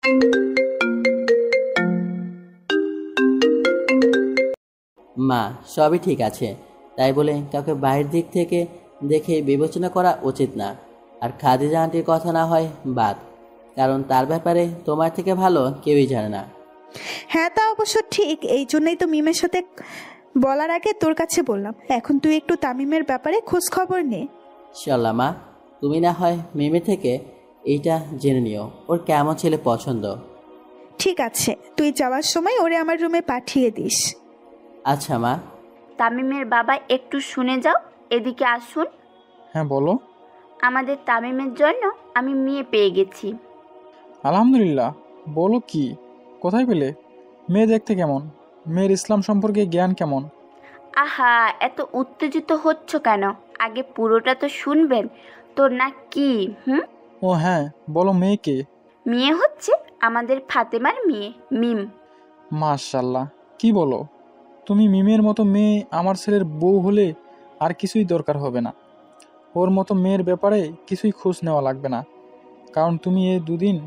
মা, সবই ঠিক আছে, তাই বলে কাউকে বাইরের দিক থেকে দেখে বিবেচনা করা উচিত না। আর খাদিজা আন্টির কথা না হয় বাদ, কারণ তার ব্যাপারে তোমার থেকে ভালো কেউই জানে না। হ্যাঁ, তা অবশ্য ঠিক। এই জন্যই তো মিমের সাথে বলার আগে তোর কাছে বললাম। এখন তুই একটু তামিমের ব্যাপারে খোঁজ খবর নে। ইনশাল্লাহ মা, তুমি না হয় মিমি থেকে এইটা জেনে নিও, ওর কেমন ছেলে পছন্দ। ঠিক আছে, তুই যাওয়ার সময় ওরে আমার রুমে পাঠিয়ে দিস। আচ্ছা মা। তামিমের বাবা, একটু শুনে যাও, এদিকে আসুন। হ্যাঁ বলো। আমাদের তামিমের জন্য আমি মেয়ে পেয়ে গেছি। আলহামদুলিল্লাহ। বলো কি, কোথায় পেলে? মেয়ে দেখতে কেমন? মেয়ের ইসলাম সম্পর্কে জ্ঞান কেমন? আহা, এত উত্তেজিত হচ্ছ কেন? আগে পুরোটা তো শুনবেন। তোর না কি? ও হ্যাঁ, বলো মেয়ে কে? মেয়ে হচ্ছে আমাদের ফাতেমার মেয়ে, মিম। মাশাআল্লাহ, কি বলো? তুমি মিমের মতো মেয়ে আমার ছেলের বউ হলে আর কিছুই দরকার হবে না। ওর মতো মেয়ের ব্যাপারে কিছুই খোঁজ নেওয়া লাগবে না, কারণ তুমি এই দুদিন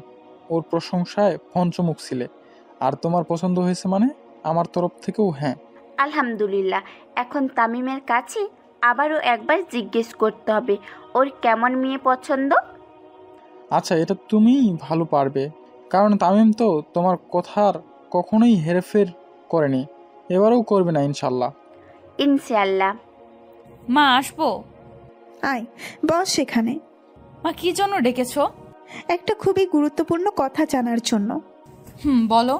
ওর প্রশংসায় পঞ্চমুখ ছিলে। আর তোমার পছন্দ হয়েছে মানে আমার তরফ থেকেও হ্যাঁ। আলহামদুলিল্লাহ। এখন তামিমের কাছে আবারও একবার জিজ্ঞেস করতে হবে ওর কেমন মেয়ে পছন্দ। আচ্ছা, এটা তুমিই ভালো পারবে, কারণ তামিম তো তোমার কথার কখনোই হেরফের করেনি, এবারেও করবে না ইনশাল্লাহ। ইনশাআল্লাহ। মা, আসবো? আয়, বস সেখানে। মা, কি জন্য ডেকেছো? একটা খুবই গুরুত্বপূর্ণ কথা জানার জন্য। বলো।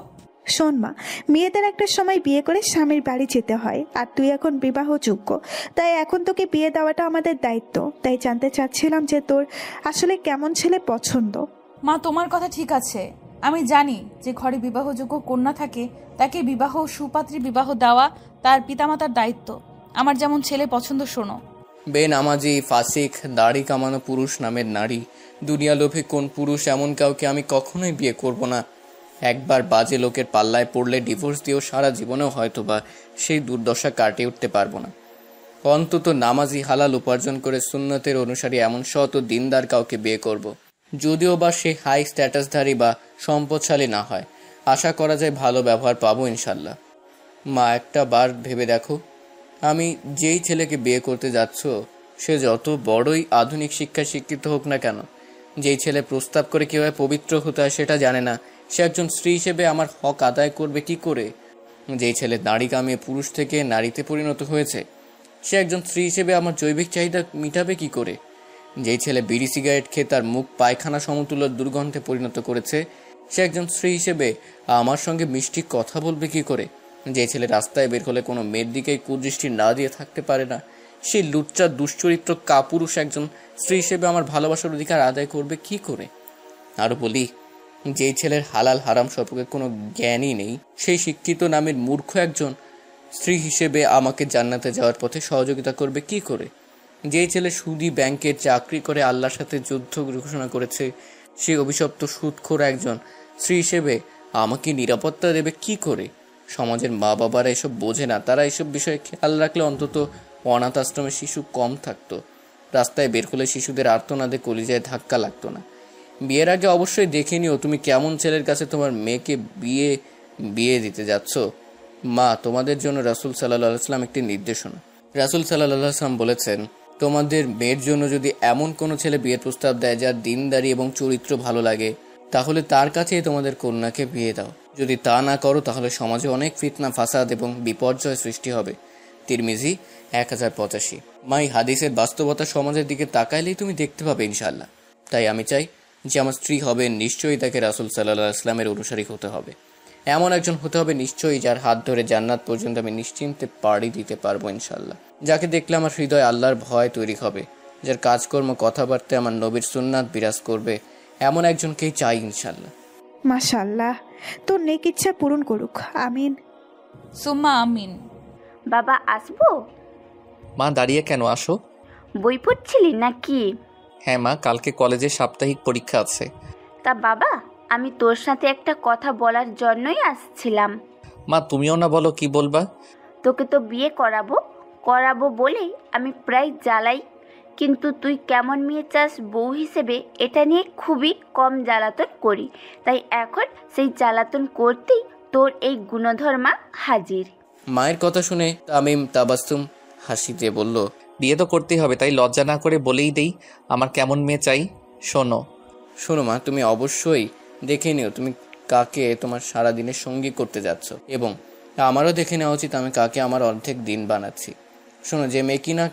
শোন মা, মেয়েদের একটা সময় বিয়ে করে স্বামীর বাড়ি যেতে হয়, আর তুই এখন বিবাহযোগ্য, তাই এখন তোকে বিয়ে দেওয়াটা আমাদের দায়িত্ব। তাই জানতে চাচ্ছিলাম যে তোর আসলে কেমন ছেলে পছন্দ। মা, তোমার কথা ঠিক আছে। আমি জানি যে ঘরে বিবাহযোগ্য কন্যা থাকে তাকে বিবাহ সুপাত্রী বিবাহ দেওয়া তার পিতামাতার দায়িত্ব। আমার যেমন ছেলে পছন্দ শোনো। বেনামাজি, ফাসিক, দাড়ি কামানো পুরুষ নামের নারী, দুনিয়া লোভে কোন পুরুষ এমন কাউকে আমি কখনোই বিয়ে করব না। একবার বাজে লোকের পাল্লায় পড়লে ডিভোর্স দিয়েও সারা জীবনেও হয়তোবা সেই দুর্দশা কাটিয়ে উঠতে পারবো না। অন্তত নামাজি, হালাল উপার্জন করে সুন্নতের অনুসারী এমন শত দিনদার কাউকে বিয়ে করব। যদিও বা সে হাই স্ট্যাটাসধারী বা সম্পদশালী না হয়, আশা করা যায় ভালো ব্যবহার পাবো ইনশাল্লাহ। মা, একটা বার ভেবে দেখো, আমি যেই ছেলেকে বিয়ে করতে যাচ্ছ সে যত বড়ই আধুনিক শিক্ষায় শিক্ষিত হোক না কেন, যেই ছেলে প্রস্তাব করে কীভাবে পবিত্র হতে হয় সেটা জানে না, সে একজন স্ত্রী হিসেবে আমার হক আদায় করবে কি করে? যেই ছেলে দাড়ি কামিয়ে পুরুষ থেকে নারীতে পরিণত হয়েছে, সে একজন স্ত্রী হিসেবে আমার জৈবিক চাহিদা মিটাবে কি করে? যেই ছেলে বিড়ি সিগারেট খেয়ে তার মুখ পায়খানা সমতুল্য দুর্গন্ধে পরিণত করেছে, সে একজন স্ত্রী হিসেবে আমার সঙ্গে মিষ্টি কথা বলবে কি করে? যে ছেলে রাস্তায় বের হলে কোনো মেয়ের দিকেই কুদৃষ্টি না দিয়ে থাকতে পারে না, সেই লুচ্চা দুশ্চরিত্র কাপুরুষ একজন স্ত্রী হিসেবে আমার ভালোবাসার অধিকার আদায় করবে কি করে? আরও বলি, যেই ছেলের হালাল হারাম সম্পর্কে কোনো জ্ঞানই নেই, সেই শিক্ষিত নামের মূর্খ একজন স্ত্রী হিসেবে আমাকে জান্নাতে যাওয়ার পথে সহযোগিতা করবে কি করে? যেই ছেলে সুদি ব্যাংকের চাকরি করে আল্লাহর সাথে যুদ্ধ ঘোষণা করেছে, সেই অভিশপ্ত সুদখোর একজন স্ত্রী হিসেবে আমাকে নিরাপত্তা দেবে কি করে? সমাজের মা বাবারা এসব বোঝে না, তারা এসব বিষয়ে খেয়াল রাখলে অন্তত অনাথ আশ্রমে শিশু কম থাকতো, রাস্তায় বের হলে শিশুদের আর্তনাদে কলিজায় ধাক্কা লাগতো না। বিয়ের আগে অবশ্যই দেখে নিও তুমি কেমন ছেলের কাছে তোমার মেয়েকে বিয়ে দিতে যাচ্ছ। মা, তোমাদের জন্য রাসূল সাল্লাল্লাহু আলাইহি ওয়াসাল্লাম একটি নির্দেশনা। রাসূল সাল্লাল্লাহু আলাইহি ওয়াসাল্লাম বলেছেন, তোমাদের মেয়ের জন্য যদি এমন কোনো ছেলে বিয়ের প্রস্তাব দেয় যার দিনদারি এবং চরিত্র ভালো লাগে, তাহলে তার কাছেই তোমাদের কন্যাকে বিয়ে দাও। যদি তা না করো তাহলে সমাজে অনেক ফিতনা, ফাসাদ এবং বিপর্যয় সৃষ্টি হবে। তিরমিজি 1085। মাই হাদিসের বাস্তবতা সমাজের দিকে তাকাইলেই তুমি দেখতে পাবে ইনশাআল্লাহ। তাই আমি চাই যে আমার স্ত্রী হবে নিশ্চয়ই তাকে রাসূল সাল্লাল্লাহু আলাইহি ওয়াসাল্লামের অনুসারী হতে হবে। এমন একজন হতে হবে নিশ্চয়ই যার হাত ধরে জান্নাত পর্যন্ত আমি নিশ্চিন্তে পাড়ি দিতে পারবো ইনশাআল্লাহ। যাকে দেখলে আমার হৃদয়ে আল্লাহর ভয় তৈরি হবে, যার কাজকর্ম কথাবার্তায় আমার নবীর সুন্নাত বিরাজ করবে, এমন একজনকেই চাই ইনশাআল্লাহ। মাশাআল্লাহ, তোর নেক ইচ্ছা পূরণ করুক, আমিন। সুম্মা আমিন। বাবা, আসবো? মা, দাঁড়িয়ে কেন, আসো। বই পড়ছিলি নাকি? হ্যাঁ মা, কালকে কলেজে সাপ্তাহিক পরীক্ষা আছে। তা বাবা, আমি তোর সাথে একটা কথা বলার জন্যই আসছিলাম। মা, তুমিও না বলো, কি বলবা? তোকে তো বিয়ে করাবো বলেই আমি প্রায় জ্বালাই কিন্তু তুই কেমন মেয়ে চাস বউ হিসেবে এটা নিয়ে খুবই কম জ্বালাতন করি, তাই এখন সেই জ্বালাতন করতেই তোর এই গুণধর্মা হাজির। মায়ের কথা শুনে তামিম তাবাস্তুম হাসি দিয়ে বলল, বিয়ে তো করতেই হবে, তাই লজ্জা না করে বলেই দেই আমার কেমন মেয়ে চাই। শোনো মা, তুমি অবশ্যই দেখে নিও তুমি কাকে তোমার সারাদিনের সঙ্গী করতে যাচ্ছ, এবং আমারও দেখে নেওয়া উচিত আমি কাকে আমার অর্ধেক দিন বানাচ্ছি। শোনো, যে মেয়ে কিনা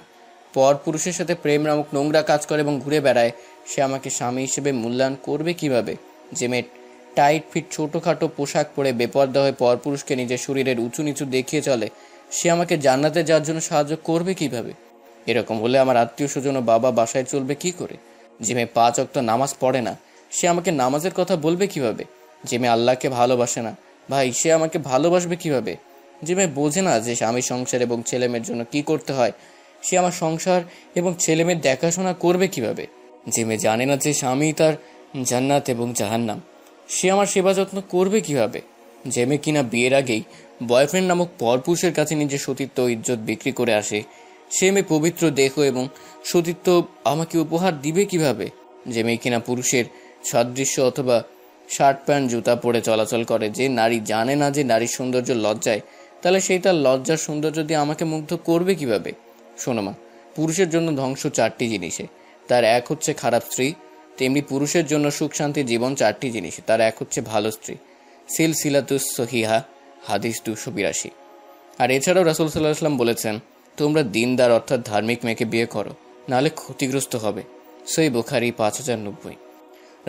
পর পুরুষের সাথে প্রেম নামক নোংরা কাজ করে এবং ঘুরে বেড়ায়, সে আমাকে স্বামী হিসেবে মূল্যায়ন করবে কিভাবে? যে মেয়ে টাইট ফিট ছোটোখাটো পোশাক পরে বেপর্দা হয়ে পর পুরুষকে নিজের শরীরের উঁচু নিচু দেখিয়ে চলে, সে আমাকে জান্নাতে যাওয়ার জন্য সাহায্য করবে কিভাবে? এরকম হলে আমার আত্মীয় স্বজন ও বাবা বাসায় চলবে কি করে? যে মেয়ে 5 ওয়াক্ত নামাজ পড়ে না, সে আমাকে নামাজের কথা বলবে কিভাবে? যে মেয়ে আল্লাহকে ভালোবাসে না, ভাই সে আমাকে ভালোবাসবে কিভাবে? যে মেয়ে বোঝে না যে স্বামী সংসার এবং ছেলেমেয়ের জন্য কি করতে হয়, সে আমার সংসার এবং ছেলেমেয়ের দেখাশোনা করবে কিভাবে? যে মেয়ে জানে না যে স্বামী তার জান্নাত এবং জাহান্নাম, সে আমার সেবা যত্ন করবে কিভাবে? যে মেয়ে কিনা বিয়ের আগেই বয়ফ্রেন্ড নামক পরপুরুষের কাছে নিজের সতীত্ব ও ইজ্জত বিক্রি করে আসে, সে মেয়ে পবিত্র দেহ এবং সতীত্ব আমাকে উপহার দিবে কিভাবে? যে মেয়ে কিনা পুরুষের সাদৃশ্য অথবা শার্ট প্যান্ট জুতা পরে চলাচল করে, যে নারী জানে না যে নারীর সৌন্দর্য লজ্জায়, তাহলে সেই তার লজ্জার সৌন্দর্য দিয়ে আমাকে মুগ্ধ করবে কিভাবে? শোনো মা, পুরুষের জন্য ধ্বংস 4টি জিনিসে, তার এক হচ্ছে খারাপ স্ত্রী, তেমনি পুরুষের জন্য সুখ শান্তি জীবন 4টি জিনিসে, তার এক হচ্ছে ভালো স্ত্রী। সিলসিলাতুস সহিহা, হাদিস 282। আর এছাড়াও রাসূল সাল্লাল্লাহু আলাইহি ওয়াসাল্লাম বলেছেন, তোমরা দিনদার অর্থাৎ ধার্মিক মেয়েকে বিয়ে করো, নাহলে ক্ষতিগ্রস্ত হবে। সহিহ বুখারী 5090।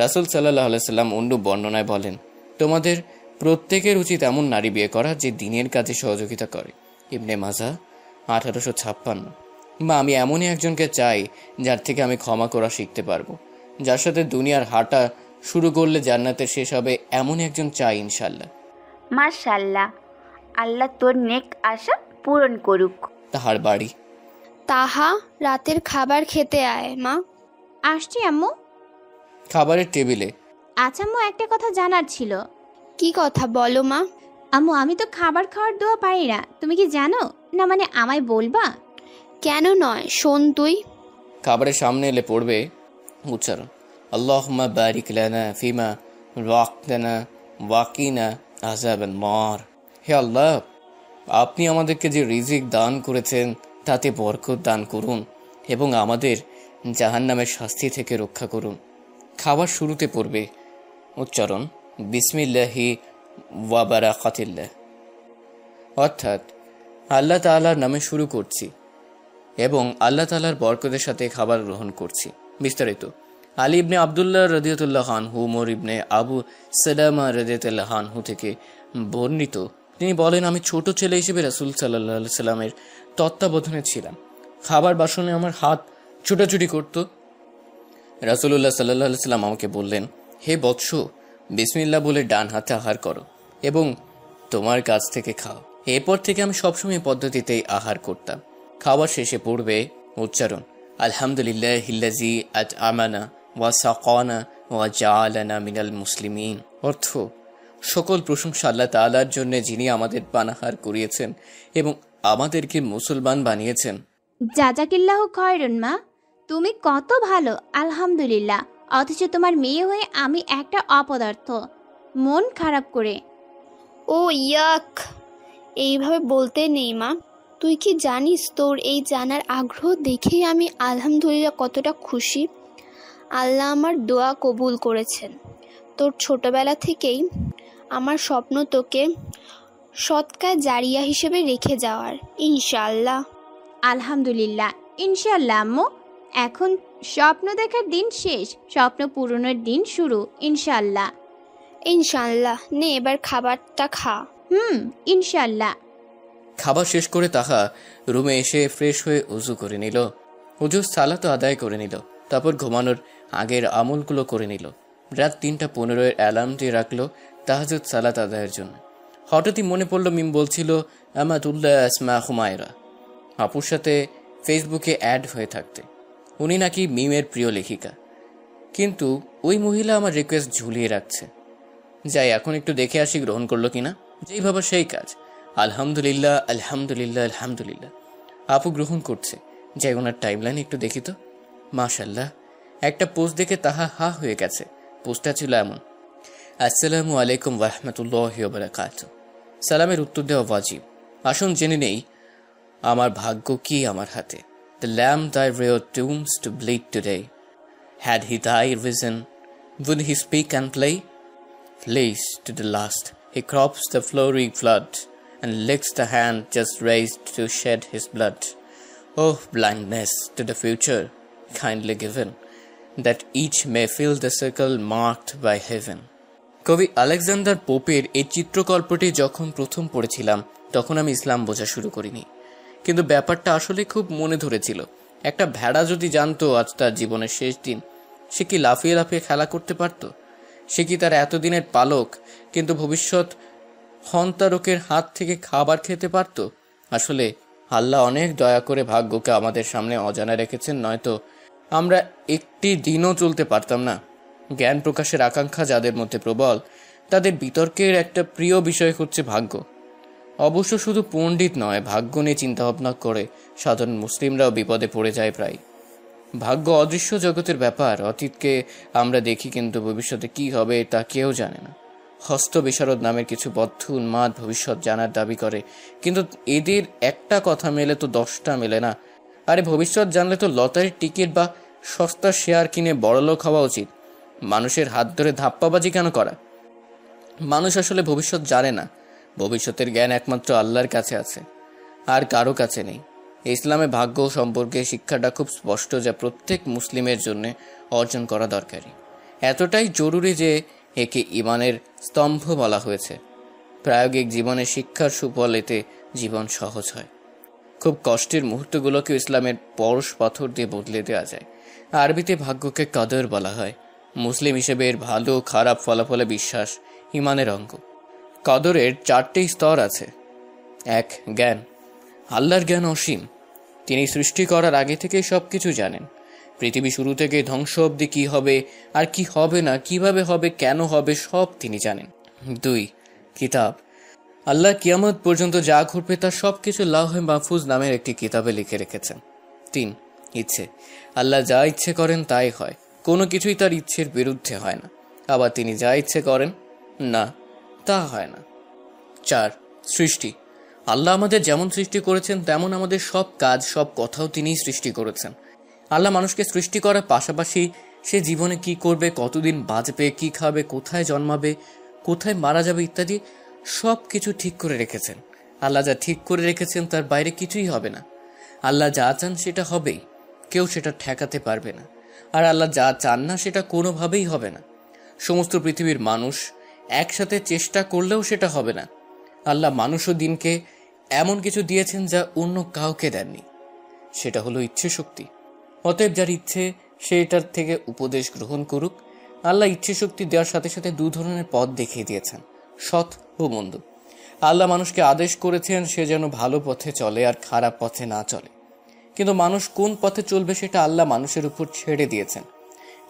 রাসূল সাল্লাল্লাহু আলাইহি ওয়াসাল্লাম অন্য বর্ণনায় বলেন, তোমাদের প্রত্যেকের উচিত এমন নারী বিয়ে করা যে দিনের কাজে সহযোগিতা করে। ইবনে মাজাহ 1856। বা আমি এমনই একজনকে চাই যার থেকে আমি ক্ষমা করা শিখতে পারবো, যার সাথে দুনিয়ার হাঁটা শুরু করলে জান্নাতে শেষ হবে, এমনই একজন চাই ইনশাল্লাহ। মাশাআল্লাহ, আল্লাহ তোর নেক আশা পূরণ করুক। তাহার বাড়ি। তাহা, রাতের খাবার খেতে আয় মা। আসছি আম্মু। খাবারের টেবিলে। আচ্ছা আম্মু, একটা কথা জানার ছিল। কি কথা বলো মা? আম্মু, আমি তো খাবার খাওয়ার দোয়া পারি না, তুমি কি জানো? না মানে আমায় বলবা? কেন নয়, শোন তুই। খাবারের সামনে এলে পড়বে উচ্চারণ, আল্লাহুম্মা বারিক লানা ফিমা রাযaqtana ওয়াকিনা আযাবান নার। হে আল্লাহ, আপনি আমাদেরকে যে রিজিক দান করেছেন তাতে বরকত দান করুন এবং আমাদের জাহান্নামের শাস্তি থেকে রক্ষা করুন। খাবার শুরুতে পড়বে উচ্চারণ, বিসমিল্লাহি ওয়া বারাকাতিল্লাহ, অর্থাৎ আল্লাহ তাআলার নামে শুরু করছি এবং আল্লাহ তাআলার বরকতের সাথে খাবার গ্রহণ করছি। বিস্তারিত। আলী ইবনে আবদুল্লাহ রাদিয়াল্লাহু আনহু উমর ইবনে আবু সালামা রাদিয়াল্লাহু আনহু থেকে বর্ণিত, তিনি বলেন, আমি ছোট ছেলে হিসেবে রাসূল সাল্লাল্লাহু আলাইহি সাল্লামের তত্ত্বাবধানে ছিলাম। খাবার বাসনে আমার হাত ছোটাছুটি করত। রাসূলুল্লাহ সাল্লাল্লাহু আলাইহি সাল্লাম আমাকে বললেন, হে বৎস, বিসমিল্লাহ বলে ডান হাতে আহার করো এবং তোমার কাছ থেকে খাও। এরপর থেকে আমি সবসময় পদ্ধতিতেই আহার করতাম। খাবার শেষে পড়বে উচ্চারণ, আলহামদুলিল্লাহিল্লাযী আত'আমানা ওয়া সাকানা ওয়া জাআলানা মিনাল মুসলিমিন, অর্থ সকল প্রশংসা আল্লাহ তাআলার জন্য, যিনি আমাদের পানাহার করিয়েছেন এবং আমাদেরকে মুসলমান বানিয়েছেন। জাজাকিল্লাহু খয়রুন মা, তুমি কত ভালো, আলহামদুলিল্লাহ। অথচ তোমার মেয়ে হয়ে আমি একটা অপদার্থ, মন খারাপ করে। ও ইয়াক, এইভাবে বলতে নেই মা। তুই কি জানিস, তোর এই জানার আগ্রহ দেখেই আমি আলহামদুলিল্লাহ কতটা খুশি। আল্লাহ আমার দোয়া কবুল করেছেন। তোর ছোটবেলা থেকেই আমার স্বপ্ন তোকে সদকা জারিয়া হিসেবে রেখে যাওয়ার, ইনশাআল্লাহ। আলহামদুলিল্লাহ, ইনশাআল্লাহ আম্মু। এখন স্বপ্ন দেখার দিন শেষ, স্বপ্ন পূরণের দিন শুরু, ইনশাআল্লাহ। ইনশাআল্লাহ। নে এবার খাবারটা খা। ইনশাআল্লাহ। খাবার শেষ করে তাহা রুমে এসে ফ্রেশ হয়ে উজু করে নিল, উজুর সালাত আদায় করে নিল, তারপর ঘুমানোর আগের আমলগুলো করে নিল। রাত 3:15 অ্যালার্ম দিয়ে রাখলো তাহাজ্জুদ সালাত আদায়ের জন্য। হঠাৎই মনে পড়ল মিম বলছিল আমাতুল্লাহ আসমা হুমায়রা আপুর সাথে ফেসবুকে অ্যাড হয়ে থাকতে। উনি নাকি মিমের প্রিয় লেখিকা, কিন্তু ওই মহিলা আমার রিকোয়েস্ট ঝুলিয়ে রাখছে। যাই এখন একটু দেখে আসি গ্রহণ করলো কিনা। যেই ভাবা সেই কাজ। আলহামদুলিল্লাহ আলহামদুলিল্লাহ আলহামদুলিল্লাহ, আপু গ্রহণ করছে। যাই ওনার টাইমলাইন একটু দেখি তো। মাশাল্লাহ, একটা পোস্ট দেখে তাহা হা হয়ে গেছে। পোস্টটা ছিল এমন: আসসালামু আলাইকুম ওয়া রাহমাতুল্লাহি ওয়া বারাকাতুহু। সালামের উত্তর দেওয়া ওয়াজিব। আসুন জেনে নেই আমার ভাগ্য কি আমার হাতে। The lamb thy reared tombs to bleed today. Had he thy vision, would he speak and play? Flesh to the last, he crops the flowery flood, and licks the hand just raised to shed his blood. Oh, blindness to the future, kindly given, that each may fill the circle marked by heaven. কবি Alexander পোপের এই চিত্রকল্পটি যখন প্রথম পড়েছিলাম তখন আমি ইসলাম বোঝা শুরু করিনি, কিন্তু ব্যাপারটা আসলে খুব মনে ধরেছিল। একটা ভেড়া যদি জানতো আজ তার জীবনের শেষ দিন, সে কি লাফিয়ে লাফিয়ে খেলা করতে পারত? সে কি তার এতদিনের পালক কিন্তু ভবিষ্যৎ হন্তারকের হাত থেকে খাবার খেতে পারত? আসলে আল্লাহ অনেক দয়া করে ভাগ্যকে আমাদের সামনে অজানা রেখেছেন, নয়তো আমরা একটি দিনও চলতে পারতাম না। জ্ঞান প্রকাশের আকাঙ্ক্ষা যাদের মধ্যে প্রবল, তাদের বিতর্কের একটা প্রিয় বিষয় হচ্ছে ভাগ্য। অবশ্য শুধু পণ্ডিত নয়, ভাগ্য নিয়ে চিন্তাভাবনা করে সাধারণ মুসলিমরাও বিপদে পড়ে যায় প্রায়। ভাগ্য অদৃশ্য জগতের ব্যাপার। অতীতকে আমরা দেখি, কিন্তু ভবিষ্যতে কি হবে তা কেউ জানে না। হস্ত বিশারদ নামের কিছু বদ্ধ উন্মাদ ভবিষ্যৎ জানার দাবি করে, কিন্তু এদের একটা কথা মেলে তো 10টা মেলে না। আরে ভবিষ্যৎ জানলে তো লটারির টিকিট বা সস্তা শেয়ার কিনে বড়লোক হওয়া উচিত। মানুষের হাত ধরে ধাপ্পাবাজি কেন করা? মানুষ আসলে ভবিষ্যৎ জানে না। ভবিষ্যতের জ্ঞান একমাত্র আল্লাহর কাছে আছে, আর কারো কাছে নেই। ইসলামে ভাগ্য সম্পর্কে শিক্ষাটা খুব স্পষ্ট, যা প্রত্যেক মুসলিমের জন্য অর্জন করা দরকারি। এতটাই জরুরি যে একে ঈমানের স্তম্ভ বলা হয়েছে। প্রায়োগিক জীবনে শিক্ষার সুফল এতে জীবন সহজ হয়। খুব কষ্টের মুহূর্তগুলোকে ইসলামের পরশ পাথর দিয়ে বদলে দেওয়া যায়। আরবিতে ভাগ্যকে কদর বলা হয়। মুসলিম হিসেবে এর ভালো খারাপ ফলাফলে বিশ্বাস ঈমানের অঙ্গ। কদরের 4টি স্তর আছে। 1. জ্ঞান। আল্লাহর জ্ঞান অসীম। তিনি সৃষ্টি করার আগে থেকেই সবকিছু জানেন। পৃথিবী শুরু থেকে ধ্বংস অবধি কি হবে আর কি হবে না, কিভাবে হবে, কেন হবে, সব তিনি জানেন। 2. কিতাব। আল্লাহ কিয়ামত পর্যন্ত যা ঘটবে তার সবকিছু লাউহে মাহফুজ নামের একটি কিতাবে লিখে রেখেছেন। 3. ইচ্ছে। আল্লাহ যা ইচ্ছে করেন তাই হয়, কোনো কিছুই তার ইচ্ছের বিরুদ্ধে হয় না। আবার তিনি যা ইচ্ছে করেন না, তা হয় না। 4. সৃষ্টি। আল্লাহ আমাদের যেমন সৃষ্টি করেছেন তেমন আমাদের সব কাজ, সব কথাও তিনিই সৃষ্টি করেছেন। আল্লাহ মানুষকে সৃষ্টি করার পাশাপাশি সে জীবনে কি করবে, কতদিন বাঁচবে, কি খাবে, কোথায় জন্মাবে, কোথায় মারা যাবে ইত্যাদি সব কিছু ঠিক করে রেখেছেন। আল্লাহ যা ঠিক করে রেখেছেন তার বাইরে কিছুই হবে না। আল্লাহ যা চান সেটা হবেই, কেউ সেটা ঠেকাতে পারবে না। আর আল্লাহ যা চান না সেটা কোনোভাবেই হবে না। সমস্ত পৃথিবীর মানুষ একসাথে চেষ্টা করলেও সেটা হবে না। আল্লাহ মানুষ ও দিনকে এমন কিছু দিয়েছেন যা অন্য কাউকে দেননি, সেটা হলো ইচ্ছে শক্তি। অতএব যার ইচ্ছে সে এটার থেকে উপদেশ গ্রহণ করুক। আল্লাহ ইচ্ছে শক্তি দেওয়ার সাথে সাথে 2 ধরনের পথ দেখিয়ে দিয়েছেন, সৎ ও মন্দ। আল্লাহ মানুষকে আদেশ করেছেন সে যেন ভালো পথে চলে আর খারাপ পথে না চলে, কিন্তু মানুষ কোন পথে চলবে সেটা আল্লাহ মানুষের উপর ছেড়ে দিয়েছেন।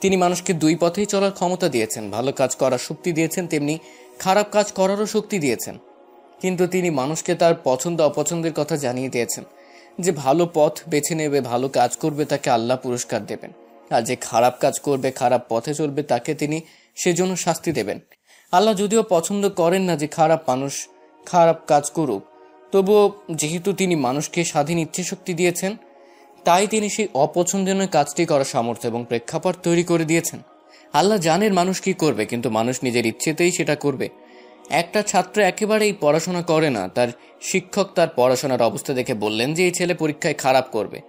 তিনি মানুষকে 2 পথেই চলার ক্ষমতা দিয়েছেন, ভালো কাজ করার শক্তি দিয়েছেন, তেমনি খারাপ কাজ করারও শক্তি দিয়েছেন। কিন্তু তিনি মানুষকে তার পছন্দ অপছন্দের কথা জানিয়ে দিয়েছেন। যে ভালো পথ বেছে নেবে, ভালো কাজ করবে, তাকে আল্লাহ পুরস্কার দেবেন, আর যে খারাপ কাজ করবে, খারাপ পথে চলবে, তাকে তিনি সেজন্য শাস্তি দেবেন। আল্লাহ যদিও পছন্দ করেন না যে খারাপ মানুষ খারাপ কাজ করুক, তবুও যেহেতু তিনি মানুষকে স্বাধীন ইচ্ছে শক্তি দিয়েছেন, তাই তিনি সেই অপছন্দনীয় কাজটি করার সামর্থ্য এবং প্রেক্ষাপট তৈরি করে দিয়েছেন। আল্লাহ জানেন মানুষ কি করবে, কিন্তু মানুষ নিজের ইচ্ছেতেই সেটা করবে। একটা ছাত্র একেবারেই পড়াশোনা করে না, তার শিক্ষক তার পড়াশোনার অবস্থা দেখে বললেন যে এই ছেলে পরীক্ষায় খারাপ করবে।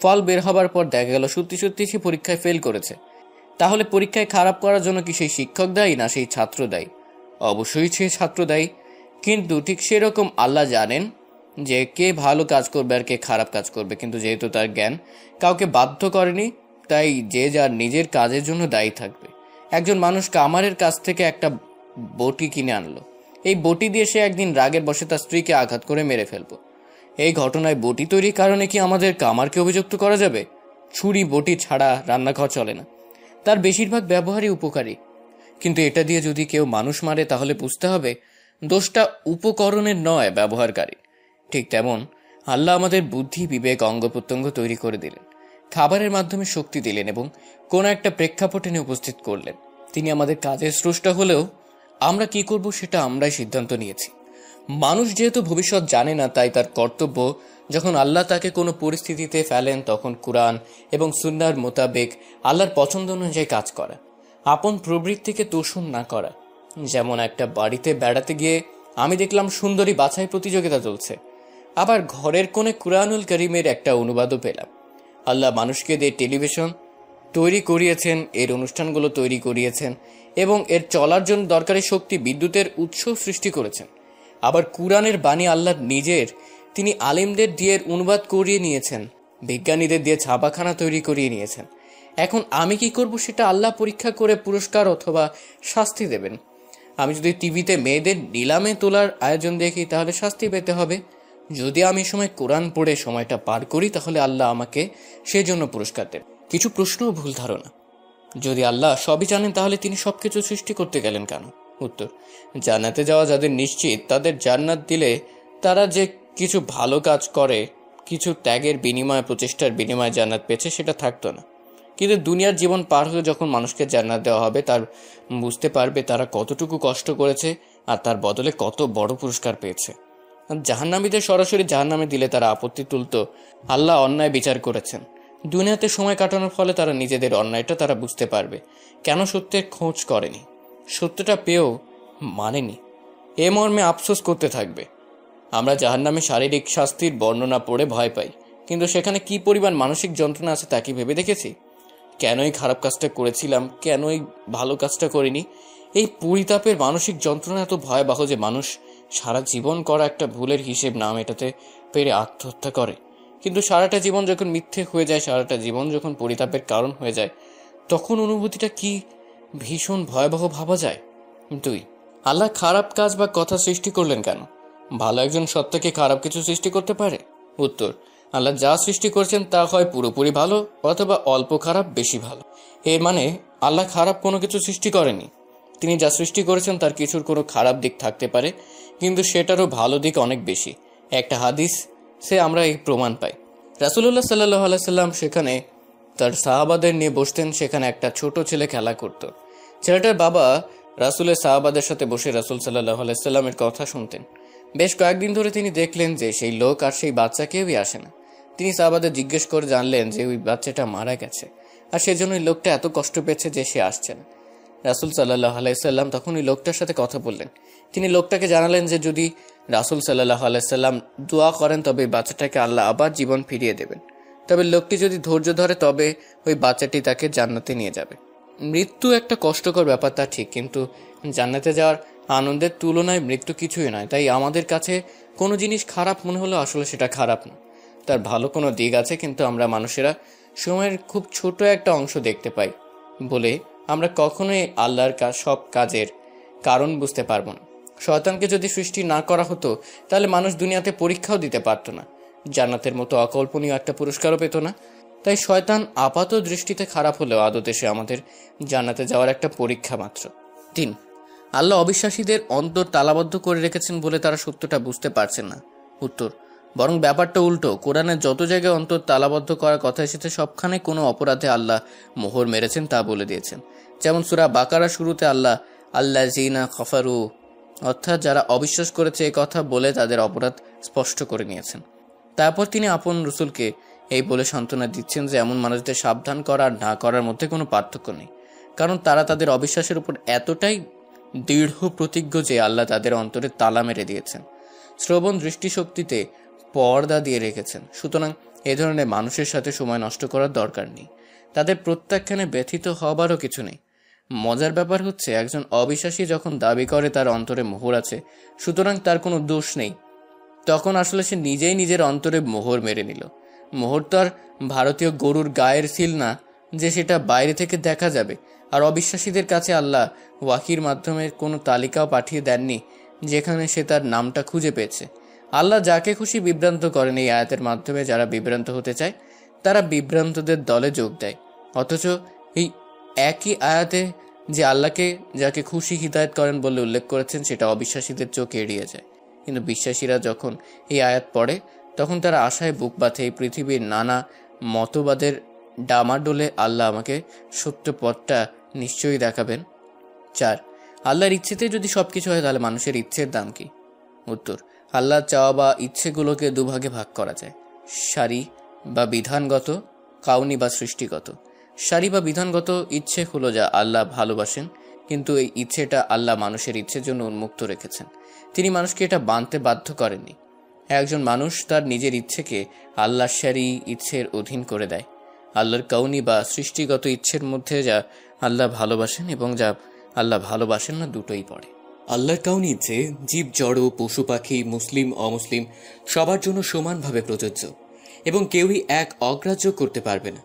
ফল বের হবার পর দেখা গেল সত্যি সত্যি সে পরীক্ষায় ফেল করেছে। তাহলে পরীক্ষায় খারাপ করার জন্য কি সেই শিক্ষক দায়ী না সেই ছাত্র দায়ী? অবশ্যই সে ছাত্র দায়ী। কিন্তু ঠিক সেরকম আল্লাহ জানেন যে কে ভালো কাজ করবে আর কে খারাপ কাজ করবে, কিন্তু যেহেতু তার জ্ঞান কাউকে বাধ্য করেনি, তাই যে যার নিজের কাজের জন্য দায়ী থাকবে। একজন মানুষ কামারের কাছ থেকে একটা বটি কিনে আনলো। এই বটি দিয়ে সে একদিন রাগের বশে তার স্ত্রীকে আঘাত করে মেরে ফেলবো। এই ঘটনায় বটি তৈরির কারণে কি আমাদের কামারকে অভিযুক্ত করা যাবে? ছুরি বটি ছাড়া রান্নাঘর চলে না, তার বেশিরভাগ ব্যবহারই উপকারী। কিন্তু এটা দিয়ে যদি কেউ মানুষ মারে তাহলে বুঝতে হবে দোষটা উপকরণের নয়, ব্যবহারকারী। ঠিক তেমন আল্লাহ আমাদের বুদ্ধি বিবেক অঙ্গ প্রত্যঙ্গ তৈরি করে দিলেন, খাবারের মাধ্যমে শক্তি দিলেন এবং কোনো একটা প্রেক্ষাপট এনে উপস্থিত করলেন। তিনি আমাদের কাজের স্রষ্টা হলেও আমরা কি করব সেটা আমরাই সিদ্ধান্ত নিয়েছি। মানুষ যেহেতু ভবিষ্যৎ জানে না, তাই তার কর্তব্য যখন আল্লাহ তাকে কোনো পরিস্থিতিতে ফেলেন তখন কুরআন এবং সুন্নাহর মোতাবেক আল্লাহর পছন্দ অনুযায়ী কাজ করা, আপন প্রবৃত্তিকে তোষণ না করা। যেমন একটা বাড়িতে বেড়াতে গিয়ে আমি দেখলাম সুন্দরী বাছাই প্রতিযোগিতা চলছে, আবার ঘরের কোণে কুরআনুল কারীমের একটা অনুবাদও পেলাম। আল্লাহ মানুষকে দিয়ে টেলিভিশন তৈরি করিয়েছেন, এর অনুষ্ঠানগুলো তৈরি করিয়েছেন এবং এর চলার জন্য দরকারি শক্তি বিদ্যুতের উৎস সৃষ্টি করেছেন। আবার কুরআনের বাণী আল্লাহ নিজের, তিনি আলেমদের দিয়ে অনুবাদ করিয়ে নিয়েছেন, বিজ্ঞানীদের দিয়ে ছাপাখানা তৈরি করিয়ে নিয়েছেন। এখন আমি কি করব সেটা আল্লাহ পরীক্ষা করে পুরস্কার অথবা শাস্তি দেবেন। আমি যদি টিভিতে মেয়েদের নিলামে তোলার আয়োজন দেখি তাহলে শাস্তি পেতে হবে। যদি আমি সময় কোরআন পড়ে সময়টা পার করি তাহলে আল্লাহ আমাকে সেজন্য পুরস্কার দেন। কিছু প্রশ্ন ও ভুল ধারণা। যদি আল্লাহ সবই জানেন তাহলে তিনি সবকিছু সৃষ্টি করতে গেলেন কেন? উত্তর, জান্নাতে যাওয়া যাদের নিশ্চিত, তাদের জান্নাত দিলে তারা যে কিছু ভালো কাজ করে, কিছু ত্যাগের বিনিময়ে, প্রচেষ্টার বিনিময়ে জান্নাত পেয়েছে সেটা থাকতো না। কিন্তু দুনিয়ার জীবন পার হয়ে যখন মানুষকে জান্নাত দেওয়া হবে, তার বুঝতে পারবে তারা কতটুকু কষ্ট করেছে আর তার বদলে কত বড় পুরস্কার পেয়েছে। জাহান্নামীদের সরাসরি জাহান্নামে দিলে তারা আপত্তি তুলত, আল্লাহ অন্যায় বিচার করেছেন। দুনিয়াতে সময় কাটানোর ফলে তারা নিজেদের অন্যায়টা তারা বুঝতে পারবে, কেন সত্যের খোঁজ করেনি, সত্যটা পেয়েও মানেনি, এ মর্মে আফসোস করতে থাকবে। আমরা জাহান্নামে শারীরিক শাস্তির বর্ণনা পড়ে ভয় পাই, কিন্তু সেখানে কি পরিমাণ মানসিক যন্ত্রণা আছে তা কি ভেবে দেখেছি? কেনই খারাপ কাজটা করেছিলাম, কেনই ভালো কাজটা করিনি, এই পরিতাপের মানসিক যন্ত্রণা এত ভয়াবহ যে মানুষ সারা জীবন করা একটা ভুলের হিসেব না মেটাতে পেরে আত্মহত্যা করে। কিন্তু সারাটা জীবন যখন মিথ্যে হয়ে যায়, সারাটা জীবন যখন পরিতাপের কারণ হয়ে যায়, তখন অনুভূতিটা কি ভীষণ ভয়াবহ ভাবা যায়। 2. আল্লাহ খারাপ কাজ বা কথা সৃষ্টি করলেন কেন? ভালো একজন সত্তাকে খারাপ কিছু সৃষ্টি করতে পারে? উত্তর, আল্লাহ যা সৃষ্টি করেছেন তা হয় পুরোপুরি ভালো অথবা অল্প খারাপ, বেশি ভালো। এর মানে আল্লাহ খারাপ কোনো কিছু সৃষ্টি করেনি। তিনি যা সৃষ্টি করেছেন তার কিছুর কোনো খারাপ দিক থাকতে পারে, কিন্তু সেটারও ভালো দিক অনেক বেশি। একটা হাদিস সে আমরা এই প্রমাণ পাই। রাসূলুল্লাহ সাল্লাল্লাহু আলাইহি সাল্লাম সেখানে তার সাহাবাদের নিয়ে বসতেন। সেখানে একটা ছোট ছেলে খেলা করত। ছেলেটার বাবা রাসূলের সাহাবাদের সাথে বসে রাসূল সাল্লাল্লাহু আলাইহি সাল্লামের কথা শুনতেন। বেশ কয়েকদিন ধরে তিনি দেখলেন যে সেই লোক আর সেই বাচ্চা কেউই আসে না। তিনি সাহাবাদের জিজ্ঞেস করে জানলেন যে ওই বাচ্চাটা মারা গেছে, আর সেজন্য ওই লোকটা এত কষ্ট পেয়েছে যে সে আসছে না। রাসূল সাল্লাল্লাহু আলাইহি সাল্লাম তখন ওই লোকটার সাথে কথা বললেন। তিনি লোকটাকে জানালেন যে যদি রাসূল সাল্লাল্লাহু আলাইহি সাল্লাম দোয়া করেন তবে বাচ্চাটাকে আল্লাহ আবার জীবন ফিরিয়ে দেবেন। তবে লোকটি যদি ধৈর্য ধরে তবে ওই বাচ্চাটি তাকে জান্নাতে নিয়ে যাবে। মৃত্যু একটা কষ্টকর ব্যাপার তা ঠিক, কিন্তু জান্নাতে যাওয়ার আনন্দের তুলনায় মৃত্যু কিছুই নয়। তাই আমাদের কাছে কোনো জিনিস খারাপ মনে হলো আসলে সেটা খারাপ না, তার ভালো কোনো দিক আছে। কিন্তু আমরা মানুষেরা সময়ের খুব ছোট একটা অংশ দেখতে পাই বলে আমরা কখনোই আল্লাহর সব কাজের কারণ বুঝতে পারবো না। শয়তানকে যদি সৃষ্টি না করা হতো তাহলে মানুষ দুনিয়াতে পরীক্ষাও দিতে পারতো না, জান্নাতের মতো অকল্পনীয় একটা পুরস্কারও পেত না। তাই শয়তান আপাত দৃষ্টিতে খারাপ হলেও আদতে সে আমাদের জান্নাতে যাওয়ার একটা পরীক্ষা মাত্র। 3. আল্লাহ অবিশ্বাসীদের অন্তর তালাবদ্ধ করে রেখেছেন বলে তারা সত্যটা বুঝতে পারছেন না। উত্তর, বরং ব্যাপারটা উল্টো। কোরআনের যত জায়গায় অন্তর তালাবদ্ধ করার কথা এসেছে সবখানে কোনো অপরাধে আল্লাহ মোহর মেরেছেন তা বলে দিয়েছেন। যেমন সূরা বাকারা শুরুতে আল্লাহ আল্লাযীনা কাফারু, অর্থাৎ যারা অবিশ্বাস করেছে এই কথা বলে তাদের অপরাধ স্পষ্ট করে নিয়েছেন। তারপর তিনি আপন রসুলকে এই বলে সান্ত্বনা দিচ্ছেন যে এমন মানুষদের সাবধান করা আর না করার মধ্যে কোনো পার্থক্য নেই, কারণ তারা তাদের অবিশ্বাসের উপর এতটাই দৃঢ় প্রতিজ্ঞ যে আল্লাহ তাদের অন্তরে তালা মেরে দিয়েছেন, শ্রবণ দৃষ্টিশক্তিতে পর্দা দিয়ে রেখেছেন। সুতরাং এ ধরনের মানুষের সাথে সময় নষ্ট করার দরকার নেই, তাদের প্রত্যাখ্যানে ব্যথিত হবারও কিছু নেই। মজার ব্যাপার হচ্ছে একজন অবিশ্বাসী যখন দাবি করে তার অন্তরে মোহর আছে, সুতরাং তার কোনো দোষ নেই, তখন আসলে সে নিজেই নিজের অন্তরে মোহর মেরে নিল। মোহর তো আর ভারতীয় গরুর গায়ের সিল না যে সেটা বাইরে থেকে দেখা যাবে। আর অবিশ্বাসীদের কাছে আল্লাহ ওয়াহির মাধ্যমে কোনো তালিকাও পাঠিয়ে দেননি যেখানে সে তার নামটা খুঁজে পেয়েছে। আল্লাহ যাকে খুশি বিভ্রান্ত করেন। এই আয়াতের মাধ্যমে যারা বিভ্রান্ত হতে চায় তারা বিভ্রান্তদের দলে যোগ দেয়, অথচ এই একই আয়াতে যে আল্লাহকে যাকে খুশি হিদায়ত করেন বলে উল্লেখ করেছেন সেটা অবিশ্বাসীদের চোখ এড়িয়ে যায়। কিন্তু বিশ্বাসীরা যখন এই আয়াত পড়ে তখন তারা আশায় বুক বাঁধে। এই পৃথিবীর নানা মতবাদের ডামাডোলে আল্লাহ আমাকে সত্য পথটা নিশ্চয়ই দেখাবেন। 4, আল্লাহর ইচ্ছেতে যদি সবকিছু হয় তাহলে মানুষের ইচ্ছের দাম কি? উত্তর, আল্লাহর চাওয়া বা ইচ্ছেগুলোকে দুভাগে ভাগ করা যায়, সারি বা বিধানগত, কাউনি বা সৃষ্টিগত। সারি বা বিধানগত ইচ্ছে হলো যা আল্লাহ ভালোবাসেন, কিন্তু এই ইচ্ছেটা আল্লাহ মানুষের ইচ্ছের জন্য উন্মুক্ত রেখেছেন। তিনি মানুষকে এটা মানতে বাধ্য করেননি। একজন মানুষ তার নিজের ইচ্ছেকে আল্লাহর সারি ইচ্ছের অধীন করে দেয়। আল্লাহর কাউনি বা সৃষ্টিগত ইচ্ছের মধ্যে যা আল্লাহ ভালোবাসেন এবং যা আল্লাহ ভালোবাসেন না দুটোই পড়ে। আল্লাহর কাউনি ইচ্ছে জীব, জড়, পশু পাখি, মুসলিম অমুসলিম সবার জন্য সমানভাবে প্রযোজ্য এবং কেউই এক অগ্রাহ্য করতে পারবে না।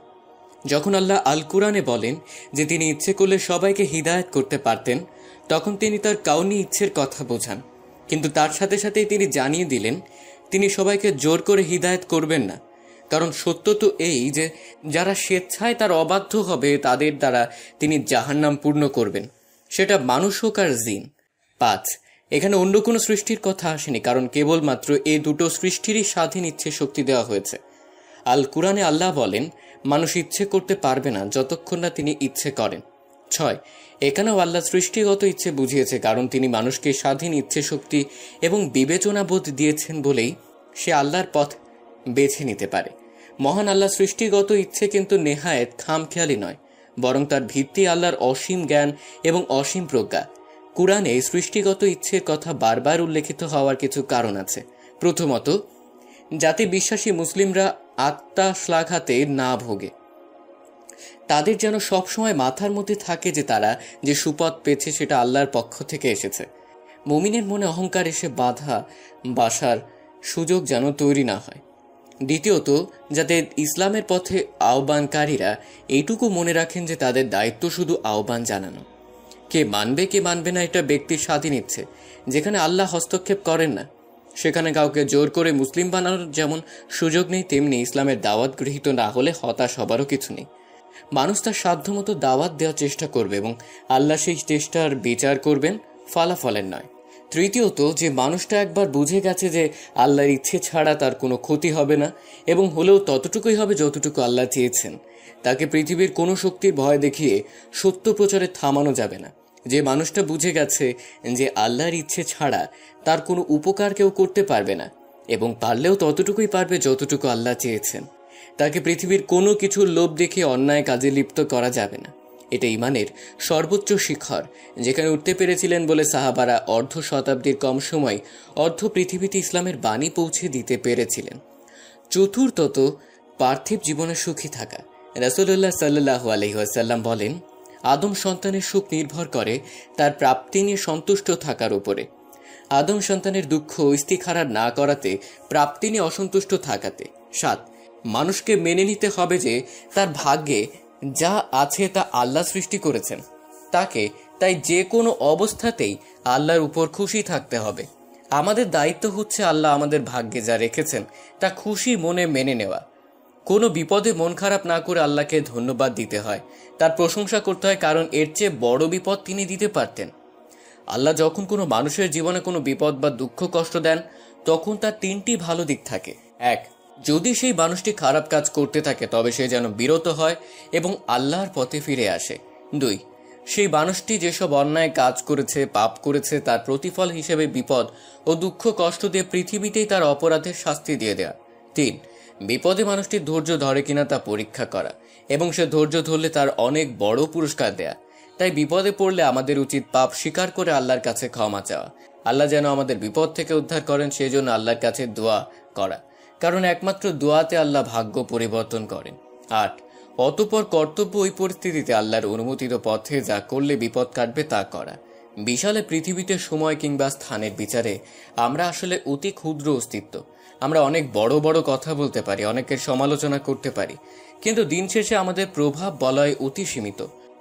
যখন আল্লাহ আল কুরআনে বলেন যে তিনি ইচ্ছে করলে সবাইকে হিদায়াত করতে পারতেন, তখন তিনি তার কাউনি ইচ্ছের কথা বোঝান, কিন্তু তার সাথে সাথেই তিনি জানিয়ে দিলেন তিনি সবাইকে জোর করে হিদায়াত করবেন না। কারণ সত্য তো এই যে যারা স্বেচ্ছায় তার অবাধ্য হবে তাদের দ্বারা তিনি জাহান্নাম পূর্ণ করবেন, সেটা মানুষ হোক আর জিন। 5, এখানে অন্য কোনো সৃষ্টির কথা আসেনি, কারণ কেবলমাত্র এই দুটো সৃষ্টিরই স্বাধীন ইচ্ছে শক্তি দেওয়া হয়েছে। আল কুরআনে আল্লাহ বলেন মানুষ ইচ্ছে করতে পারবে না যতক্ষণ না তিনি ইচ্ছে করেন। 6, এখানেও আল্লাহ সৃষ্টিগত ইচ্ছে বুঝিয়েছে, কারণ তিনি মানুষকে স্বাধীন ইচ্ছে শক্তি এবং বিবেচনাবোধ দিয়েছেন বলেই সে আল্লাহর পথ বেছে নিতে পারে। মহান আল্লাহ সৃষ্টিগত ইচ্ছে কিন্তু নেহায়েত খামখেয়ালি নয়, বরং তার ভিত্তি আল্লাহর অসীম জ্ঞান এবং অসীম প্রজ্ঞা। কুরআনে সৃষ্টিগত ইচ্ছের কথা বারবার উল্লেখিত হওয়ার কিছু কারণ আছে। প্রথমত, যাতে বিশ্বাসী মুসলিমরা আত্মা শ্লাঘাতে না ভোগে, তাদের যেন সবসময় মাথার মধ্যে থাকে যে তারা যে সুপথ পেয়েছে সেটা আল্লাহর পক্ষ থেকে এসেছে। মুমিনের মনে অহংকার এসে বাধা বাসার সুযোগ যেন তৈরি না হয়। দ্বিতীয়ত, যাতে ইসলামের পথে আহ্বানকারীরা এইটুকু মনে রাখেন যে তাদের দায়িত্ব শুধু আহ্বান জানানো। কে মানবে কে মানবে না এটা ব্যক্তির স্বাধীন ইচ্ছে। যেখানে আল্লাহ হস্তক্ষেপ করেন না সেখানে কাউকে জোর করে মুসলিম বানানোর যেমন সুযোগ নেই, তেমনি ইসলামের দাওয়াত গৃহীত না হলে হতাশ হবারও কিছু নেই। মানুষ তার সাধ্যমতো দাওয়াত দেওয়ার চেষ্টা করবে এবং আল্লাহ সেই চেষ্টার বিচার করবেন, ফলাফলের নয়। তৃতীয়ত, যে মানুষটা একবার বুঝে গেছে যে আল্লাহর ইচ্ছে ছাড়া তার কোনো ক্ষতি হবে না এবং হলেও ততটুকুই হবে যতটুকু আল্লাহ চেয়েছেন, তাকে পৃথিবীর কোনো শক্তির ভয় দেখিয়ে সত্য প্রচারে থামানো যাবে না। যে মানুষটা বুঝে গেছে যে আল্লাহর ইচ্ছে ছাড়া তার কোনো উপকার কেউ করতে পারবে না এবং পারলেও ততটুকুই পারবে যতটুকু আল্লাহ চেয়েছেন, তাকে পৃথিবীর কোনো কিছুর লোভ দেখে অন্যায় কাজে লিপ্ত করা যাবে না। এটা ইমানের সর্বোচ্চ শিখর, যেখানে উঠতে পেরেছিলেন বলে সাহাবারা অর্ধ শতাব্দীর কম সময় অর্ধ পৃথিবীতে ইসলামের বাণী পৌঁছে দিতে পেরেছিলেন। চতুর্থত, পার্থিব জীবনে সুখী থাকা। রাসূলুল্লাহ সাল্লাল্লাহু আলাইহি ওয়াসাল্লাম বলেন, আদম সন্তানের সুখ নির্ভর করে তার প্রাপ্তি নিয়ে সন্তুষ্ট থাকার উপরে। আদম সন্তানের দুঃখ ইস্তিখারা না করাতে, প্রাপ্তি নিয়ে অসন্তুষ্ট থাকাতে। 7, মানুষকে মেনে নিতে হবে যে তার ভাগ্যে যা আছে তা আল্লাহ সৃষ্টি করেছেন তাকে, তাই যে কোনো অবস্থাতেই আল্লাহর উপর খুশি থাকতে হবে। আমাদের দায়িত্ব হচ্ছে আল্লাহ আমাদের ভাগ্যে যা রেখেছেন তা খুশি মনে মেনে নেওয়া। কোনো বিপদে মন খারাপ না করে আল্লাহকে ধন্যবাদ দিতে হয়, তার প্রশংসা করতে হয়, কারণ এর চেয়ে বড় বিপদ তিনি দিতে পারতেন। আল্লাহ যখন কোনো মানুষের জীবনে কোনো বিপদ বা দুঃখ কষ্ট দেন তখন তার 3টি ভালো দিক থাকে। 1, যদি সেই মানুষটি খারাপ কাজ করতে থাকে তবে সে যেন বিরত হয় এবং আল্লাহর পথে ফিরে আসে। 2, সেই মানুষটি যেসব অন্যায় কাজ করেছে, পাপ করেছে, তার প্রতিফল হিসেবে বিপদ ও দুঃখ কষ্ট দিয়ে পৃথিবীতেই তার অপরাধের শাস্তি দিয়ে দেয়া। 3, বিপদে মানুষটির ধৈর্য ধরে কিনা তা পরীক্ষা করা এবং সে ধৈর্য ধরলে তার অনেক বড় পুরস্কার দেয়া। তাই বিপদে পড়লে আমাদের উচিত পাপ স্বীকার করে আল্লাহর কাছে ক্ষমা চাওয়া। আল্লাহ যেন আমাদের বিপদ থেকে উদ্ধার করেন সেই জন্য আল্লাহর কাছে দোয়া করা, কারণ একমাত্র দোয়াতে আল্লাহ ভাগ্য পরিবর্তন করেন। 8, অতঃপর কর্তব্য ওই পরিস্থিতিতে আল্লাহর অনুমোদিত পথে যা করলে বিপদ কাটবে তা করা। বিশালে পৃথিবীতে সময় কিংবা স্থানের বিচারে আমরা আসলে অতি ক্ষুদ্র অস্তিত্ব। আমরা অনেক বড় বড় কথা বলতে পারি, অনেকের সমালোচনা করতে পারি, কিন্তু দিন শেষে আমাদের প্রভাব বলয় অতি সীমিত।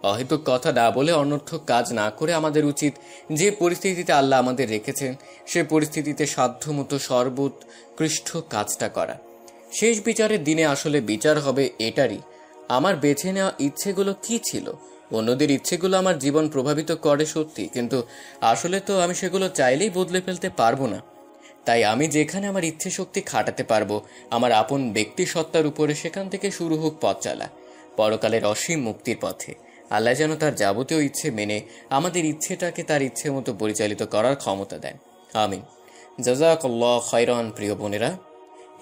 অহেতুক কথা না বলে অনর্থক কাজ না করে আমাদের উচিত যে পরিস্থিতিতে আল্লাহ আমাদের রেখেছেন সে পরিস্থিতিতে সাধ্যমতো সর্বোৎকৃষ্ট কাজটা করা। শেষ বিচারের দিনে আসলে বিচার হবে এটারই, আমার বেছে নেওয়া ইচ্ছেগুলো কি ছিল। অন্যদের ইচ্ছেগুলো আমার জীবন প্রভাবিত করে সত্যি, কিন্তু আসলে তো আমি সেগুলো চাইলেই বদলে ফেলতে পারবো না। তাই আমি যেখানে আমার ইচ্ছে শক্তি খাটাতে পারবো আমার আপন ব্যক্তি সত্তার উপরে, সেখান থেকে শুরু হোক পথ চলা। পরকালের অসীম মুক্তির পথে। আল্লাহ যেন তার যাবতীয় ইচ্ছে মেনে আমাদের ইচ্ছেটাকে তার ইচ্ছে মতো পরিচালিত করার ক্ষমতা দেন, আমিন। জাযাকাল্লাহ খায়রান প্রিয় বোনেরা।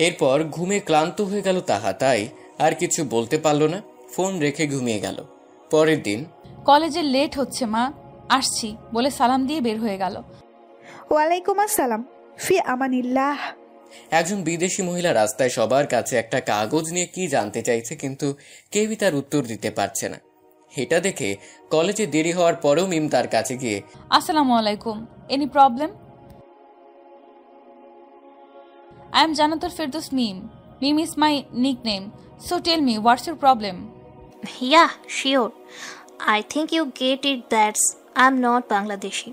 এরপর ঘুমে ক্লান্ত হয়ে গেল তাহা, তাই আর কিছু বলতে পারল না, ফোন রেখে ঘুমিয়ে গেল। পরের দিন কলেজে লেট হচ্ছে মা, আসছি বলে সালাম দিয়ে বের হয়ে গেল। ওয়ালাইকুম আসসালাম। ফি আমানিল্লাহ। একজন বিদেশি মহিলা রাস্তায় সবার কাছে একটা কাগজ নিয়ে কি জানতে চাইছে, কিন্তু কেউই তার উত্তর দিতে পারছে না। এটা দেখে কলেজে দেরি হওয়ার পরেও মিম তার কাছে গিয়ে আসসালামু আলাইকুম, any problem? I am Janatul Firdaus Meme. Meme is my nickname. So tell me, what's your problem? Yeah, sure. I think you get it that I'm not Bangladeshi,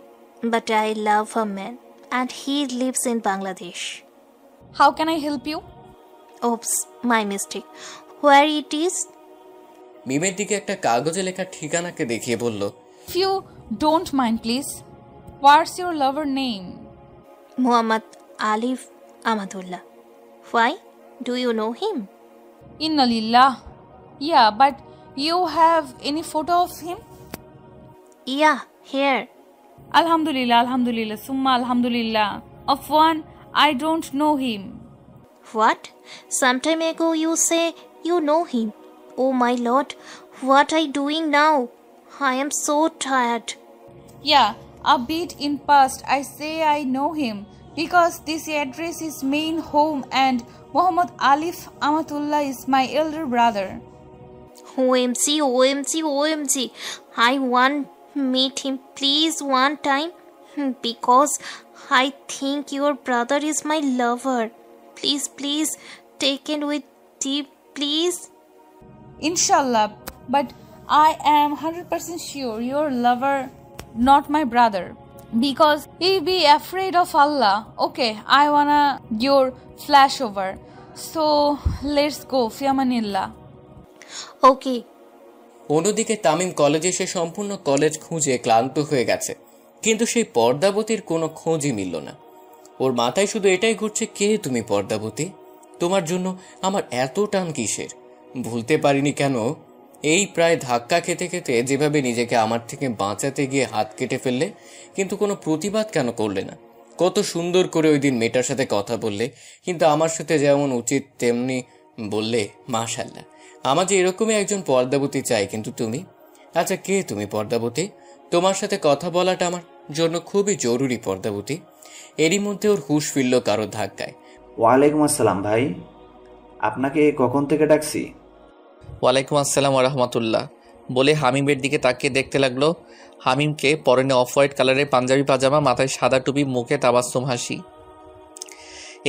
but I love a man and he lives in Bangladesh. How can I help you? Oops, my mistake. Where it is? মিমের দিকে একটা কাগজে লেখা ঠিকানাকে দেখিয়ে বলল, If you don't mind, please. What's your lover name? Muhammad Alif Ahmadullah. Why? Do you know him? Inna lillah. Yeah, but you have any photo of him? Yeah, here. Alhamdulillah, alhamdulillah, summa alhamdulillah. Of one, I don't know him. What? Some time ago you say you know him. Oh my lord, what are you doing now? I am so tired. Yeah, a bit in past I say I know him because this address is main home and Muhammad Alif Ahmadullah is my elder brother. OMG, OMG, OMG. I want meet him please one time because I think your brother is my lover. Please, please, take it with deep, please. Inshallah, but I am 100% sure your lover, not my brother. Because he be afraid of Allah. Okay, I wanna your flashover. So let's go, Fiamanillah. Okay. অন্যদিকে তামিম কলেজে এসে সম্পূর্ণ college খুঁজে ক্লান্ত হয়ে গেছে, কিন্তু সেই পর্দাবতীর কোনো খোঁজই মিলল না। ওর মাথায় শুধু এটাই ঘুরছে, কে তুমি পর্দাবতী? তোমার জন্য আমার এত টান কিসের? ভুলতে পারিনি কেন? এই প্রায় ধাক্কা খেতে খেতে যেভাবে নিজেকে আমার থেকে বাঁচাতে গিয়ে হাত কেটে ফেললে, কিন্তু কোনো প্রতিবাদ কেন করলে না? কত সুন্দর করে ওই দিন মেয়েটার সাথে কথা বললে, কিন্তু আমার সাথে যেমন উচিত তেমনি বললে মাশাআল্লাহ। আমার যে এরকমই একজন পর্দাবতী চাই, কিন্তু তুমি? আচ্ছা, কে তুমি পর্দাবতী? তোমার সাথে কথা বলাটা আমার জন্য খুবই জরুরি পর্দাবতী। এরই মধ্যে ওর হুঁশ ফিরল কারো ধাক্কায়। ওয়ালাইকুম আসসালাম ভাই, আপনাকে কখন থেকে ডাকছি? ওয়ালাইকুম আসসালাম রাহমাতুল্লাহ বলে হামিমের দিকে তাকিয়ে দেখতে লাগলো। হামিমকে পরনে অফ হোয়াইট কালারের পাঞ্জাবি পাজামা, মাথায় সাদা টুপি, মুখে তাবাসসুম হাসি।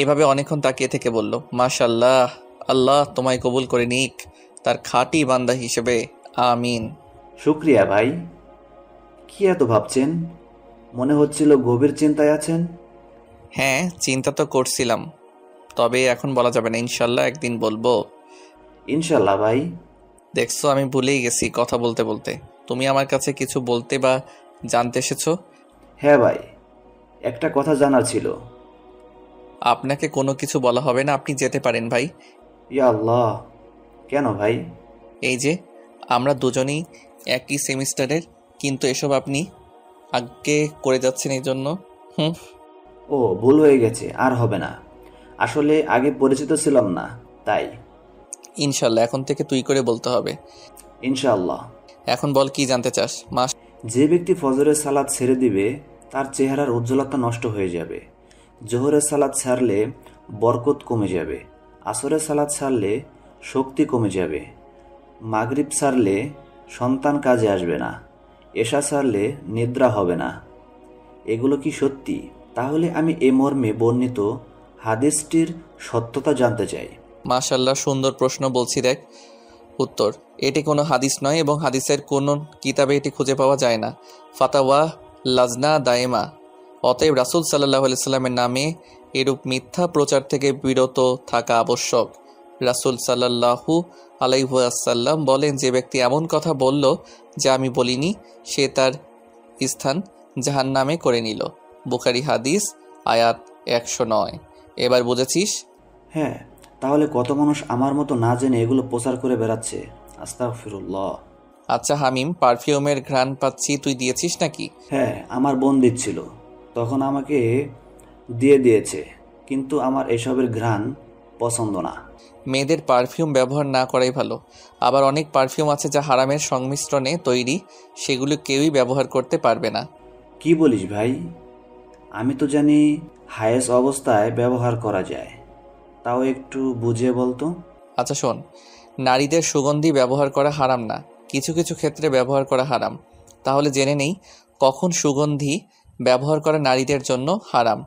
এভাবে অনেকক্ষণ তাকিয়ে থেকে বলল, মাশাআল্লাহ, আল্লাহ তোমায় কবুল করে নিক তার খাঁটি বান্দা হিসেবে, আমিন। শুক্রিয়া ভাই। কি এত ভাবছেন? মনে হচ্ছিল গভীর চিন্তায় আছেন। হ্যাঁ, চিন্তা তো করছিলাম, তবে এখন বলা যাবে না, ইনশাল্লাহ একদিন বলবো। ইনশাল্লাহ ভাই। দেখছো, আমি ভুলেই গেছি কথা বলতে বলতে। তুমি আমার কাছে কিছু বলতে বা জানতে এসেছো? হ্যাঁ ভাই, একটা কথা জানার ছিল। আপনাকে কোনো কিছু বলা হবে না, আপনি যেতে পারেন ভাই। ইয়া আল্লাহ, কেন ভাই? এই যে আমরা দুজনেই একই সেমিস্টারের, কিন্তু এসব আপনি আগে করে যাচ্ছেন এই জন্য। ও, ভুল হয়ে গেছে, আর হবে না। আসলে আগে পরিচিত ছিলাম না, তাই। ইনশাল্লাহ এখন থেকে তুই করে বলতে হবে। ইনশাআল্লাহ। এখন বল, কি জানতে চাস? যে ব্যক্তি ফজরের সালাত ছেড়ে দিবে তার চেহারার উজ্জ্বলতা নষ্ট হয়ে যাবে। জোহরের সালাত ছাড়লে বরকত কমে যাবে। আসরের সালাত ছাড়লে শক্তি কমে যাবে। মাগরিব ছাড়লে সন্তান কাজে আসবে না। এশা ছাড়লে নিদ্রা হবে না। এগুলো কি সত্যি? তাহলে আমি এ মর্মে বর্ণিত হাদিসটির সত্যতা জানতে চাই। মাশাআল্লাহ, সুন্দর প্রশ্ন। বলছি দেখ উত্তর, এটি কোনো হাদিস নয় এবং হাদিসের কোন কিতাবে এটি খুঁজে পাওয়া যায় না। ফাতাওয়া লাজনা দায়েমা। অতএব রাসূল সাল্লাল্লাহু আলাইহি সাল্লামের নামে এরূপ মিথ্যা প্রচার থেকে বিরত থাকা আবশ্যক। রাসূল সাল্লাল্লাহু আলাইহি ওয়াসাল্লাম বলেন, যে ব্যক্তি এমন কথা বলল যা আমি বলিনি, সে তার স্থান জাহান্নামে করে নিল। বুখারী হাদিস, আয়াত 109। এবার বুঝেছিস? হ্যাঁ, তাহলে কত মানুষ আমার মতো না জেনে এগুলো প্রচার করে বেড়াচ্ছে। আস্তাগফিরুল্লাহ। আচ্ছা হামিম, পারফিউমের ঘ্রাণ পাচ্ছি, তুই দিয়েছিস নাকি? হ্যাঁ, আমার বোন দিচ্ছিল, তখন আমাকে দিয়েছে, কিন্তু আমার এসবের ঘ্রাণ পছন্দ না। মেয়েদের পারফিউম ব্যবহার না করাই ভালো। আবার অনেক পারফিউম আছে যা হারামের সংমিশ্রণে তৈরি, সেগুলো কেউই ব্যবহার করতে পারবে না। কি বলিস ভাই? আমি তো জানি হায়েস অবস্থায় ব্যবহার করা যায়, তাও একটু বুঝিয়ে বলতো। আচ্ছা শোন, নারীদের সুগন্ধি ব্যবহার করা হারাম না, কিছু কিছু ক্ষেত্রে ব্যবহার করা হারাম। তাহলে জেনে নেই কখন সুগন্ধি ব্যবহার করা নারীদের জন্য হারাম।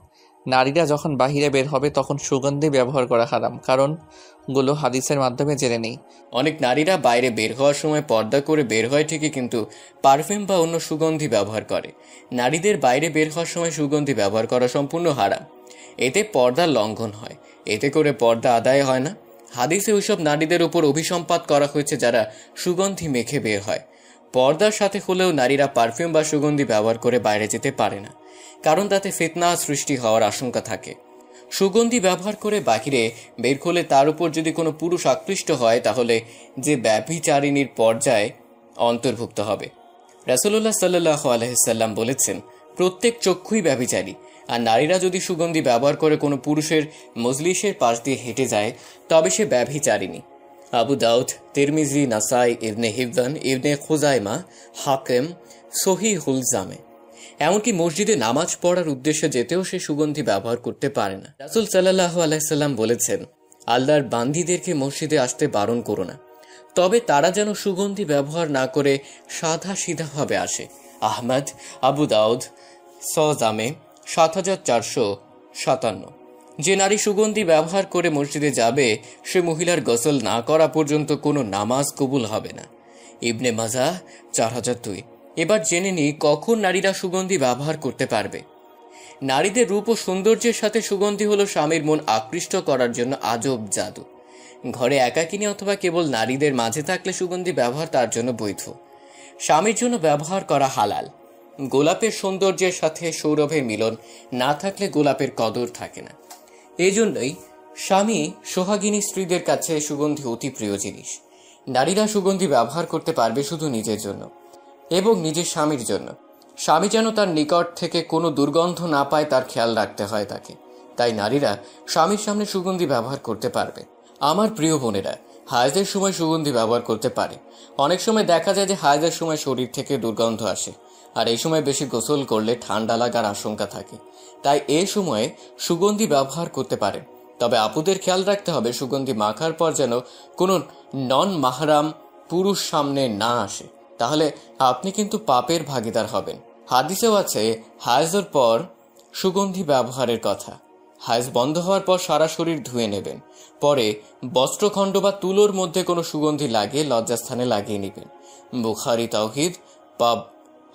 নারীরা যখন বাহিরে বের হবে তখন সুগন্ধি ব্যবহার করা হারাম, কারণগুলো হাদিসের মাধ্যমে জেনে নেই। অনেক নারীরা বাইরে বের হওয়ার সময় পর্দা করে বের হয় ঠিকই, কিন্তু পারফিউম বা অন্য সুগন্ধি ব্যবহার করে। নারীদের বাইরে বের হওয়ার সময় সুগন্ধি ব্যবহার করা সম্পূর্ণ হারাম। এতে পর্দার লঙ্ঘন হয়, এতে করে পর্দা আদায় হয় না। হাদিসে ওইসব নারীদের উপর অভিসম্পাত করা হয়েছে যারা সুগন্ধি মেখে বের হয়। পর্দার সাথে হলেও নারীরা পারফিউম বা সুগন্ধি ব্যবহার করে বাইরে যেতে পারে না, কারণ তাতে ফিতনা সৃষ্টি হওয়ার আশঙ্কা থাকে। সুগন্ধি ব্যবহার করে বাহিরে বের হলে তার উপর যদি কোনো পুরুষ আকৃষ্ট হয় তাহলে যে ব্যভিচারিণীর পর্যায়ে অন্তর্ভুক্ত হবে। রাসূলুল্লাহ সাল্লাল্লাহু আলাইহি সাল্লাম বলেছেন, প্রত্যেক চক্ষুই ব্যভিচারী। আর নারীরা যদি সুগন্ধি ব্যবহার করে কোনো পুরুষের মজলিসের পাশ দিয়ে হেঁটে যায় তবে সে ব্যভিচারিণী। আবু দাউদ, তিরমিজি, নাসাই, ইবনে হিব্বান, ইবনে খুজাইমা, হাকিম, সহিহুল জামে। এমনকি মসজিদে নামাজ পড়ার উদ্দেশ্যে যেতেও সে সুগন্ধি ব্যবহার করতে পারে না। রাসূল সাল্লাল্লাহু আলাইহি সাল্লাম বলেছেন, আল্লাহর বান্দীদেরকে মসজিদে আসতে বারণ করো না, তবে তারা যেন সুগন্ধি ব্যবহার না করে সাদা সিধাভাবে আসে। আহমদ, আবু দাউদ, সজামে ৭৪৫৭। যে নারী সুগন্ধি ব্যবহার করে মসজিদে যাবে সে মহিলার গোসল না করা পর্যন্ত কোনো নামাজ কবুল হবে না। ইবনে মাজাহ ৪০০২। এবার জেনে নিই কখন নারীরা সুগন্ধি ব্যবহার করতে পারবে। নারীদের রূপ ও সৌন্দর্যের সাথে সুগন্ধি হলো স্বামীর মন আকৃষ্ট করার জন্য আজব জাদু। ঘরে একাকিনী অথবা কেবল নারীদের মাঝে থাকলে সুগন্ধি ব্যবহার তার জন্য বৈধ। স্বামীর জন্য ব্যবহার করা হালাল। গোলাপের সৌন্দর্যের সাথে সৌরভের মিলন না থাকলে গোলাপের কদর থাকে না। এই জন্যই স্বামী সোহাগিনী স্ত্রীদের কাছে সুগন্ধি অতি প্রিয় জিনিস। নারীরা সুগন্ধি ব্যবহার করতে পারবে শুধু নিজের জন্য এবং নিজের স্বামীর জন্য। স্বামী যেন তার নিকট থেকে কোনো দুর্গন্ধ না পায় তার খেয়াল রাখতে হয় তাকে। তাই নারীরা স্বামীর সামনে সুগন্ধি ব্যবহার করতে পারবে। আমার প্রিয় বোনেরা, হায়েজের সময় সুগন্ধি ব্যবহার করতে পারে। অনেক সময় দেখা যায় যে হায়েজের সময় শরীর থেকে দুর্গন্ধ আসে, আর এই সময় বেশি গোসল করলে ঠান্ডা লাগার আশঙ্কা থাকে। তাই এই সময়ে সুগন্ধি ব্যবহার করতে পারে। তবে আপুদের খেয়াল রাখতে হবে সুগন্ধি মাখার পর যেন কোনো নন মাহরাম পুরুষ সামনে না আসে, তাহলে আপনি কিন্তু পাপের ভাগীদার হবেন। হাদিসেও আছে হায়েজের পর সুগন্ধি ব্যবহারের কথা। হায়েজ বন্ধ হওয়ার পর সারা শরীর ধুয়ে নেবেন, পরে বস্ত্রখণ্ড বা তুলোর মধ্যে কোনো সুগন্ধি লাগিয়ে লজ্জাস্থানে লাগিয়ে নেবেন। বুখারী তাওহিদ বাব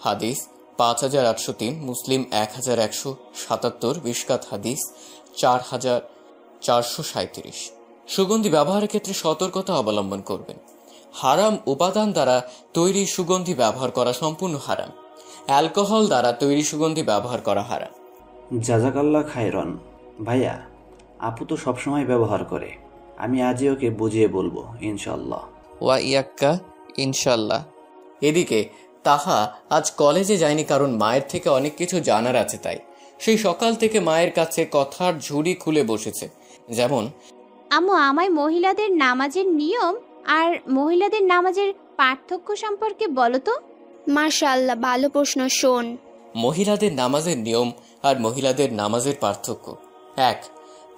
হাদিস ৫৮০৩, মুসলিম ১১৭৭, মিশকাত হাদিস ৪৪৩৭। সুগন্ধি ব্যবহারের ক্ষেত্রে সতর্কতা অবলম্বন করবেন। হারাম উপাদান দ্বারা তৈরি সুগন্ধি ব্যবহার করা সম্পূর্ণ হারাম। অ্যালকোহল দ্বারা তৈরি সুগন্ধি ব্যবহার করা হারাম। জাজাকাল্লাহ খায়রন। ভাইয়া, আপু তো সবসময় ব্যবহার করে, আমি আজই ওকে বুঝিয়ে বলবো ইনশাল্লাহ। ওয়া ইয়াক্কা, ইনশাল্লাহ। এদিকে তাহা আজ কলেজে যায়নি, কারণ মায়ের থেকে অনেক কিছু জানার আছে। তাই সেই সকাল থেকে মায়ের কাছে কথার ঝুড়ি খুলে বসেছে। যেমন, আম্মু, আমায় মহিলাদের নামাজের নিয়ম আর মহিলাদের নামাজের পার্থক্য সম্পর্কে বলো তো। মাশাআল্লাহ, ভালো প্রশ্ন। শোন, মহিলাদের নামাজের নিয়ম আর মহিলাদের নামাজের পার্থক্য। ১.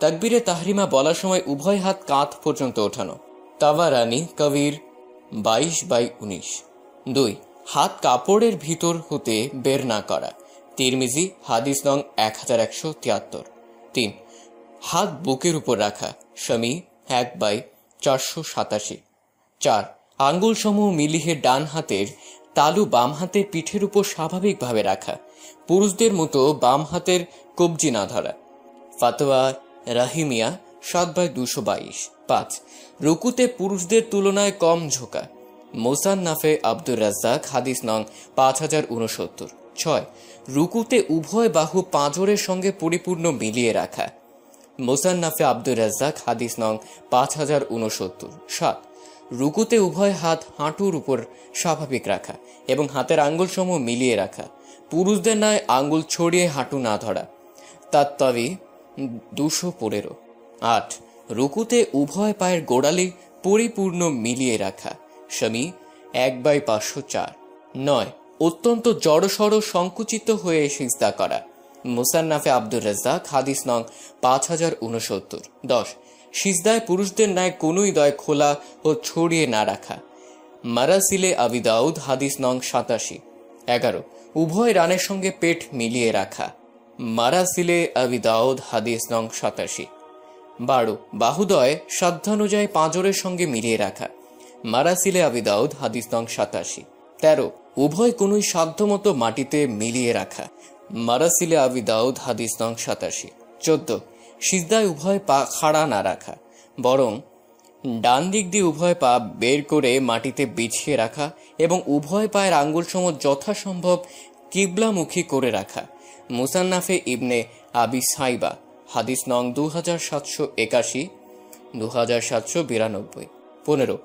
তাকবীরে তাহরিমা বলার সময় উভয় হাত কাঁধ পর্যন্ত ওঠানো। তাবারানি কবির ২২/১৯। ২. হাত কাপড়ের ভিতর হতে বের না করা। তিরমিজি হাদিস নং ১১৭৩। ৩. হাত বুকের উপর রাখা। শামী ১/৪৮৭। ৪. আঙ্গুল সমূহ মিলিয়ে ডান হাতের তালু বাম হাতের পিঠের উপর স্বাভাবিকভাবে রাখা। পুরুষদের মতো বাম হাতের কবজি না ধরা। ফাতোয়া রাহিমিয়া ৭/২২২। ৫. রুকুতে পুরুষদের তুলনায় কম ঝোঁকা। মোসান্নাফে আব্দুর রাজ্জাক হাদিস নং ৫০৬৯। ৬. রুকুতে উভয় বাহু পাঁজরের সঙ্গে পরিপূর্ণ মিলিয়ে রাখা। মোসান্নাফে আব্দুর রাজ্জাক হাদিস নং ৫০৬৯। ৭. রুকুতে উভয় হাত হাঁটুর উপর স্বাভাবিক রাখা এবং হাতের আঙ্গুলসমূহ মিলিয়ে রাখা, পুরুষদের নয় আঙ্গুল ছড়িয়ে হাঁটু না ধরা। তাত্তাবি 215। 8. রুকুতে উভয় পায়ের গোড়ালি পরিপূর্ণ মিলিয়ে রাখা, স্বামী 1/504। 9. অত্যন্ত জড়সড় সংকুচিত হয়ে সিজদা করা, মুসান্নাফে আব্দুর রাজ্জাক, হাদিস নং 5069। 10. সিজদায় পুরুষদের ন্যায় কোনোই দয় খোলা ও ছড়িয়ে না রাখা, মারাসিলে আবি দাউদ, হাদিস নং 87। 11. উভয় রানের সঙ্গে পেট মিলিয়ে রাখা, মারাসিলে আবি দাউদ, হাদিস নং 87। 12. বাহুদয় সাধ্যানুযায়ী পাঁজরের সঙ্গে মিলিয়ে রাখা, মারাসিলে আবি দাউদ, হাদিস নং 87। 13. উভয় কোনোই সাধ্যমতো মাটিতে মিলিয়ে রাখা, মারাসিলে আবি দাউদ, হাদিস নং 87। 14. সিজদায় উভয় পা খাড়া না রাখা, বরং ডান দিক দিয়ে উভয় পা বের করে মাটিতে বিছিয়ে রাখা এবং উভয় পায়ের আঙ্গুলসমূহ যথাসম্ভব কিবলামুখী করে রাখা, মুসান্নাফে ইবনে আবি সাইবা, হাদিস নং 2781, 2792। 15.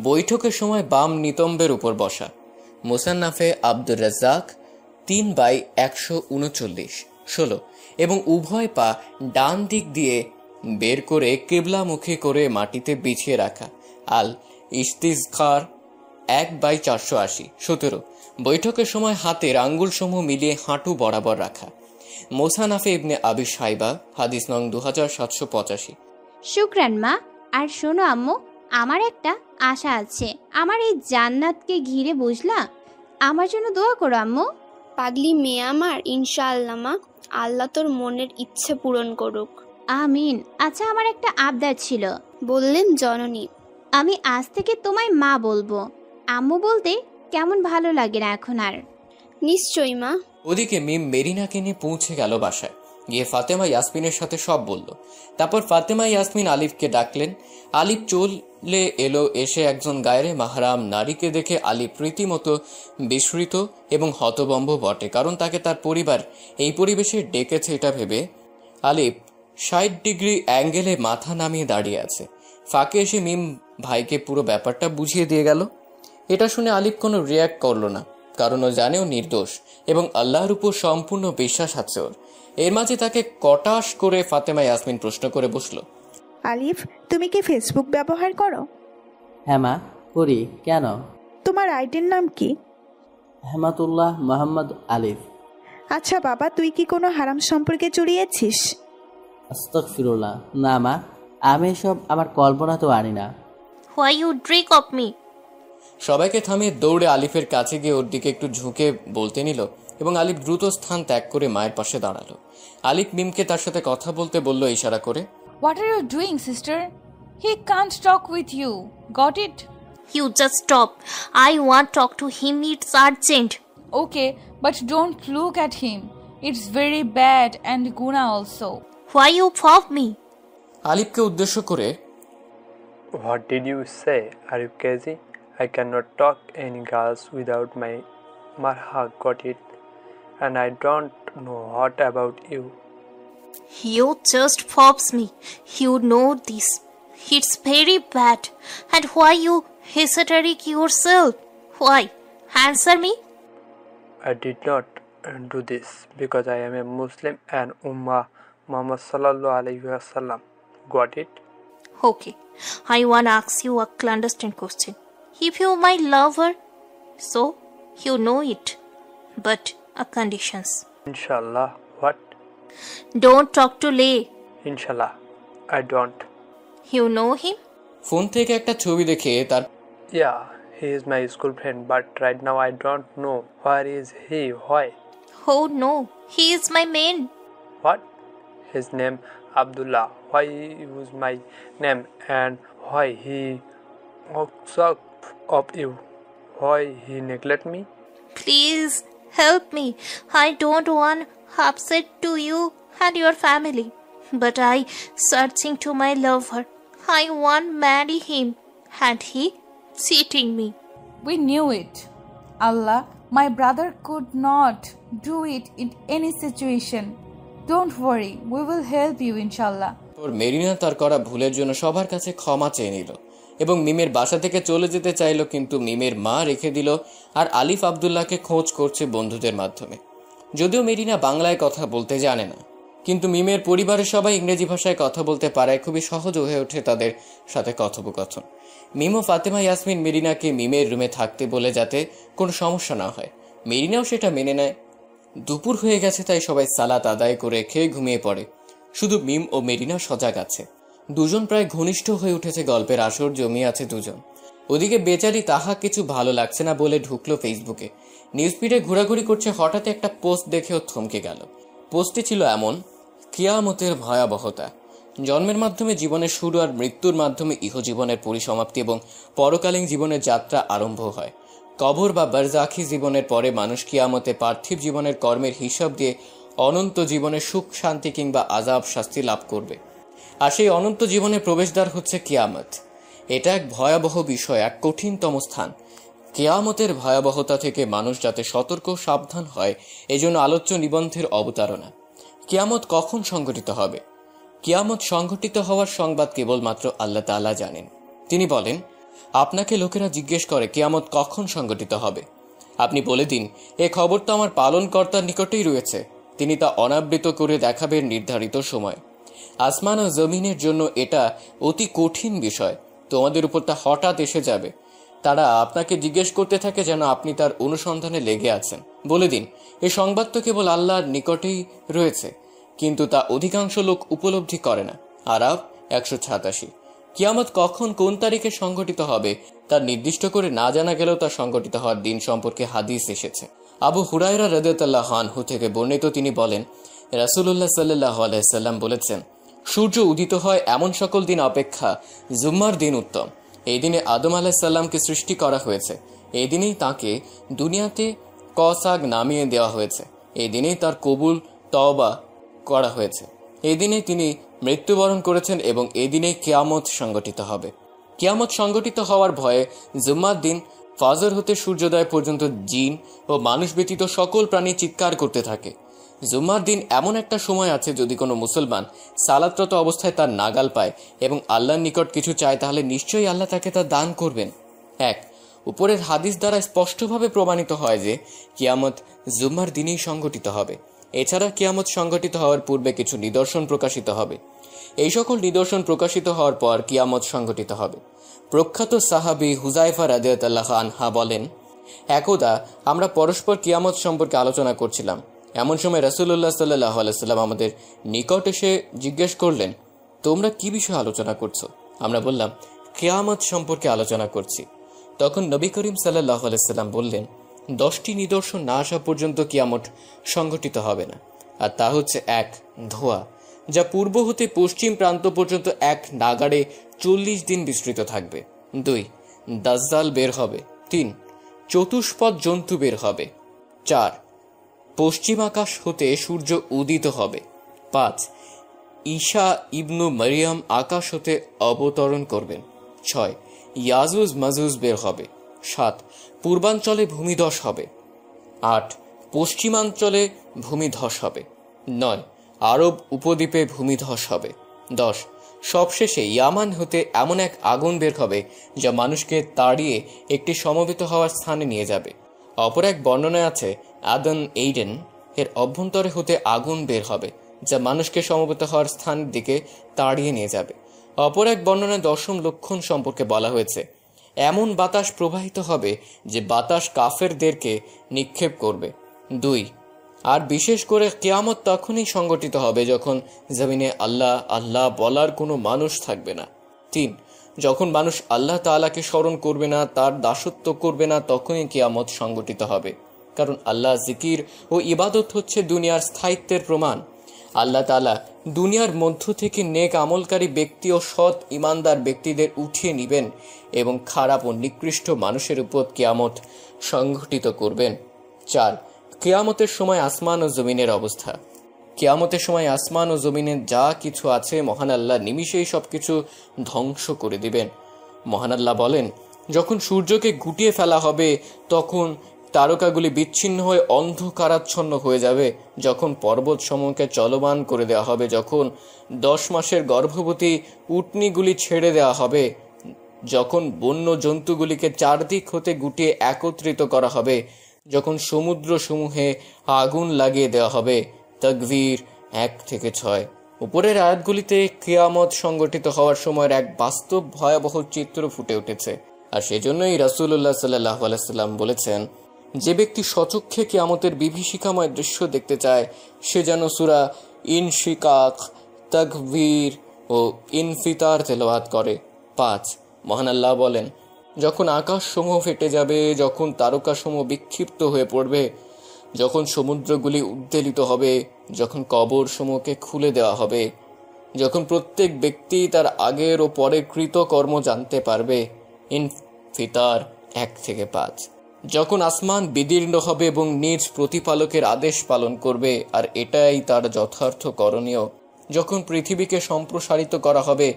বৈঠকের সময় বাম নিতম্বের উপর বসা, মুসান্নাফে আব্দুর রাজ্জাক 3/139। 16. এবং উভয় পা ডান দিক দিয়ে বের করে কিবলামুখী করে মাটিতে বিছিয়ে রাখা, আল ইস্তিজখার 1/480। 17. বৈঠকের সময় হাতের আঙ্গুলসমূহ মিলিয়ে হাঁটু বরাবর রাখা, মুসান্নাফে ইবনে আবি সাইবা, হাদিস নং 2785। শুক্রান মা। আর শোনো আম্মু, আমার একটা আশা আছে। আমার এই জান্নাতকে ঘিরে বুঝলা, আমার জন্য দোয়া করো আম্মু। পাগলি মেয়ে আমার, ইনশাআল্লাহ মা, আল্লাহ তোর মনের ইচ্ছে পূরণ করুক। আমিন। আচ্ছা, আমার একটা আবদার ছিল। বললেন জননী। আমি আজ থেকে তোমায় মা বলবো, আম্মু বলতে কেমন ভালো লাগে না এখন আর। নিশ্চয়ই মা। ওদিকে মিম মেরিনাকে নিয়ে পৌঁছে গেল বাসায়। গিয়ে ফাতেমা ইয়াসমিনের সাথে সব বলল। তারপর ফাতেমা ইয়াসমিন আলিফকে ডাকলেন। আলিফ চলে এলো। এসে একজন গায়রে মাহরাম নারীকে দেখে আলিফ রীতিমতো বিস্মৃত এবং হতবম্ব বটে, কারণ তাকে তার পরিবার এই পরিবেশে ডেকেছে এটা ভেবে আলিফ 60 ডিগ্রি অ্যাঙ্গেলে মাথা নামিয়ে দাঁড়িয়ে আছে। ফাঁকে এসে মিম ভাইকে পুরো ব্যাপারটা বুঝিয়ে দিয়ে গেল। এটা শুনে আলিফ কোনো রিয়াক্ট করলো না, কারণ ও জানেও নির্দোষ এবং আল্লাহর উপর সম্পূর্ণ বিশ্বাস আছে ওর। এর মাঝে তাকে কটাশ করে ফাতেমা ইয়াসমিন প্রশ্ন করে বসলো, আলিফ, তুমি কি ফেসবুক ব্যবহার করো? হ্যাঁ মা, করি। কেন? তোমার আইডির নাম কি? হেমাতুল্লাহ মোহাম্মদ আলিফ। আচ্ছা বাবা, তুই কি কোনো হারাম সম্পর্কে জড়িয়েছিস? আস্তাগফিরুল্লাহ। না মা, আমি এসব আমার কল্পনা তো আনি না। Why you drink of me? সবাইকে থামিয়ে দৌড়ে আলিফের কাছে গিয়ে ওর দিকে একটু ঝুঁকে বলতে নিল এবং আলিফ দ্রুত স্থান ত্যাগ করে মায়ের পাশে দাঁড়ালো। আলিফ মিমকে তার সাথে কথা বলতে বলল ইশারা করে। What are you doing, sister? He can't talk with you. Got it? You just stop. I want to talk to him. It's urgent. Okay, but don't look at him. It's very bad and guna also. Why you fob me? আলিফকে উদ্দেশ্য করে, What did you say? Are you crazy? I cannot talk any girls without my marha. Got it? And I don't know what about you. You just fobs me. You know this. It's very bad. And why you hysteric yourself? Why? Answer me. I did not do this because I am a Muslim and Ummah Muhammad sallallahu alayhi wa sallam. Got it? Okay. I wanna ask you a clandestine question. If you my lover, so you know it. But a conditions. Inshallah. What? Don't talk to Lay. Inshallah. I don't. You know him? Phone থেকে একটা ছবি দেখে তার, Yeah, he is my school friend, but right now I don't know. Where is he? Why? Oh no, he is my man. What? His name Abdullah. Why he use my name and why he walks up of you? Why he neglect me? Please help me. I don't want upset to you and your family. But I searching to my lover. I want marry him and he cheating me. We knew it. Allah, my brother could not do it in any situation. Don't worry, we will help you inshallah. তো মেরিনা তার করা ভুলের জন্য সবার কাছে ক্ষমা চেয়ে নিল এবং মিমের বাসা থেকে চলে যেতে চাইল, কিন্তু মিমের মা রেখে দিল আর আলিফ আব্দুল্লাহকে খোঁজ করছে বন্ধুদের মাধ্যমে। যদিও মেরিনা বাংলায় কথা বলতে জানে না, কিন্তু মিমের পরিবারের সবাই ইংরেজি ভাষায় কথা বলতে পারায় খুবই সহজ হয়ে ওঠে তাদের সাথে কথোপকথন। মিম ও ফাতেমা ইয়াসমিন মেরিনাকে মিমের রুমে থাকতে বলে যাতে কোনো সমস্যা না হয়। মেরিনাও সেটা মেনে নেয়। দুপুর হয়ে গেছে, তাই সবাই সালাত আদায় করে খেয়ে ঘুমিয়ে পড়ে। শুধু মিম ও মেরিনা সজাগ আছে। দুজন প্রায় ঘনিষ্ঠ হয়ে উঠেছে, গল্পের আসর জমিয়ে আছে দুজন। ওদিকে বেচারি তাহা কিছু ভালো লাগছে না বলে ঢুকলো ফেসবুকে। নিউজফিডে ঘোরাঘুরি করছে, হঠাৎ একটা পোস্ট দেখেও থমকে গেল। পোস্টটি ছিল এমন: কিয়ামতের ভয়াবহতা। জন্মের মাধ্যমে জীবনের শুরু আর মৃত্যুর মাধ্যমে ইহজীবনের পরিসমাপ্তি এবং পরকালীন জীবনের যাত্রা আরম্ভ হয়। কবর বা বারজাখি জীবনের পরে মানুষ কিয়ামতে পার্থিব জীবনের কর্মের হিসাব দিয়ে অনন্ত জীবনের সুখ শান্তি কিংবা আযাব শাস্তি লাভ করবে। আর সেই অনন্ত জীবনের প্রবেশদ্বার হচ্ছে কিয়ামত। এটা এক ভয়াবহ বিষয়, এক কঠিনতম স্থান। কিয়ামতের ভয়াবহতা থেকে মানুষ যাতে সতর্ক সাবধান হয়, এজন্য আলোচ্য নিবন্ধের অবতারণা। কিয়ামত কখন সংঘটিত হবে? কিয়ামত সংঘটিত হওয়ার সংবাদ কেবলমাত্র আল্লাহ তাআলা জানেন। তিনি বলেন, আপনাকে লোকেরা জিজ্ঞেস করে কিয়ামত কখন সংঘটিত হবে, আপনি বলে দিন, এ খবর তো আমার পালনকর্তার নিকটেই রয়েছে, তিনি তা অনাবৃত করে দেখাবেন নির্ধারিত সময়। আসমান ও জমিনের জন্য এটা অতি কঠিন বিষয়, তোমাদের উপর তা হঠাৎ এসে যাবে। তারা আপনাকে জিজ্ঞেস করতে থাকে যেন আপনি তার অনুসন্ধানে লেগে আছেন। বলে দিন, এ সংবাদ তো কেবল আল্লাহর নিকটেই রয়েছে, কিন্তু তা অধিকাংশ লোক উপলব্ধি করে না। আরাফ 186। কিয়ামত কখন কোন তারিখে সংঘটিত হবে তার নির্দিষ্ট করে না জানা গেলেও তা সংঘটিত হওয়ার দিন সম্পর্কে হাদিস এসেছে। আবু হুরায়রা রাদিয়াল্লাহু আনহু থেকে বর্ণিত, তিনি বলেন, রাসূলুল্লাহ সাল্লাল্লাহু আলাইহি সাল্লাম বলেছেন, সূর্য উদিত হয় এমন সকল দিন অপেক্ষা জুম্মার দিন উত্তম। এই দিনে আদম আলাইহিস সালামকে সৃষ্টি করা হয়েছে। এই দিনেই তাকে দুনিয়াতে কসাগ নামিয়ে দেওয়া হয়েছে। এই দিনেই তার কবুল তওবা করা হয়েছে। এই দিনেই তিনি মৃত্যুবরণ করেছেন এবং এই দিনেই কিয়ামত সংঘটিত হবে। কিয়ামত সংঘটিত হওয়ার ভয়ে জুম্মার দিন ফজর হতে সূর্যোদয় পর্যন্ত জিন ও মানুষ ব্যতীত সকল প্রাণী চিৎকার করতে থাকে। জুম্মার দিন এমন একটা সময় আছে, যদি কোনো মুসলমান সালাতরত অবস্থায় তার নাগাল পায় এবং আল্লাহর নিকট কিছু চায়, তাহলে নিশ্চয়ই আল্লাহ তাকে তা দান করবেন। এক, উপরের হাদিস দ্বারা স্পষ্টভাবে প্রমাণিত হয় যে কিয়ামত জুম্মার দিনেই সংঘটিত হবে। এছাড়া কিয়ামত সংঘটিত হওয়ার পূর্বে কিছু নিদর্শন প্রকাশিত হবে। এই সকল নিদর্শন প্রকাশিত হওয়ার পর কিয়ামত সংঘটিত হবে। প্রখ্যাত সাহাবী হুযায়ফা রাদিয়াল্লাহু আনহা বলেন, একদা আমরা পরস্পর কিয়ামত সম্পর্কে আলোচনা করছিলাম। এমন সময় রাসূলুল্লাহ সাল্লাল্লাহু আলাইহি সাল্লাম আমাদের নিকট এসে জিজ্ঞেস করলেন, তোমরা কি বিষয়ে আলোচনা করছো? আমরা বললাম, কিয়ামত সম্পর্কে আলোচনা করছি। তখন নবী করিম সাল্লাল্লাহু আলাইহি সাল্লাম বললেন, 10টি নিদর্শন না আসা পর্যন্ত কিয়ামত সংঘটিত হবে না। আর তা হচ্ছে: 1, ধোঁয়া, যা পূর্ব হতে পশ্চিম প্রান্ত পর্যন্ত এক নাগাড়ে 40 দিন বিস্তৃত থাকবে। 2, দাজ্জাল বের হবে। 3, চতুষ্পদ জন্তু বের হবে। 4, পশ্চিম আকাশ হতে সূর্য উদিত হবে। 5, ঈসা ইবনু মারিয়াম আকাশ হতে অবতরণ করবেন। 6, ইয়াজুজ মাজুজ বের হবে। 7, পূর্বাঞ্চলে ভূমিধস হবে। 8, পশ্চিমাঞ্চলে ভূমিধস হবে। 9, আরব উপদ্বীপে ভূমিধস হবে। 10, সবশেষে ইয়ামান হতে এমন এক আগুন বের হবে যা মানুষকে তাড়িয়ে একটি সমবেত হওয়ার স্থানে নিয়ে যাবে। অপর এক বর্ণনায় আছে, আদন এইডেন এর অভ্যন্তরে হতে আগুন বের হবে যা মানুষকে সমবেত হওয়ার স্থানের দিকে তাড়িয়ে নিয়ে যাবে। অপর এক বর্ণনায় 10ম লক্ষণ সম্পর্কে বলা হয়েছে, এমন বাতাস প্রবাহিত হবে যে বাতাস কাফেরদেরকে নিক্ষেপ করবে। 2, আর বিশেষ করে কিয়ামত তখনই সংগঠিত হবে যখন জমিনে আল্লাহ আল্লাহ বলার কোনো মানুষ থাকবে না। 3, যখন মানুষ আল্লাহ তাআলাকে স্মরণ করবে না, তার দাসত্ব করবে না, তখনই কিয়ামত সংগঠিত হবে। কারণ আল্লাহ জিকির ও ইবাদত হচ্ছে দুনিয়ার স্থায়িত্বের প্রমাণ। আল্লাহ তাআলা দুনিয়ার মধ্য থেকে নেক আমলকারী ব্যক্তি ও সৎ ইমানদার ব্যক্তিদের উঠিয়ে নেবেন এবং খারাপ ও নিকৃষ্ট মানুষের উপর কিয়ামত সংঘটিত করবেন। 4, কিয়ামতের সময় আসমান ও জমিনের অবস্থা। কিয়ামতের সময় আসমান ও জমিনে যা কিছু আছে মহান আল্লাহ নিমিষেই সবকিছু ধ্বংস করে দিবেন। মহান আল্লাহ বলেন, যখন সূর্যকে গুটিয়ে ফেলা হবে তখন তারকাগুলি বিচ্ছিন্ন হয়ে অন্ধকারাচ্ছন্ন হয়ে যাবে, যখন পর্বত সমূহকে চলমান করে দেওয়া হবে, যখন 10 মাসের গর্ভবতী উটনিগুলি ছেড়ে দেওয়া হবে, যখন বন্য জন্তুগুলিকে চারদিক হতে গুটিয়ে একত্রিত করা হবে, যখন সমুদ্র সমূহে আগুন লাগিয়ে দেওয়া হবে। তাকবীর 1 থেকে 6। উপরের আয়াতগুলিতে কিয়ামত সংগঠিত হওয়ার সময়ের এক বাস্তব ভয়াবহ চিত্র ফুটে উঠেছে। আর সেজন্যই রাসূলুল্লাহ সাল্লাল্লাহু আলাইহি সাল্লাম বলেছেন, যে ব্যক্তি স্বচক্ষে কিয়ামতের বিভীষিকাময় দৃশ্য দেখতে চায় সে যেন সূরা ইনশিকাক, তাকবীর ও ইনফিতার তেলাওয়াত করে। 5। মহান আল্লাহ বলেন, যখন আকাশসমূহ ফেটে যাবে, যখন তারকাসমূহ বিক্ষিপ্ত হয়ে পড়বে, যখন সমুদ্রগুলি উদ্বেলিত হবে, যখন কবরসমূহকে খুলে দেওয়া হবে, যখন প্রত্যেক ব্যক্তি তার আগের ও পরের কৃতকর্ম জানতে পারবে। ইনফিতার 1 থেকে 5। যখন আসমান বিদীর্ণ হবে এবং নিজ প্রতিপালকের আদেশ পালন করবে, আর এটাই তার যথার্থ করণীয়। যখন পৃথিবীকে সম্প্রসারিত করা হবে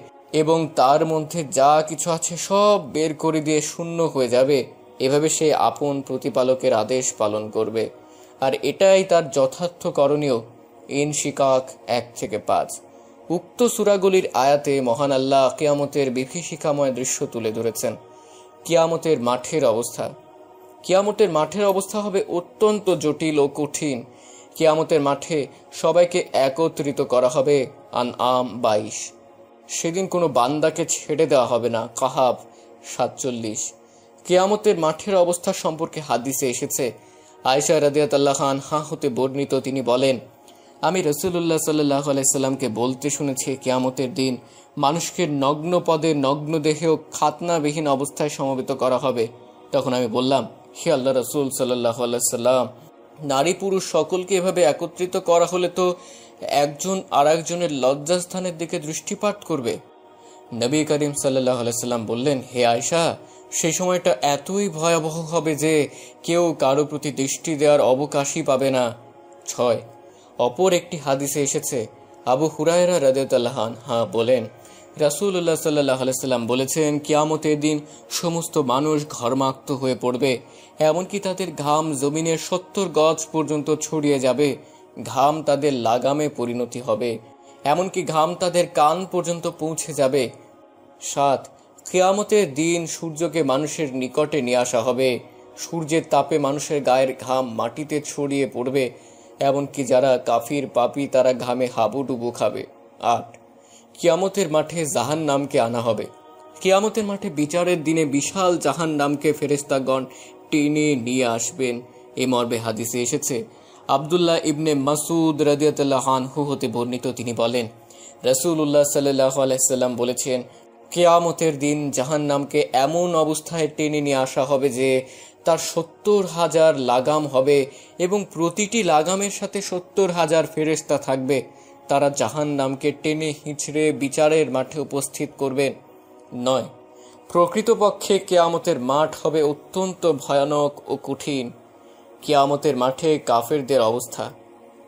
এবং তার মধ্যে যা কিছু আছে সব বের করে দিয়ে শূন্য হয়ে যাবে, এভাবে সে আপন প্রতিপালকের আদেশ পালন করবে, আর এটাই তার যথার্থ করণীয়। ইনশিকাক 1 থেকে 5। উক্ত সূরাগুলির আয়াতে মহান আল্লাহ কিয়ামতের বিভীষিকাময় দৃশ্য তুলে ধরেছেন। কিয়ামতের মাঠের অবস্থা। কিয়ামতের মাঠের অবস্থা হবে অত্যন্ত জটিল ও কঠিন। কিয়ামতের মাঠে সবাইকে একত্রিত করা হবে। আনআম 22। সেদিন কোনো বান্দাকে ছেড়ে দেওয়া হবে না। কাহাব 47। কিয়ামতের মাঠের অবস্থা সম্পর্কে হাদিসে এসেছে, আয়েশা রাদিয়াল্লাহু আনহা হতে বর্ণিত, তিনি বলেন, আমি রাসূলুল্লাহ সাল্লাল্লাহু আলাইহি সাল্লামকে বলতে শুনেছি, কিয়ামতের দিন মানুষকে নগ্ন পদে, নগ্ন দেহে ও খাতনাবিহীন অবস্থায় সমবেত করা হবে। তখন আমি বললাম, হে আল্লাহ রাসূল সাল্লাল্লাহু আলাইহি সাল্লাম, নারী পুরুষ সকলকে এভাবে একত্রিত করা হলে তো একজন আর একজনের লজ্জাস্থানের দিকে দৃষ্টিপাত করবে। নবী করিম সাল্লাল্লাহু আলাইহি সাল্লাম বললেন, হে আয়েশা, সেই সময়টা এতই ভয়াবহ হবে যে কেউ কারো প্রতি দৃষ্টি দেওয়ার অবকাশই পাবে না। 6। অপর একটি হাদিসে এসেছে, আবু হুরায়রা রাদিয়াল্লাহু আনহু বলেন, রাসূলুল্লাহ সাল্লাল্লাহু আলাইহি সাল্লাম বলেছেন, কিয়ামতের দিন সমস্ত মানুষ ঘর্মাক্ত হয়ে পড়বে, এমনকি তাদের ঘাম জমিনের 70 গজ পর্যন্ত ছড়িয়ে যাবে। ঘাম তাদের লাগামে পরিণতি হবে, এমনকি ঘাম তাদের কান পর্যন্ত পৌঁছে যাবে। 7। কিয়ামতের দিন সূর্যকে মানুষের নিকটে নিয়ে আসা হবে। সূর্যের তাপে মানুষের গায়ের ঘাম মাটিতে ছড়িয়ে পড়বে, এমনকি যারা কাফির পাপী তারা ঘামে হাবুডুবু খাবে। 8। কিয়ামতের মাঠে জাহান্নামকে আনা হবে। কিয়ামতের মাঠে বিচারের দিনে বিশাল জাহান্নামকে ফেরেশতাগণ টেনে নিয়ে আসবেন। এই মর্মে হাদিসে এসেছে, আব্দুল্লাহ ইবনে মাসউদ রাদিয়াল্লাহু আনহু হতে বর্ণিত, তিনি বলেন, রাসূলুল্লাহ সাল্লাল্লাহু আলাইহি সাল্লাম বলেছেন, কিয়ামতের দিন জাহান্নামকে এমন অবস্থায় টেনে নিয়ে আসা হবে যে তার 70,000 লাগাম হবে এবং প্রতিটি লাগামের সাথে 70,000 ফেরেশতা থাকবে। তারা জাহান্নামকে টেনে হিঁচড়ে বিচারের মাঠে উপস্থিত করবেন। 9। প্রকৃতপক্ষে কিয়ামতের মাঠ হবে অত্যন্ত ভয়ানক ও কঠিন। কিয়ামতের মাঠে কাফেরদের অবস্থা।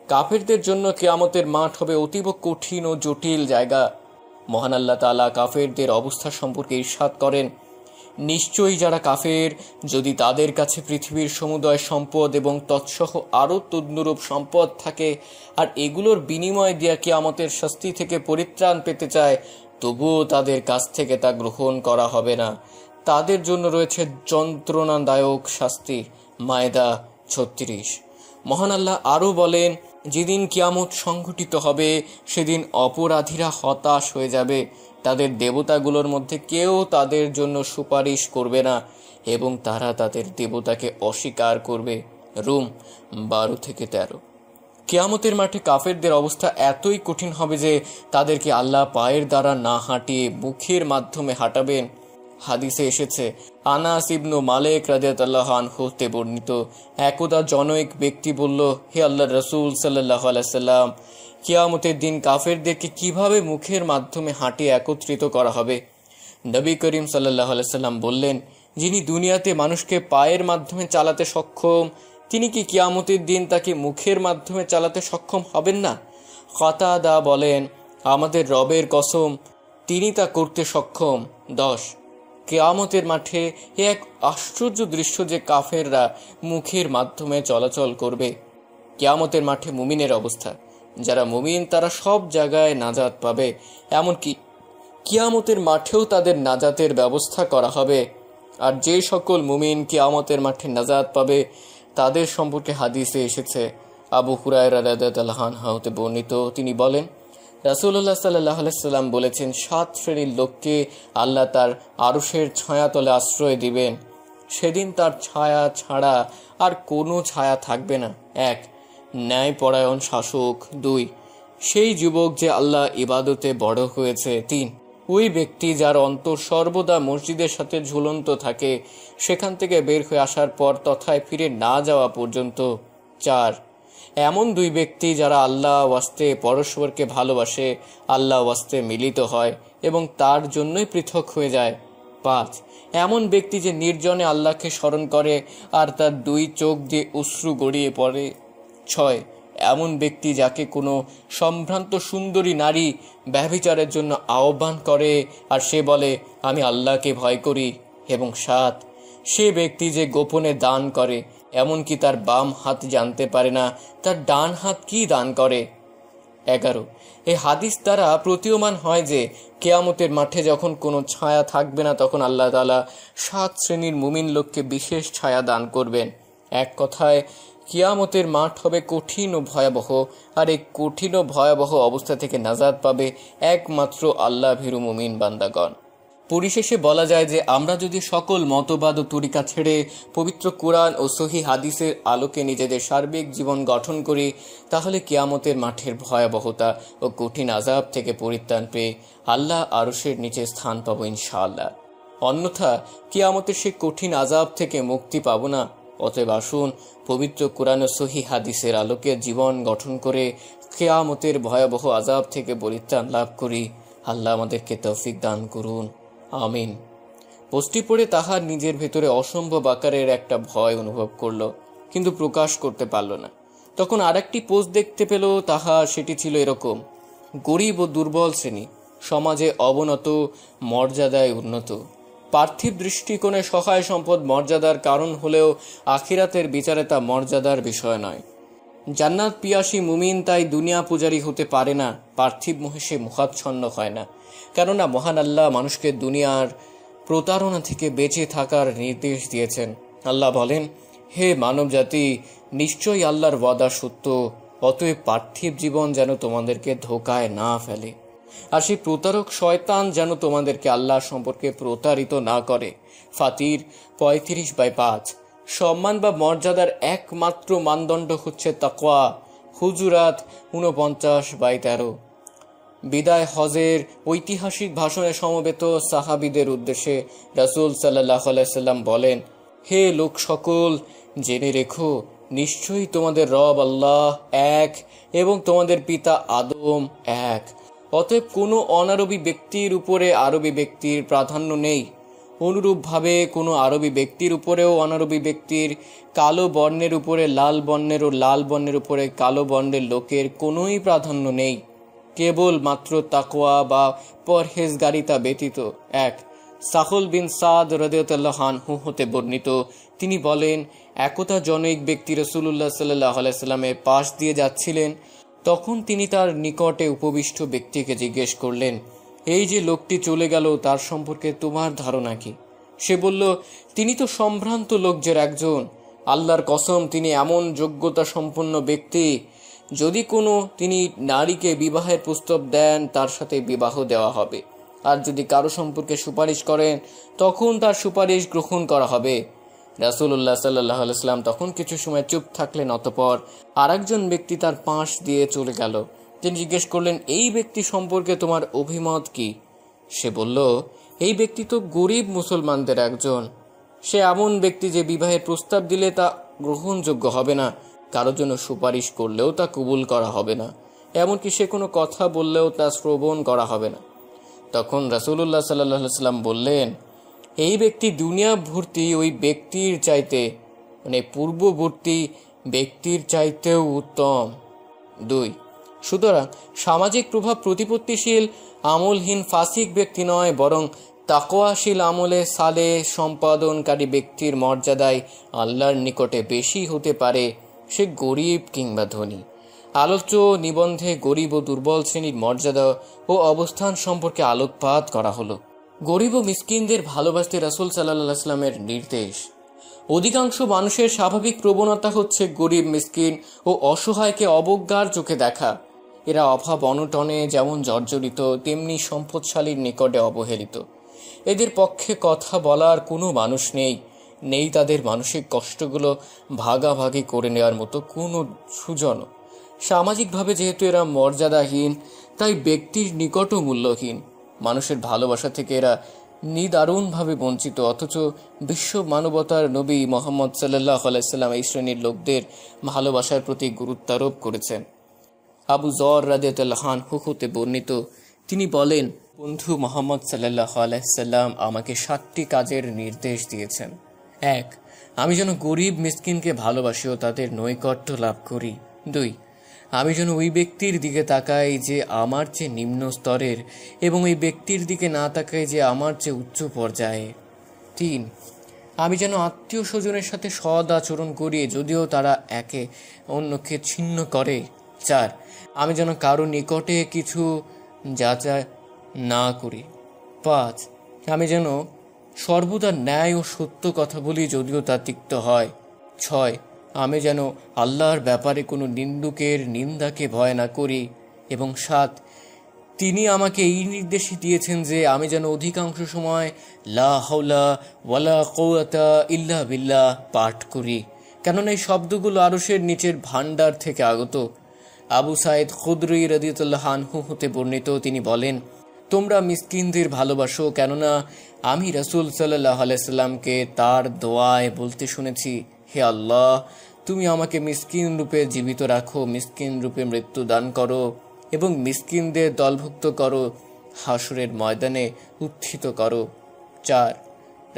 কাফেরদের জন্য কিয়ামতের মাঠ হবে অতীব কঠিন ও জটিল জায়গা। মহান আল্লাহ তাআলা কাফেরদের অবস্থা সম্পর্কে ইরশাদ করেন, নিশ্চয়ই যারা কাফের, যদি তাদের কাছে পৃথিবীর সমুদয় সম্পদ এবং তৎসহ আরও তদ্নুরূপ সম্পদ থাকে আর এগুলোর বিনিময় দিয়া কিয়ামতের শাস্তি থেকে পরিত্রাণ পেতে চায়, তবুও তাদের কাছ থেকে তা গ্রহণ করা হবে না। তাদের জন্য রয়েছে যন্ত্রণাদায়ক শাস্তি। মায়েদা 36। মহান আল্লাহ আরও বলেন, যেদিন কিয়ামত সংঘটিত হবে সেদিন অপরাধীরা হতাশ হয়ে যাবে, তাদের দেবতাগুলোর মধ্যে কেউ তাদের জন্য সুপারিশ করবে না এবং তারা তাদের দেবতাকে অস্বীকার করবে। রুম 12 থেকে 13। কিয়ামতের মাঠে কাফেরদের অবস্থা এতই কঠিন হবে যে তাদেরকে আল্লাহ পায়ের দ্বারা না হাঁটিয়ে মুখের মাধ্যমে হাঁটাবেন। হাদিসে এসেছে, আনাস ইবনু মালিক রাদিয়াল্লাহু আনহু হতে বর্ণিত, একদা জনৈক ব্যক্তি বলল, হে আল্লাহর রাসূল সাল্লাল্লাহু আলাইহি সাল্লাম, কিয়ামতের দিন কাফেরদেরকে কিভাবে মুখের মাধ্যমে হাঁটিয়ে একত্রিত করা হবে? নবী করিম সাল্লাল্লাহু আলাইহি সাল্লাম বললেন, যিনি দুনিয়াতে মানুষকে পায়ের মাধ্যমে চালাতে সক্ষম, তিনি কি কিয়ামতের দিন তাকে মুখের মাধ্যমে চালাতে সক্ষম হবেন না? কাতাদা বলেন, আমাদের রবের কসম, তিনি তা করতে সক্ষম। 10। কিয়ামতের মাঠে এ এক আশ্চর্য দৃশ্য যে কাফেররা মুখের মাধ্যমে চলাচল করবে। কিয়ামতের মাঠে মুমিনের অবস্থা, যারা মুমিন তারা সব জায়গায় নাজাত পাবে, এমনকি কিয়ামতের মাঠেও তাদের নাজাতের ব্যবস্থা করা হবে। আর যে সকল মুমিন কিয়ামতের মাঠে নাজাত পাবে তাদের সম্পর্কে হাদিসে এসেছে, আবু হুরায়রা রাদিয়াল্লাহু আনহু হতে বর্ণিত, তিনি বলেন রাসূলুল্লাহ সাল্লাল্লাহু আলাইহি সাল্লাম বলেছেন, 7 শ্রেণীর লোককে আল্লাহ তার আরশের ছায়াতলে আশ্রয় দিবেন, সেদিন তার ছায়া ছাড়া আর কোনো ছায়া থাকবে না। 1. ন্যায়পরায়ণ শাসক। 2. সেই যুবক যে আল্লাহ ইবাদতে বড় হয়েছে। 3. ওই ব্যক্তি যার অন্তর সর্বদা মসজিদের সাথে ঝুলন্ত থাকে, সেখান থেকে বের হয়ে আসার পর তথায় ফিরে না যাওয়া পর্যন্ত। 4. এমন 2 ব্যক্তি যারা আল্লাহ ওয়াস্তে পরস্পরকে ভালোবাসে, আল্লাহ ওয়াস্তে মিলিত হয় এবং তার জন্যই পৃথক হয়ে যায়। 5. এমন ব্যক্তি যে নির্জনে আল্লাহকে স্মরণ করে আর তার 2 চোখ দিয়ে অশ্রু গড়িয়ে পড়ে। 6. এমন ব্যক্তি যাকে কোনো সম্ভ্রান্ত সুন্দরী নারী ব্যভিচারের জন্য আহ্বান করে আর সে বলে আমি আল্লাহকে ভয় করি। এবং 7. সে ব্যক্তি যে গোপনে দান করে, এমনকি তার বাম হাত জানতে পারে না তার ডান হাত কি দান করে। 11. এই হাদিস দ্বারা প্রতীয়মান হয় যে কিয়ামতের মাঠে যখন কোনো ছায়া থাকবে না, তখন আল্লাহ তাআলা 7 শ্রেণীর মুমিন লোককে বিশেষ ছায়া দান করবেন। এক কথায় কিয়ামতের মাঠ হবে কঠিন ও ভয়াবহ, আর এই কঠিন ও ভয়াবহ অবস্থা থেকে নাজাত পাবে একমাত্র আল্লাহ ভীরু মুমিন বান্দাগণ। পরিশেষে বলা যায় যে আমরা যদি সকল মতবাদ ও তরিকা ছেড়ে পবিত্র কোরআন ও সহিহ হাদিসের আলোকে নিজেদের সার্বিক জীবন গঠন করি, তাহলে কিয়ামতের মাঠের ভয়াবহতা ও কঠিন আযাব থেকে পরিত্রাণ পেয়ে আল্লাহ আরশের নিচে স্থান পাবো ইনশাআল্লাহ। অন্যথা কিয়ামতের সেই কঠিন আযাব থেকে মুক্তি পাবো না। অতএব আসুন পবিত্র কোরআন ও সহিহ হাদিসের আলোকে জীবন গঠন করে কিয়ামতের ভয়াবহ আযাব থেকে পরিত্রাণ লাভ করি। আল্লাহ আমাদেরকে তৌফিক দান করুন, আমিন। পোস্টটি পড়ে তাহার নিজের ভেতরে অসম্ভব আকারের একটা ভয় অনুভব করলো, কিন্তু প্রকাশ করতে পারল না। তখন আরেকটি পোস্ট দেখতে পেল, সেটি ছিল এরকম: গরিব ও দুর্বল শ্রেণী সমাজে অবনত, মর্যাদায় উন্নত। পার্থিব দৃষ্টিকোণে সহায় সম্পদ মর্যাদার কারণ হলেও আখিরাতের বিচারে তা মর্যাদার বিষয় নয়। জান্নাত পিয়াসী মুমিন তাই দুনিয়া পূজারী হতে পারে না, পার্থিব মহিষে মুখাচ্ছন্ন হয় না। কেননা মহান আল্লাহ মানুষকে দুনিয়ার প্রতারণা থেকে বেঁচে থাকার নির্দেশ দিয়েছেন। আল্লাহ বলেন, হে মানব জাতি, নিশ্চয়ই আল্লাহর ওয়াদা সত্য, অতএব পার্থিব জীবন যেন তোমাদেরকে ধোকায় না ফেলে, আর সেই প্রতারক শয়তান যেন তোমাদেরকে আল্লাহ সম্পর্কে প্রতারিত না করে। ফাতির 35/5। সম্মান বা মর্যাদার একমাত্র মানদণ্ড হচ্ছে তাকওয়া। হুজুরাত 49/13। বিদায় হজের ঐতিহাসিক ভাষণে সমবেত সাহাবীদের উদ্দেশ্যে রাসূল সাল্লাল্লাহু আলাইহি সাল্লাম বলেন, হে লোক সকল, জেনে রেখো নিশ্চয়ই তোমাদের রব আল্লাহ এক এবং তোমাদের পিতা আদম এক। অতএব কোনো অনারবী ব্যক্তির উপরে আরবী ব্যক্তির প্রাধান্য নেই। অনুরূপভাবে কোনো আরবী ব্যক্তির উপরেও অনারবী ব্যক্তির, কালো বর্ণের উপরে লাল বর্ণের ও লাল বর্ণের উপরে কালো বর্ণের লোকের কোনোই প্রাধান্য নেই, কেবল মাত্র তাকওয়া বা পরহেজগারিতা ব্যতীত। 1. সাহল বিন সাদ রাদিয়াল্লাহু আনহু হতে বর্ণিত, তিনি বলেন, একদা জনৈক ব্যক্তি রাসূলুল্লাহ সাল্লাল্লাহু আলাইহি সাল্লামের পাশ দিয়ে যাচ্ছিলেন। তখন তিনি তার নিকটে উপবিষ্ট ব্যক্তিকে জিজ্ঞেস করলেন, এই যে লোকটি চলে গেল তার সম্পর্কে তোমার ধারণা কি? সে বলল, তিনি তো সম্ভ্রান্ত লোকদের একজন। আল্লাহর কসম, তিনি এমন যোগ্যতা সম্পন্ন ব্যক্তি, যদি কোনো তিনি নারীকে বিবাহের প্রস্তাব দেন তার সাথে বিবাহ দেওয়া হবে, আর যদি কারো সম্পর্কে সুপারিশ করেন তখন তার সুপারিশ গ্রহণ করা হবে। রাসূলুল্লাহ সাল্লাল্লাহু আলাইহি ওয়াসাল্লাম তখন কিছু সময় চুপ থাকলেন। অতঃপর আরেকজন ব্যক্তি তার পাশ দিয়ে চলে গেল। তিনি জিজ্ঞেস করলেন, এই ব্যক্তি সম্পর্কে তোমার অভিমত কি? সে বলল, এই ব্যক্তি তো গরিব মুসলমানদের একজন। সে এমন ব্যক্তি যে বিবাহের প্রস্তাব দিলে তা গ্রহণযোগ্য হবে না, কারোর জন্য সুপারিশ করলেও তা কবুল করা হবে না, এমনকি সে কোনো কথা বললেও তা শ্রবণ করা হবে না। তখন রাসূলুল্লাহ সাল্লাল্লাহু আলাইহি ওয়াসাল্লাম বললেন, এই ব্যক্তি দুনিয়া ভর্তি ওই ব্যক্তির চাইতে, পূর্ববর্তী ব্যক্তির চাইতেও উত্তম। 2. সুতরাং সামাজিক প্রভাব প্রতিপত্তিশীল আমলহীন ফাসিক ব্যক্তি নয়, বরং তাকওয়াশীল আমলে সালে সম্পাদনকারী ব্যক্তির মর্যাদায় আল্লাহর নিকটে বেশি হতে পারে সে গরিব কিংবা ধনী। আলোচ্য নিবন্ধে গরিব ও দুর্বল শ্রেণীর মর্যাদা ও অবস্থান সম্পর্কে আলোকপাত করা হলো। গরিব ও মিসকিনদের ভালোবাসতে রাসূল সাল্লাল্লাহু আলাইহি ওয়াসাল্লামের নির্দেশ। অধিকাংশ মানুষের স্বাভাবিক প্রবণতা হচ্ছে গরিব, মিসকিন ও অসহায়কে অবজ্ঞার চোখে দেখা। এরা অভাব অনটনে যেমন জর্জরিত, তেমনি সম্পদশালীর নিকটে অবহেলিত। এদের পক্ষে কথা বলার কোনো মানুষ নেই তাদের মানসিক কষ্টগুলো ভাগাভাগি করে নেওয়ার মতো কোনো সুজন। সামাজিকভাবে যেহেতু এরা মর্যাদাহীন, তাই ব্যক্তির নিকটও মূল্যহীন। মানুষের ভালোবাসা থেকে এরা নিদারুণভাবে বঞ্চিত। অথচ বিশ্ব মানবতার নবী মুহাম্মদ সাল্লাল্লাহু আলাইহি ওয়াসাল্লাম এই শ্রেণীর লোকদের ভালোবাসার প্রতি গুরুত্বারোপ করেছেন। আবু যর রাদিয়াল্লাহু আনহু হতে বর্ণিত, তিনি বলেন, বন্ধু মুহাম্মদ সাল্লাল্লাহু আলাইহি ওয়াসাল্লাম আমাকে 7টি কাজের নির্দেশ দিয়েছেন। 1. আমি যেন গরিব মিসকিনকে ভালোবাসি ও তাদের নৈকট্য লাভ করি। 2. আমি যেন ওই ব্যক্তির দিকে তাকাই যে আমার চেয়ে নিম্ন স্তরের এবং ওই ব্যক্তির দিকে না তাকাই যে আমার চেয়ে উচ্চ পর্যায়ে। 3. আমি যেন আত্মীয় স্বজনের সাথে সৎ আচরণ করি যদিও তারা একে অন্যকে ছিন্ন করে। 4. আমি যেন কারো নিকটে কিছু যাচাই না করি। 5. আমি যেন সর্বদা ন্যায় ও সত্য কথা বলি যদিও তা তিক্ত হয়। 6. আমি যেন আল্লাহর ব্যাপারে কোনো নিন্দুকের নিন্দাকে ভয় না করি। এবং 7. তিনি আমাকে এই নির্দেশ দিয়েছেন যে আমি যেন অধিকাংশ সময় লা হাওলা ওয়ালা কুওয়াতা ইল্লা বিল্লাহ পাঠ করি, কেননা এই শব্দগুলো আরশের নিচের ভান্ডার থেকে আগত। আবু সাঈদ খুদরি রাদিয়াল্লাহু আনহু হতে বর্ণিত, তিনি বলেন, তোমরা মিসকিনদের ভালোবাসো, কেননা আমি রাসূল সাল্লাল্লাহু আলাইহি সাল্লামকে তার দোয়ায় বলতে শুনেছি, হে আল্লাহ, তুমি আমাকে মিসকিন রূপে জীবিত রাখো, মিসকিন রূপে মৃত্যু দান করো এবং মিসকিনদের দলভুক্ত করো, হাসরের ময়দানে উত্থিত করো। 4.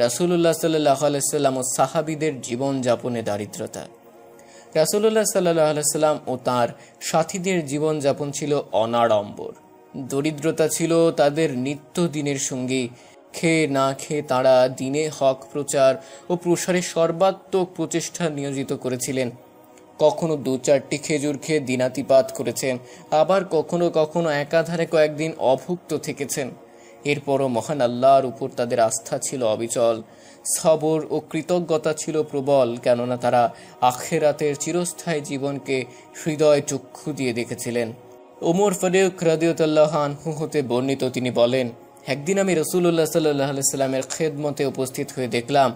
রাসূলুল্লাহ সাল্লাল্লাহু আলাইহি সাল্লাম ও সাহাবীদের জীবনযাপনে দারিদ্রতা। রাসূলুল্লাহ সাল্লাল্লাহু আলাইহি সাল্লাম ও তাঁর সাথীদের জীবনযাপন ছিল অনাড়ম্বর। দরিদ্রতা ছিল তাদের নিত্যদিনের সঙ্গী। খেয়ে না খেয়ে তাঁরা দিনে হক প্রচার ও প্রসারে সর্বাত্মক প্রচেষ্টা নিয়োজিত করেছিলেন। কখনো 2-4টি খেজুর খেয়ে দিনাতিপাত করেছেন, আবার কখনো কখনো একাধারে কয়েকদিন অভুক্ত থেকেছেন। এরপরও মহান আল্লাহর উপর তাদের আস্থা ছিল অবিচল, সবর ও কৃতজ্ঞতা ছিল প্রবল, কেননা তারা আখিরাতের চিরস্থায়ী জীবনকে হৃদয় চক্ষু দিয়ে দেখেছিলেন। ওমর ফারুক রাদিয়াল্লাহু আনহু হতে বর্ণিত, তিনি বলেন, একদিন আমি রাসূলুল্লাহ সাল্লাল্লাহু আলাইহি সাল্লামের খেদমতে উপস্থিত হয়ে দেখলাম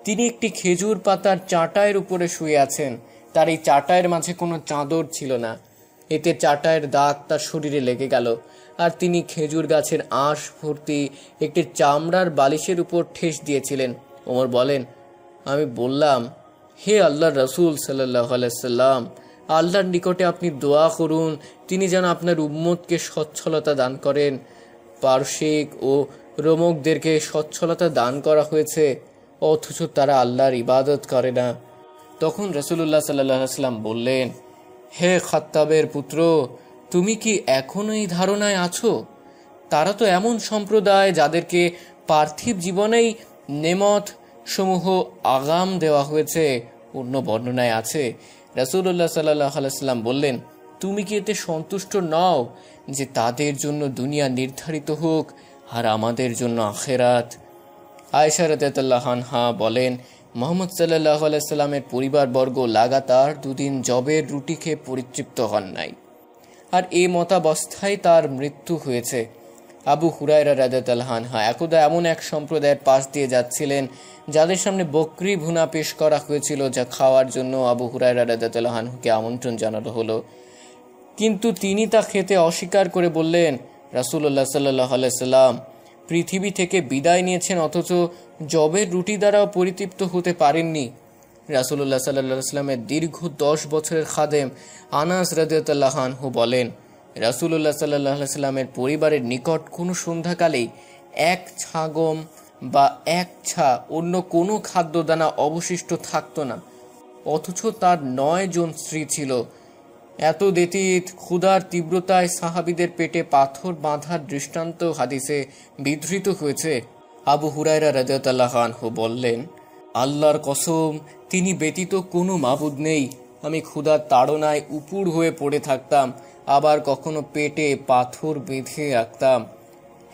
তিনি একটি খেজুর পাতার চাটাইয়ের উপরে শুয়ে আছেন। তার এই চাটাইয়ের মাঝে কোনো চাদর ছিল না। এতে চাটাইয়ের দাগ তার শরীরে লেগে গেল, আর তিনি খেজুর গাছের আঁশ ভর্তি একটি চামড়ার বালিশের উপর ঠেস দিয়েছিলেন। ওমর বলেন, আমি বললাম, হে আল্লাহর রাসূল সাল্লাল্লাহু আলাইহি সাল্লাম, আল্লাহর নিকটে আপনি দোয়া করুন তিনি যেন আপনার উম্মতকে সচ্ছলতা দান করেন। পারসিক ও রোমকদেরকে সচ্ছলতা দান করা হয়েছে, অথচ তারা আল্লাহর ইবাদত করে না। তখন রাসূলুল্লাহ সাল্লাল্লাহু আলাইহি সাল্লাম বললেন, হে খাত্তাবের পুত্র, তুমি কি এখনো এই ধারণায় আছো? তারা তো এমন সম্প্রদায় যাদেরকে পার্থিব জীবনেই নেমত সমূহ আগাম দেওয়া হয়েছে। অন্য বর্ণনায় আছে, রাসূলুল্লাহ সাল্লাল্লাহু আলাইহি সাল্লাম বললেন, তুমি কি এতে সন্তুষ্ট নও যে তাদের জন্য দুনিয়া নির্ধারিত হোক আর আমাদের জন্য আখিরাত? আয়েশা রাদিয়াল্লাহু আনহা বলেন, মুহাম্মদ সাল্লাল্লাহু আলাইহি সাল্লামের পরিবারবর্গ লাগাতার 2 দিন জবের রুটি খেয়ে পরিতৃপ্ত হন নাই, আর এই মতাবস্থায় তার মৃত্যু হয়েছে। আবু হুরায়রা রাদিয়াল্লাহু আনহু একদা এমন এক সম্প্রদায়ের পাশ দিয়ে যাচ্ছিলেন যাদের সামনে বকরি ভুনা পেশ করা হয়েছিল, যা খাওয়ার জন্য আবু হুরায়রা রাদিয়াল্লাহু আনহুকে আমন্ত্রণ জানানো হলো। কিন্তু তিনি তা খেতে অস্বীকার করে বললেন, রাসূলুল্লাহ সাল্লাল্লাহু আলাইহি সাল্লাম পৃথিবী থেকে বিদায় নিয়েছেন, অথচ জবের রুটি দ্বারাও পরিতৃপ্ত হতে পারেননি। রাসূলুল্লাহ সাল্লাল্লাহু আলাইহি সাল্লামের দীর্ঘ 10 বছরের খাদেম আনাস রাদিয়াল্লাহু আনহু বলেন, রাসূলুল্লাহ সাল্লাল্লাহু আলাইহি সাল্লামের পরিবারের নিকট কোনো সন্ধ্যাকালেই 1 ছাগম বা 1 ছা অন্য কোনো খাদ্যদানা অবশিষ্ট থাকতো না, অথচ তার 9 জন স্ত্রী ছিল। এত ব্যতীত ক্ষুধার তীব্রতায় সাহাবীদের পেটে পাথর বাঁধার দৃষ্টান্ত হাদিসে বিধৃত হয়েছে। আবু হুরায়রা রাদিয়াল্লাহু আনহু বললেন, আল্লাহর কসম, তিনি ব্যতীত কোনো মাবুদ নেই। আমি ক্ষুধার তাড়নায় উপুর হয়ে পড়ে থাকতাম, আবার কখনো পেটে পাথর বেঁধে রাখতাম।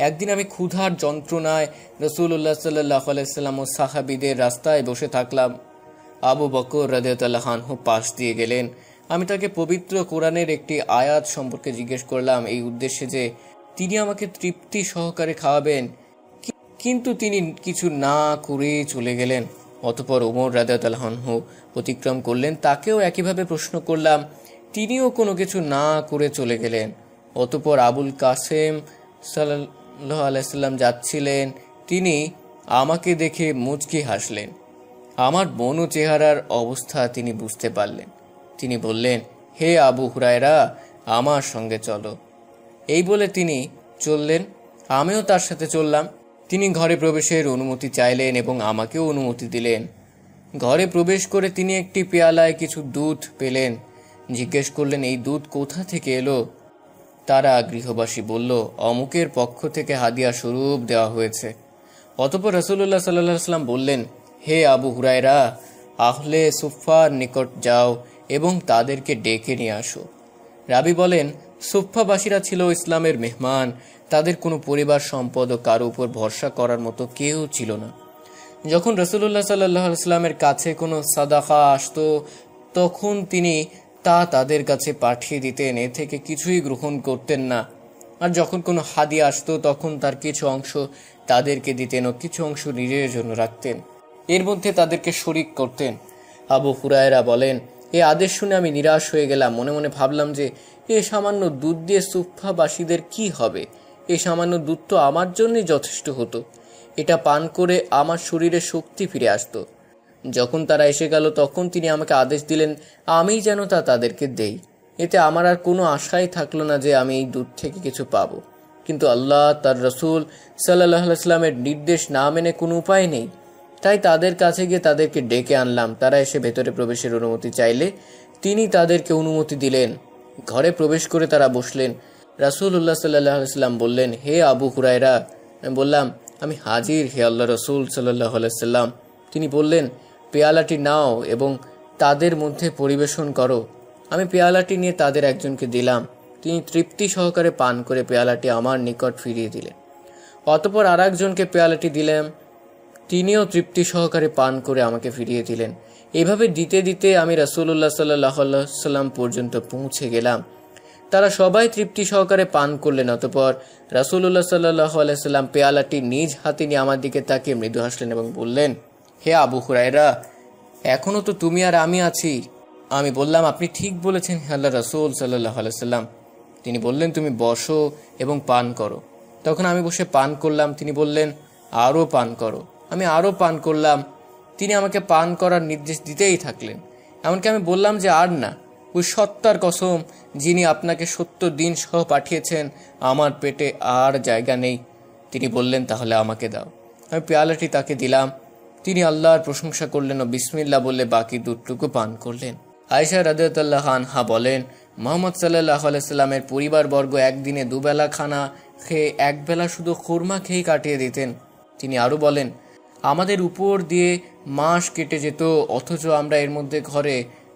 একদিন আমি ক্ষুধার যন্ত্রণায় রাসূলুল্লাহ সাল্লাল্লাহু আলাইহি সাল্লাম ও সাহাবীদের রাস্তায় বসে থাকলাম। আবু বকর রাদিয়াল্লাহু আনহু পাশ দিয়ে গেলেন। আমি তাকে পবিত্র কোরআনের একটি আয়াত সম্পর্কে জিজ্ঞেস করলাম এই উদ্দেশ্যে যে তিনি আমাকে তৃপ্তি সহকারে খাওয়াবেন, কিন্তু তিনি কিছু না করে চলে গেলেন। অতঃপর ওমর রাদিয়াল্লাহু আনহু অতিক্রম করলেন, তাকেও একইভাবে প্রশ্ন করলাম, তিনিও কোনো কিছু না করে চলে গেলেন। অতঃপর আবুল কাসেম সাল্লাল্লাহু আলাইহি সাল্লাম যাচ্ছিলেন, তিনি আমাকে দেখে মুচকি হাসলেন। আমার বনু চেহারার অবস্থা তিনি বুঝতে পারলেন। তিনি বললেন, হে আবু হুরায়রা, আমার সঙ্গে চলো। এই বলে তিনি চললেন, আমিও তার সাথে চললাম। তিনি ঘরে প্রবেশের অনুমতি চাইলেন এবং আমাকেও অনুমতি দিলেন। ঘরে প্রবেশ করে তিনি একটি পেয়ালায় কিছু দুধ পেলেন। জিজ্ঞেস করলেন, এই দুধ কোথা থেকে এলো? তারা গৃহবাসী বলল, অমুকের পক্ষ থেকে হাদিয়া স্বরূপ দেওয়া হয়েছে। অতঃপর রাসূলুল্লাহ সাল্লাল্লাহু আলাইহি ওয়াসাল্লাম বললেন, হে আবু হুরায়রা, আহলে সুফফার নিকট যাও এবং তাদেরকে ডেকে নিয়ে আসো। রাবি বলেন, সুফফাবাসীরা ছিল ইসলামের মেহমান। তাদের কোনো পরিবার সম্পদ ও কারো উপর ভরসা করার মতো কেউ ছিল না। যখন রাসূলুল্লাহ সাল্লাল্লাহু আলাইহি ওয়াসাল্লামের কাছে কোনো সাদাকা আসতো, তখন তিনি তা তাদের কাছে পাঠিয়ে দিতেন, এ থেকে কিছুই গ্রহণ করতেন না। আর যখন কোনো হাদিয়া আসতো, তখন তার কিছু অংশ তাদেরকে দিতেন ও কিছু অংশ নিজের জন্য রাখতেন। এর মধ্যে তাদেরকে শরিক করতেন। আবু হুরায়রা বলেন, এই আদেশ শুনে আমি নিরাশ হয়ে গেলাম। মনে মনে ভাবলাম যে এ সামান্য দুধ দিয়ে সুফফাবাসীদের কি হবে? এই সামান্য দুধ তো আমার জন্যই যথেষ্ট হতো। এটা পান করে আমার শরীরে শক্তি ফিরে আসতো। যখন তারা এসে গেল, তখন তিনি আমাকে আদেশ দিলেন আমি যেন তা তাদেরকে দেই। এতে আমার আর কোনো আশাই থাকলো না যে আমি এই দুধ থেকে কিছু পাবো। কিন্তু আল্লাহ তার রসুল সাল্লাল্লাহু আলাইহি ওয়াসাল্লামের নির্দেশ না মেনে কোনো উপায় নেই। তাই তাদের কাছে গিয়ে তাদেরকে ডেকে আনলাম। তারা এসে ভেতরে প্রবেশের অনুমতি চাইলে তিনি তাদেরকে অনুমতি দিলেন। ঘরে প্রবেশ করে তারা বসলেন। রাসূলুল্লাহ সাল্লাল্লাহু আলাইহি ওয়াসাল্লাম বললেন, হে আবু হুরায়রা। আমি বললাম, আমি হাজির হে আল্লাহ রসুল সাল্লাল্লাহু আলাইহি ওয়াসাল্লাম। তিনি বললেন, পেয়ালাটি নাও এবং তাদের মধ্যে পরিবেশন করো। আমি পেয়ালাটি নিয়ে তাদের একজনকে দিলাম। তিনি তৃপ্তি সহকারে পান করে পেয়ালাটি আমার নিকট ফিরিয়ে দিলেন। অতঃপর আর একজনকে পেয়ালাটি দিলাম, তিনিও তৃপ্তি সহকারে পান করে আমাকে ফিরিয়ে দিলেন। এভাবে দিতে দিতে আমি রাসূলুল্লাহ সাল্লাল্লাহু আলাইহি ওয়াসাল্লাম পর্যন্ত পৌঁছে গেলাম। তারা সবাই তৃপ্তি সহকারে পান করলেন। অতঃপর রাসূলুল্লাহ সাল্লাল্লাহু আলাইহি ওয়াসাল্লাম পেয়ালাটি নিজ হাতে নিয়ে আমার দিকে তাকিয়ে মৃদু হাসলেন এবং বললেন, হে আবু হুরায়রা, এখনো তো তুমি আর আমি আছি। আমি বললাম, আপনি ঠিক বলেছেন হে আল্লাহ রাসূল সাল্লাল্লাহু আলাইহি ওয়াসাল্লাম। তিনি বললেন, তুমি বসো এবং পান করো। তখন আমি বসে পান করলাম। তিনি বললেন, আরও পান করো। আমি আরও পান করলাম। তিনি আমাকে পান করার নির্দেশ দিতেই থাকলেন। এমনকি আমি বললাম যে আর না, ওই সত্তার কসম যিনি আপনাকে ৭০ দিন সহ পাঠিয়েছেন, আমার পেটে আর জায়গা নেই। তিনি বললেন, তাহলে আমাকে দাও। আমি পেয়ালাটি তাকে দিলাম। তিনি আল্লাহর প্রশংসা করলেন ও বিসমিল্লাহ বলে বাকি দুধটুকু পান করলেন। আয়েশা রাদিয়াল্লাহু আনহা বলেন, মুহাম্মদ সাল্লাল্লাহু আলাইহি সাল্লামের পরিবারবর্গ একদিনে দুবেলা খানা খেয়ে একবেলা শুধু খুরমা খেয়ে কাটিয়ে দিতেন। তিনি আরও বলেন, আমাদের উপর দিয়ে মাস কেটে যেত, অথচ আমরা এর মধ্যে ঘরে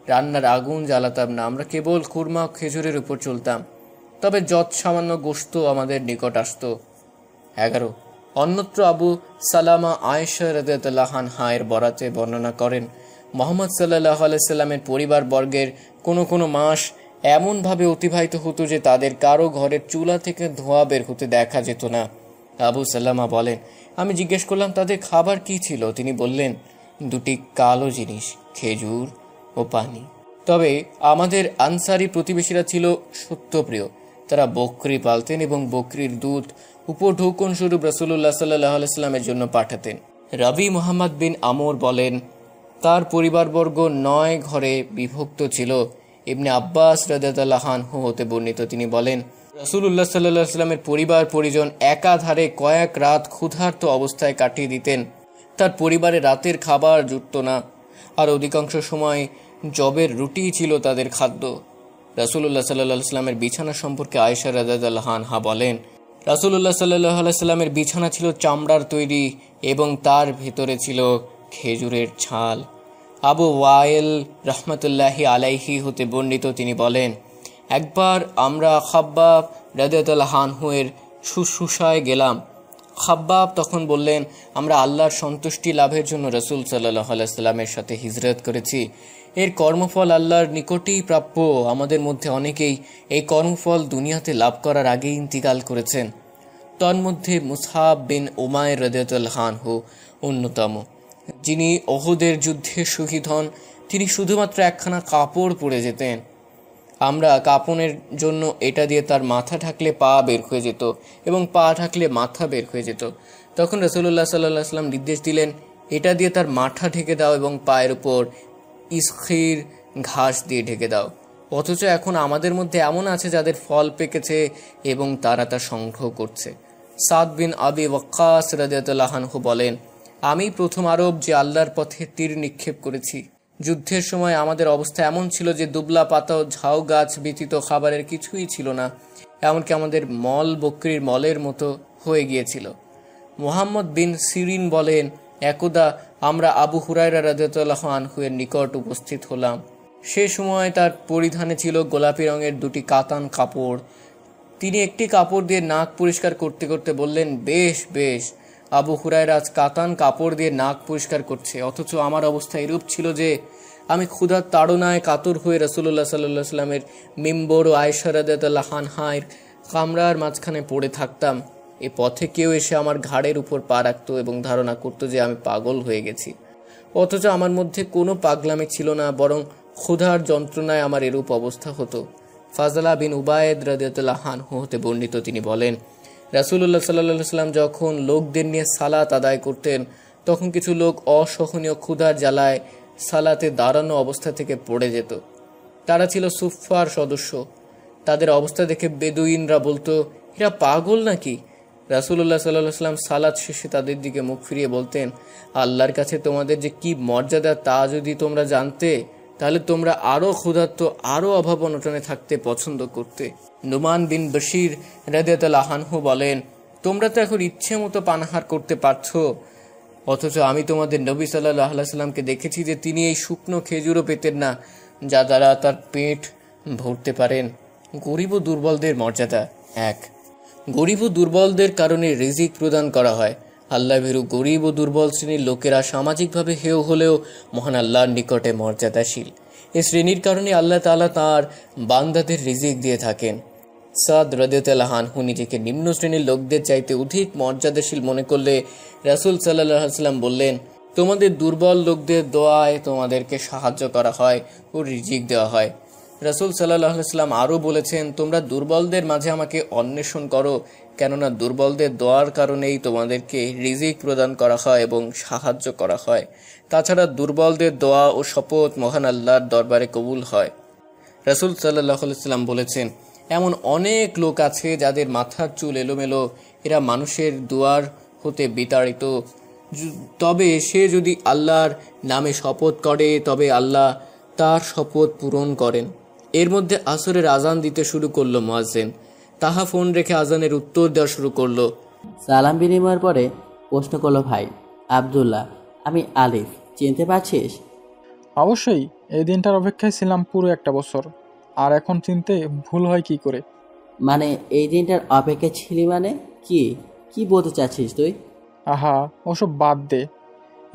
রান্নার আগুন জ্বালাতাম না। আমরা কেবল খুরমা খেজুরের উপর চলতাম। তবে যত সামান্য গোশত আমাদের নিকট আসত। 11 অন্যত্র আবু সালামা আয়েশা রাদিয়াল্লাহু আনহা এর বরাতে বর্ণনা করেন, মুহাম্মদ সাল্লাল্লাহু আলাইহি সাল্লামের পরিবার বর্গের কোনো কোনো মাস এমনভাবে অতিবাহিত হতো যে তাদের কারো ঘরের চুলা থেকে ধোঁয়া বের হতে দেখা যেত না। আবু সালামা বলেন, আমি জিজ্ঞেস করলাম তাদের খাবার কি ছিল। তিনি বললেন, 2টি কালো জিনিস, খেজুর ও পানি। তবে আমাদের আনসারি প্রতিবেশীরা ছিল সত্যপ্রিয়। তারা বকরি পালতেন এবং বকরির দুধ উপঢৌকন স্বরূপ রাসূলুল্লাহ সাল্লাল্লাহু আলাইহি ওয়াসাল্লামের জন্য পাঠাতেন। রাবি মুহাম্মদ বিন আমর বলেন, তার পরিবারবর্গ 9 ঘরে বিভক্ত ছিল। ইবনে আব্বাস রাদিয়াল্লাহু আনহু হতে বর্ণিত, তিনি বলেন, রাসূলুল্লাহ সাল্লাল্লাহু আলাইহি ওয়াসাল্লামের পরিবার পরিজন একাধারে কয়েক রাত ক্ষুধার্ত অবস্থায় কাটিয়ে দিতেন। তার পরিবারে রাতের খাবার জুটত না, আর অধিকাংশ সময় জবের রুটি ছিল তাদের খাদ্য। রাসূলুল্লাহ সাল্লাল্লাহু আলাইহি ওয়াসাল্লামের বিছানা সম্পর্কে আয়েশা রাদিয়াল্লাহু আনহা বলেন, রাসূলুল্লাহ সাল্লাল্লাহু আলাইহি সাল্লামের বিছানা ছিল চামড়ার তৈরি এবং তার ভিতরে ছিল খেজুরের ছাল। আবু ওয়াইল রহমতুল্লাহি আলাইহি হতে বর্ণিত, তিনি বলেন, একবার আমরা খাব্বাব রাদিয়াল্লাহু আনহু এর শুশ্রূষায় গেলাম। খাব্বাব তখন বললেন, আমরা আল্লাহর সন্তুষ্টি লাভের জন্য রাসূল সাল্লাল্লাহু আলাইহি সাল্লামের সাথে হিজরত করেছি। এর কর্মফল আল্লাহর নিকটেই প্রাপ্য। আমাদের মধ্যে অনেকেই এই কর্মফল দুনিয়াতে লাভ করার আগেই ইন্তিকাল করেছেন। তন্মধ্যে মুসআব বিন উমাইর রাদিয়াল্লাহু আনহু অন্যতম, যিনি ওহুদের যুদ্ধে শহীদ হন। তিনি শুধুমাত্র একখানা কাপড় পরে যেতেন। আমরা কাপড়ের জন্য এটা দিয়ে তার মাথা ঢাকলে পা বের হয়ে যেত এবং পা ঢাকলে মাথা বের হয়ে যেত। তখন রাসূলুল্লাহ সাল্লাল্লাহু আলাইহি সাল্লাম নির্দেশ দিলেন, এটা দিয়ে তার মাথা ঢেকে দাও এবং পায়ের উপর ইসখির ঘাস দিয়ে ঢেকে দাও। অথচ এখন আমাদের মধ্যে এমন আছে যাদের ফল পেকেছে এবং তারা তা সংগ্রহ করছে। সাদ বিন আবি ওয়াক্কাস রাদিয়াল্লাহু আনহু বলেন, আমি প্রথম আরব যে আল্লাহর পথে তীর নিক্ষেপ করেছি। যুদ্ধের সময় আমাদের অবস্থা এমন ছিল যে দুবলা পাতা ও ঝাউ গাছ ব্যতীত খাবারের কিছুই ছিল না, এমনকি আমাদের মল বকরির মলের মতো হয়ে গিয়েছিল। মুহাম্মদ বিন সিরিন বলেন, একদা আমরা আবু হুরায়রা রাদিয়াল্লাহু আনহু এর নিকট উপস্থিত হলাম। সে সময় তার পরিধানে ছিল গোলাপি রঙের দুটি কাতান কাপড়। তিনি একটি কাপড় দিয়ে নাক পরিষ্কার করতে করতে বললেন, বেশ বেশ, আবু হুরায়রা আজ কাতান কাপড় দিয়ে নাক পরিষ্কার করছে। অথচ আমার অবস্থা এরূপ ছিল যে আমি ক্ষুধার তাড়নায় কাতর হয়ে রাসূলুল্লাহ সাল্লাল্লাহু আলাইহি ওয়াসাল্লামের মিম্বর ও আয়েশা রাদিয়াল্লাহু আনহার কামরার মাঝখানে পড়ে থাকতাম। এ পথে কেউ এসে আমার ঘাড়ের উপর পা রাখত এবং ধারণা করত যে আমি পাগল হয়ে গেছি। অথচ আমার মধ্যে কোনো পাগলামি ছিল না, বরং ক্ষুধার যন্ত্রণায় আমার এরূপ অবস্থা হতো। ফাজলা বিন উবায়েদ রাদিয়াল্লাহু আনহু হতে বর্ণিত, তিনি বলেন, রাসূলুল্লাহ সাল্লাল্লাহু আলাইহি ওয়াসাল্লাম যখন লোকদের নিয়ে সালাত আদায় করতেন, তখন কিছু লোক অসহনীয় ক্ষুধার জ্বালায় সালাতে দাঁড়ানো অবস্থা থেকে পড়ে যেত। তারা ছিল সুফফার সদস্য। তাদের অবস্থা দেখে বেদুইনরা বলতো, এরা পাগল নাকি? রাসূলুল্লাহ সাল্লাল্লাহু আলাইহি ওয়াসাল্লাম সালাত শেষে তাদের দিকে মুখ ফিরিয়ে বলতেন, আল্লাহর কাছে তোমাদের যে কি মর্যাদা তা যদি তোমরা জানতে, তাহলে তোমরা আরও ক্ষুধার্ত, আরও অভাব অনটনে থাকতে পছন্দ করতে। নুমান বিন বশির রাদিয়াল্লাহু আনহু বলেন, তোমরা তো এখন ইচ্ছে মতো পানাহার করতে পারছো, অথচ আমি তোমাদের নবী সাল্লাল্লাহু আলাইহি সাল্লামকে দেখেছি যে তিনি এই শুকনো খেজুরও পেতেন না, যা দ্বারা তার পেট ভরতে পারেন। গরিব ও দুর্বলদের মর্যাদা। 1, গরিব ও দুর্বলদের কারণে রিজিক প্রদান করা হয়। আল্লাহ ভীরু গরিব ও দুর্বল শ্রেণীর লোকেরা সামাজিকভাবে হেয় হলেও মহান আল্লাহর নিকটে মর্যাদাশীল। এই শ্রেণীর কারণে আল্লাহ তাআলা তাঁর বান্দাদের রিজিক দিয়ে থাকেন। সাদ রাদিয়াল্লাহু আনহু নিজেকে নিম্ন শ্রেণীর লোকদের চাইতে অধিক মর্যাদাশীল মনে করলে রাসূল সাল্লাল্লাহু আলাইহি ওয়াসাল্লাম বললেন, তোমাদের দুর্বল লোকদের দোয়ায় তোমাদেরকে সাহায্য করা হয় ও রিজিক দেওয়া হয়। রাসূল সাল্লাল্লাহু আলাইহি ওয়াসাল্লাম আরও বলেছেন, তোমরা দুর্বলদের মাঝে আমাকে অন্বেষণ করো, কেননা দুর্বলদের দোয়ার কারণেই তোমাদেরকে রিজিক প্রদান করা হয় এবং সাহায্য করা হয়। তাছাড়া দুর্বলদের দোয়া ও শপথ মহান আল্লাহর দরবারে কবুল হয়। রাসূল সাল্লাল্লাহু আলাইহি ওয়াসাল্লাম বলেছেন, এমন অনেক লোক আছে যাদের মাথার চুল এলোমেলো, এরা মানুষের দুয়ার হতে বিতাড়িত। তবে সে যদি আল্লাহর নামে শপথ করে তবে আল্লাহ তার শপথ পূরণ করেন। এর মধ্যে আসরের আজান দিতে শুরু করলো মুয়াজ্জিন। তাহা ফোন রেখে আজানের উত্তর দেওয়া শুরু করলো। সালাম বিনিময়ের পরে প্রশ্ন করলো, ভাই আব্দুল্লাহ, আমি আলিফ, চিনতে পারছিস? অবশ্যই, এই দিনটার অপেক্ষায় ছিলাম পুরো 1 বছর, আর এখন চিনতে ভুল হয় কি করে? মানে এই দিনটার অপেক্ষা ছিলি মানে কি? কি বলতে চাচ্ছিস তুই? আহা, ওসব বাদ দে,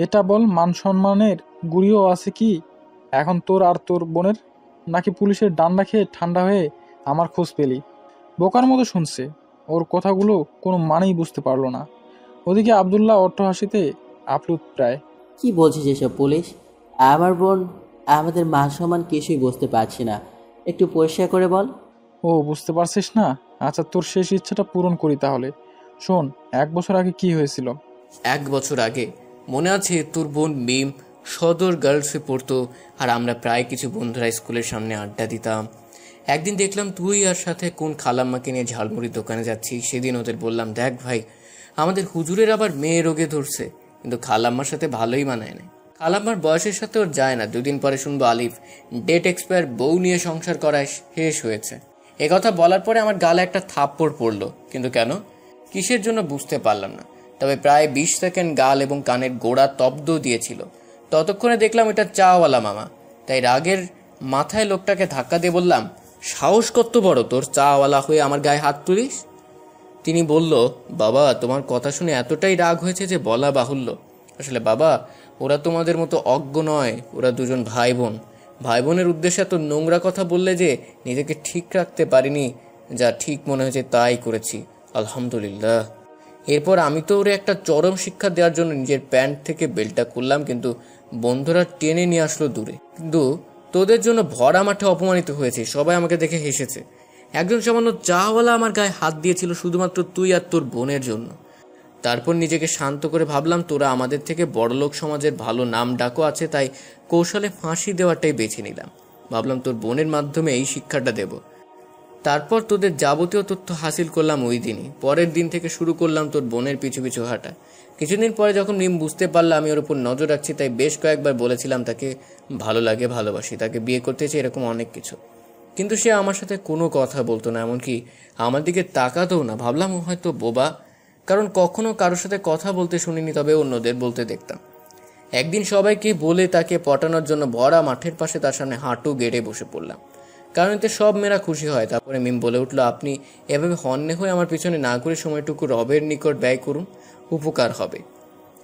এটা বল, মান সম্মানের গুড়িও আছে কি এখন তোর আর তোর বোনের? নাকি পুলিশের ডান্ডা খেয়ে ঠান্ডা হয়ে আমার খোঁজ পেলি? বোকার মতো শুনছে, ওর কথাগুলো কোনো মানেই বুঝতে পারলো না। ওদিকে আব্দুল্লাহ অট্টহাসিতে আপ্লুত প্রায়। কি বলছিস এসব পুলিশ? আমার বোন, আমাদের মান সম্মান কিছুই বুঝতে পারছি না, একটু পরিষ্কার করে বল। ও, বুঝতে পারছিস না? আচ্ছা, তোর শেষ ইচ্ছাটা পূরণ করি তাহলে। শোন, 1 বছর আগে কি হয়েছিল? 1 বছর আগে মনে আছে, তোর বোন মিম সদর গার্লসে পড়তো, আর আমরা প্রায় কিছু বন্ধুরা স্কুলের সামনে আড্ডা দিতাম। একদিন দেখলাম তুই আর সাথে কোন খালাম্মাকে নিয়ে ঝালমুড়ির দোকানে যাচ্ছি। সেদিন ওদের বললাম, দেখ ভাই, আমাদের হুজুরের আবার মেয়ে রোগে ধরছে, কিন্তু খালাম্মার সাথে ভালোই মানায় না। খালাম্মার বয়সের সাথে ওর যায় না। 2 দিন পরে শুনবো আলিফ ডেট এক্সপায়ার বউ নিয়ে সংসার করায় শেষ হয়েছে। একথা বলার পরে আমার গালে একটা থাপ্পড় পড়লো। কিন্তু কেন? কিসের জন্য বুঝতে পারলাম না, তবে প্রায় 20 সেকেন্ড গাল এবং কানের গোড়া তব্দ দিয়েছিল। ততক্ষণে দেখলাম এটা চাওয়ালা মামা, তাই রাগের মাথায় লোকটাকে ধাক্কা দিয়ে বললাম, সাহস কত বড় তোর, চাওয়ালা হয়ে আমার গায়ে হাত তুলিস? তিনি বলল, বাবা তোমার কথা শুনে এতটাই রাগ হয়েছে যে বলা বাহুল্য। আসলে বাবা, ওরা তোমাদের মতো অজ্ঞ নয়, ওরা দুজন ভাই বোন। ভাই বোনের উদ্দেশ্যে এত নোংরা কথা বললে যে নিজেকে ঠিক রাখতে পারিনি, যা ঠিক মনে হয়েছে তাই করেছি, আলহামদুলিল্লাহ। এরপর আমি তো ওরে একটা চরম শিক্ষা দেওয়ার জন্য নিজের প্যান্ট থেকে বেল্টটা করলাম, কিন্তু বন্ধুরা টেনে নিয়ে আসলো দূরে। কিন্তু তোদের জন্য ভরা মাঠে অপমানিত হয়েছে, সবাই আমাকে দেখে হেসেছে। একজন সামান্য চাওয়ালা আমার গায়ে হাত দিয়েছিল শুধুমাত্র তুই আর তোর বোনের জন্য। তারপর নিজেকে শান্ত করে ভাবলাম, তোরা আমাদের থেকে বড়লোক সমাজের ভালো নাম ডাকও আছে, তাই কৌশলে ফাঁসি দেওয়াটাই বেছে নিলাম। ভাবলাম তোর বোনের মাধ্যমে এই শিক্ষাটা দেব। তারপর তোদের যাবতীয় তথ্য হাসিল করলাম ওই দিনই। পরের দিন থেকে শুরু করলাম তোর বোনের পিছু পিছু হাঁটা। কিছুদিন পরে যখন মিম বুঝতে পারলাম আমি ওর উপর নজর রাখছি, তাই বেশ কয়েকবার বলেছিলাম তাকে ভালো লাগে, ভালোবাসি, তাকে বিয়ে করতে চাই, এরকম অনেক কিছু। কিন্তু সে আমার সাথে কোনো কথা বলতো না, এমনকি আমার দিকে তাকাতেও না। ভাবলাম ও হয়তো বোবা, কারণ কখনো কারোর সাথে কথা বলতে শুনিনি, তবে অন্যদের বলতে দেখতাম। একদিন সবাইকে বলে তাকে পটানোর জন্য ভরা মাঠের পাশে তার সামনে হাঁটু গেড়ে বসে পড়লাম, কারণ এতে সব মেয়েরা খুশি হয়। তারপরে মিম বলে উঠলো, আপনি এভাবে হন্যে হয়ে আমার পিছনে না ঘুরে সময়টুকু রবের নিকট ব্যয় করুন, উপকার হবে।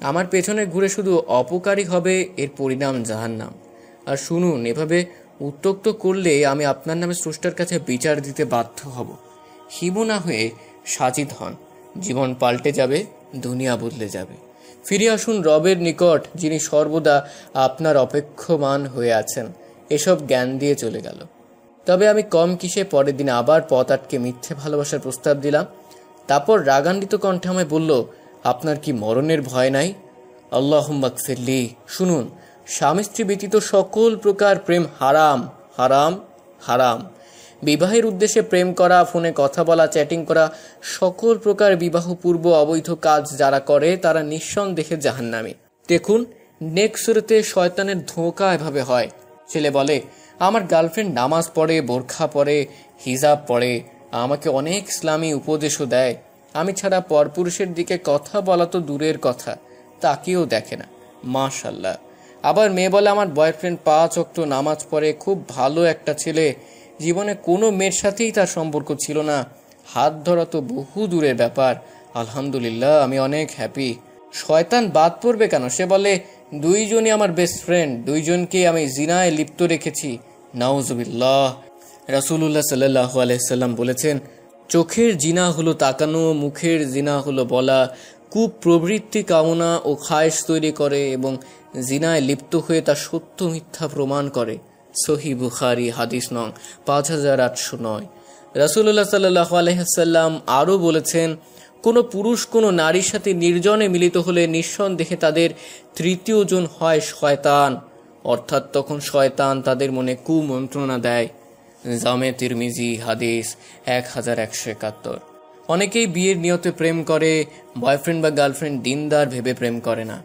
আমার পেছনে ঘুরে শুধু অপকারী হবে, এর পরিণাম জাহান্নাম। আর শুনুন, এভাবে উত্ত্যক্ত করলে আমি আপনার নামে স্রষ্টার কাছে বিচার দিতে বাধ্য হব। হিমু না হয়ে সাজিদ হন, জীবন পাল্টে যাবে, দুনিয়া বদলে যাবে। ফিরে আসুন রবের নিকট, যিনি সর্বদা আপনার অপেক্ষমান হয়ে আছেন। এসব জ্ঞান দিয়ে চলে গেল। তবে আমি কম কিসে পরের দিন আবার পথ আটকে মিথ্যে ভালোবাসার প্রস্তাব দিলাম। তারপর রাগান্বিত কণ্ঠে আমায় বলল, আপনার কি মরণের ভয় নাই? আল্লাহুম্মা গফিরলি। শুনুন, স্বামী স্ত্রী ব্যতীত সকল প্রকার প্রেম হারাম, হারাম, হারাম। বিবাহের উদ্দেশ্যে প্রেম করা, ফোনে কথা বলা, চ্যাটিং করা, সকল প্রকার বিবাহ পূর্ব অবৈধ কাজ যারা করে তারা নিঃসন্দেহে জাহান্নামী। দেখুন, নেক্সট সুরতে শয়তানের ধোঁকা এভাবে হয়। ছেলে বলে, আমার গার্লফ্রেন্ড নামাজ পড়ে, বোরখা পরে, হিজাব পরে, আমাকে অনেক ইসলামী উপদেশও দেয়। আমি ছাড়া পরপুরুষের দিকে কথা বলা তো দূরের কথা, তাকেও দেখে না, মাশাল্লাহ। আবার মেয়ে বলে, আমার বয়ফ্রেন্ড 5 ওয়াক্ত নামাজ পড়ে, খুব ভালো একটা ছেলে, জীবনে কোনো মেয়ের সাথেই তার সম্পর্ক ছিল না, হাত ধরা তো বহু দূরের ব্যাপার, আলহামদুলিল্লাহ, আমি অনেক হ্যাপি। শয়তান বাদ পড়বে কেন? সে বলে, দুইজনই আমার বেস্ট ফ্রেন্ড, দুইজনকে আমি জিনায় লিপ্ত রেখেছি, নাউজুবিল্লাহ। রাসূলুল্লাহ সাল্লাল্লাহু আলাইহি সাল্লাম বলেছেন, চোখের জিনা হলো তাকানো, মুখের জিনা হলো বলা, কুপ্রবৃত্তি কামনা ও খায়েশ তৈরি করে এবং জিনায় লিপ্ত হয়ে তা সত্য মিথ্যা প্রমাণ করে। সহিহ বুখারী, হাদিস নং 5809। রাসূলুল্লাহ সাল্লাল্লাহু আলাইহি সাল্লাম আরও বলেছেন, কোনো পুরুষ কোনো নারীর সাথে নির্জনে মিলিত হলে নিঃসন্দেহে তাদের তৃতীয় জন হয় শয়তান, অর্থাৎ তখন শয়তান তাদের মনে কুমন্ত্রণা দেয়। জামে তিরমিজি, হাদিস 1171। অনেকেই বিয়ের নিয়তে প্রেম করে, বয়ফ্রেন্ড বা গার্লফ্রেন্ড দিনদার ভেবে প্রেম করে না।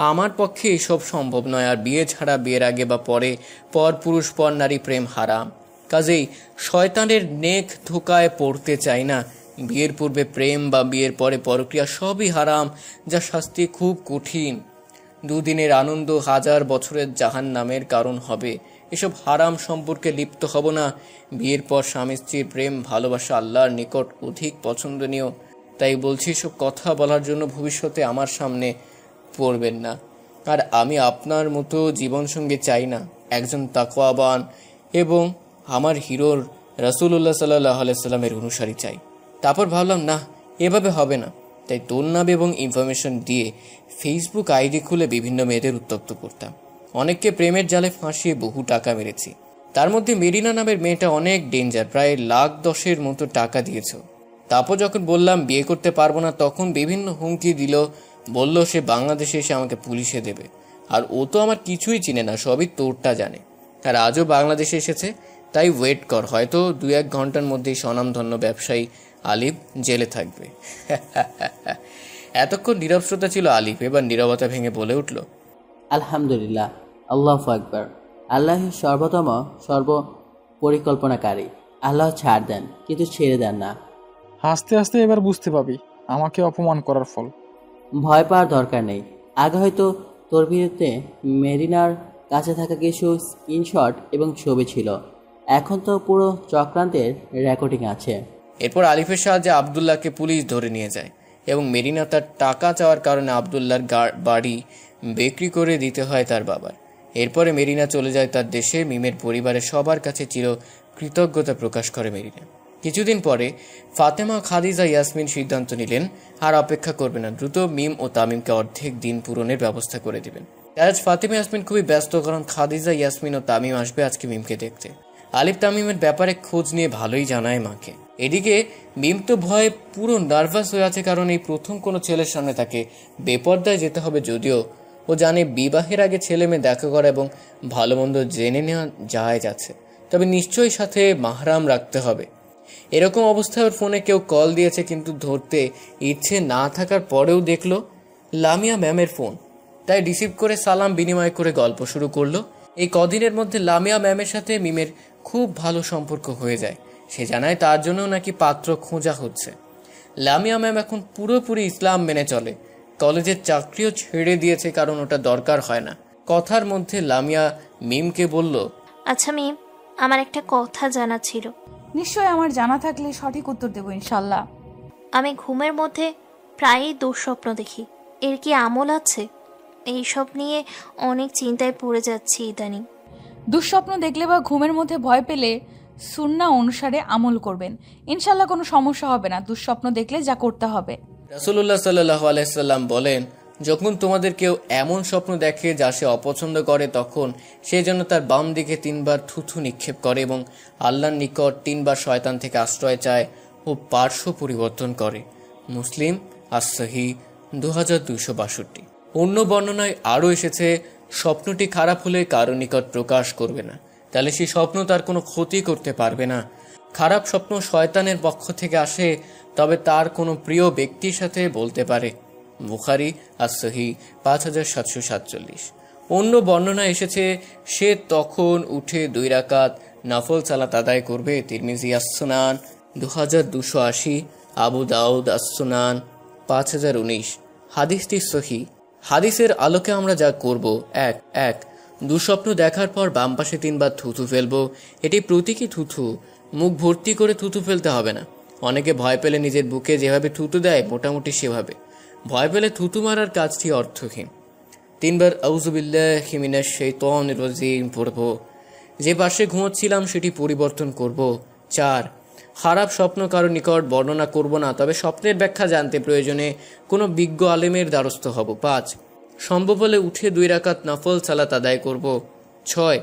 আমার পক্ষে এসব সম্ভব নয়। আর বিয়ে ছাড়া, বিয়ের আগে বা পরে পর পুরুষ পর নারী প্রেম হারাম। কাজেই শয়তানের নেক ধোকায় পড়তে চাই না। বিয়ের পূর্বে প্রেম বা বিয়ের পরে পরক্রিয়া সবই হারাম, যা শাস্তি খুব কঠিন। দুদিনের আনন্দ 1000 বছরের জাহান্নামের কারণ হবে। এসব হারাম সম্পর্কে লিপ্ত হব না। বিয়ের পর স্বামী স্ত্রীর প্রেম ভালোবাসা আল্লাহর নিকট অধিক পছন্দনীয়। তাই বলছি, এসব কথা বলার জন্য ভবিষ্যতে আমার সামনে পড়বেন না। আর আমি আপনার মতো জীবনসঙ্গী চাই না, একজন তাকওয়াবান এবং আমার হিরোর রাসূলুল্লাহ সাল্লাল্লাহু আলাইহি সাল্লামের অনুসারী চাই। তারপর ভাবলাম, না, এভাবে হবে না। তাই তোর নাম এবং ইনফরমেশন দিয়ে ফেসবুক আইডি খুলে বিভিন্ন মেয়েদের উত্তক্ত করতাম। অনেককে প্রেমের জালে ফাঁসিয়ে বহু টাকা মেরেছি। তার মধ্যে মেরিনা নামের মেয়েটা অনেক ডেঞ্জার, প্রায় $1,10,000 মতো টাকা দিয়েছ। তারপর যখন বললাম বিয়ে করতে পারবো না, তখন বিভিন্ন হুমকি দিল, বলল সে বাংলাদেশে এসে আমাকে পুলিশে দেবে। আর ও তো আমার কিছুই চিনে না, সবই তোরটা জানে। আর আজও বাংলাদেশে এসেছে, তাই ওয়েট কর, হয়তো 2-1 ঘন্টার মধ্যেই স্বনামধন্য ব্যবসায়ী আলিফ জেলে থাকবে। এতক্ষণ নীরব শ্রোতা ছিল আলিফ, এবার নীরবতা ভেঙে বলে উঠল, আলহামদুলিল্লাহ, আল্লাহু আকবার। আল্লাহ সর্বতম, সর্ব পরিকল্পনাকারী। আল্লাহ ছাড় দেন, কিন্তু ছেড়ে দেন না। হাসতে হাসতে এবার বুঝতে পাবি আমাকে অপমান করার ফল। ভয় পাওয়ার দরকার নেই। আগে হয়তো তোর বিরুদ্ধে মেরিনার কাছে থাকা কিছু স্ক্রিনশট এবং ছবি ছিল, এখন তো পুরো চক্রান্তের রেকর্ডিং আছে। এরপর আলিফের সাহায্যে আবদুল্লাহকে পুলিশ ধরে নিয়ে যায় এবং মেরিনা তার টাকা চাওয়ার কারণে আবদুল্লাহর বাড়ি বিক্রি করে দিতে হয় তার বাবার। এরপরে মেরিনা চলে যায় তার দেশে। মিমের পরিবারের সবার কাছে চির কৃতজ্ঞতা প্রকাশ করে মেরিনা। কিছুদিন পরে ফাতেমা, খাদিজা, ইয়াসমিন সিদ্ধান্ত নিলেন আর অপেক্ষা করবে না, দ্রুত মিম ও তামিমকে অর্ধেক দিন পূরণের ব্যবস্থা করে দিবেন। আজ ফাতেমা ইয়াসমিন খুবই ব্যস্ত, কারণ খাদিজা, ইয়াসমিন ও তামিম আসবে আজকে মিমকে দেখতে। আলিফ তামিমের ব্যাপারে খোঁজ নিয়ে ভালোই জানায় মাকে। এদিকে মিম তো ভয়ে পুরো নার্ভাস হয়ে আছে, কারণ এই প্রথম কোনো ছেলের সামনে তাকে বেপর্দায় যেতে হবে। যদিও ও জানে বিবাহের আগে ছেলে মেয়ে দেখা করা এবং ভালো মন্দ জেনে নেওয়া যায় যাচ্ছে, তবে নিশ্চয়ই সাথে মাহরাম রাখতে হবে। এরকম অবস্থায় ওর ফোনে কেউ কল দিয়েছে, কিন্তু ধরতে ইচ্ছে না থাকার পরেও দেখলো লামিয়া ম্যামের ফোন, তাই রিসিভ করে সালাম বিনিময় করে গল্প শুরু করলো। এই কদিনের মধ্যে লামিয়া ম্যামের সাথে মিমের খুব ভালো সম্পর্ক হয়ে যায়। সে জানায় তার জন্য নাকি পাত্র খোঁজা হচ্ছে। লামিয়া ম্যাম এখন পুরোপুরি ইসলাম মেনে চলে, কলেজের চাকরিও ছেড়ে দিয়েছে, কারণ ওটা দরকার হয় না। কথার মধ্যে লামিয়া মিমকে বলল, আচ্ছা মিম, আমার একটা কথা জানা ছিল। নিশ্চয়, আমার জানা থাকলে সঠিক উত্তর দেবো ইনশাল্লাহ। আমি ঘুমের মধ্যে প্রায়ই দুঃস্বপ্ন দেখি, এর কি আমল আছে? এইসব নিয়ে অনেক চিন্তায় পড়ে যাচ্ছি ইদানিং। দুঃস্বপ্ন দেখলে বা ঘুমের মধ্যে ভয় পেলে সুন্নাহ অনুসারে আমল করবেন, ইনশাল্লাহ কোনো সমস্যা হবে না। দুঃস্বপ্ন দেখলে যা করতে হবে। রাসূলুল্লাহ সাল্লাল্লাহু আলাইহি সাল্লাম বলেন, যখন তোমাদের কেউ এমন স্বপ্ন দেখে যা সে অপছন্দ করে, তখন সে যেন তার বাম দিকে 3 বার থুথু নিক্ষেপ করে এবং আল্লাহর নিকট 3 বার শয়তান থেকে আশ্রয় চায় ও পার্শ্ব পরিবর্তন করে। মুসলিম as-সহিহ 2262। অন্য বর্ণনায় আরও এসেছে, স্বপ্নটি খারাপ হলে কারো নিকট প্রকাশ করবে না, তাহলে সেই স্বপ্ন তার কোনো ক্ষতি করতে পারবে না। খারাপ স্বপ্ন শয়তানের পক্ষ থেকে আসে, তবে তার কোনো প্রিয় ব্যক্তির সাথে বলতে পারে। বুখারী as-সহিহ 5747। অন্য বর্ণনায় এসেছে, সে তখন উঠে 2 রাকাত নফল সালাত আদায় করবে। তিরমিজি as-সুনান 2280, আবু দাউদ as-সুনান 5019। হাদিসটি সহিহ। হাদিসের আলোকে আমরা যা করব, 1 দুঃস্বপ্ন দেখার পর বাম পাশে 3 বার থুথু ফেলবো। এটি প্রতীকী থুথু, মুখ ভর্তি করে থুথু ফেলতে হবে না। অনেকে ভয় পেলে নিজের বুকে যেভাবে থুতু দেয় মোটামুটি সেভাবে। ভয় পেলে থুতু মারার কাজটি অর্থহীন। 3 বার আউযু বিল্লাহি মিনাশ শাইতানির রাজিম পড়ব। যে পাশে ঘুমোচ্ছিলাম সেটি পরিবর্তন করব। 4 খারাপ স্বপ্ন কারো নিকট বর্ণনা করব না, তবে স্বপ্নের ব্যাখ্যা জানতে প্রয়োজনে কোনো বিজ্ঞ আলেমের দ্বারস্থ হব। 5 সম্ভব হলে উঠে 2 রাকাত নফল সালাত আদায় করব। 6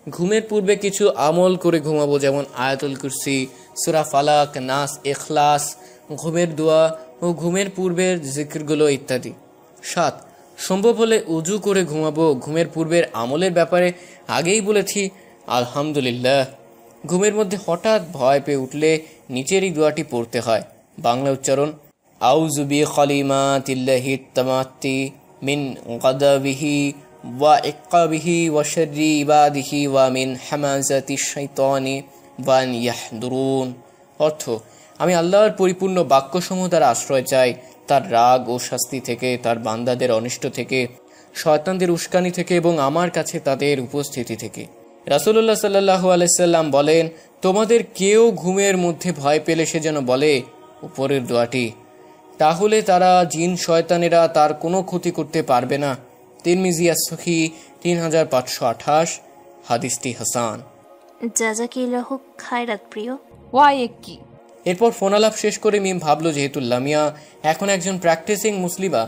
ঘুমের পূর্বে কিছু আমল করে ঘুমাবো, যেমন আয়াতুল কুরসি, সূরা ফালাক, নাস, ইখলাস, ঘুমের দোয়া ও ঘুমের পূর্বের জিকিরগুলো ইত্যাদি। 7 সম্ভব হলে উজু করে ঘুমাবো। ঘুমের পূর্বের আমলের ব্যাপারে আগেই বলেছি, আলহামদুলিল্লাহ। ঘুমের মধ্যে হঠাৎ ভয় পেয়ে উঠলে নিচের এই দোয়াটি পড়তে হয়। বাংলা উচ্চারণ, আউযু বিকালিমাতিল্লাহি তাম্মাতি মিন গাদাবিহি ওয়া ইকাবিহি ওয়া শাররি ইবাদিহি ওয়া মিন হামাযাতিশ শাইতানি ওয়া আন ইয়াহদুরুন। অর্থ, আমি আল্লাহর পরিপূর্ণ বাক্যসমূহ দ্বারা আশ্রয় চাই, তার রাগ ও শাস্তি থেকে, তার বান্দাদের অনিষ্ট থেকে, শয়তানদের উস্কানি থেকে এবং আমার কাছে তাদের উপস্থিতি থেকে। রাসূলুল্লাহ সাল্লাল্লাহু আলাইহি সাল্লাম বলেন, তোমাদের কেউ ঘুমের মধ্যে ভয় পেলে সে যেন বলে উপরের দোয়াটি, তাহলে তারা জিন শয়তানেরা তার কোনো ক্ষতি করতে পারবে না। তিরমিজি as-সহিহ 3528। হাদিসটি হাসান। জাযাকিল্লাহু খায়রাত প্রিয়। কি এরপর ফোন আলাপ শেষ করে মিম ভাবলো, যেহেতু লামিয়া এখন একজন প্র্যাকটিসিং মুসলিমা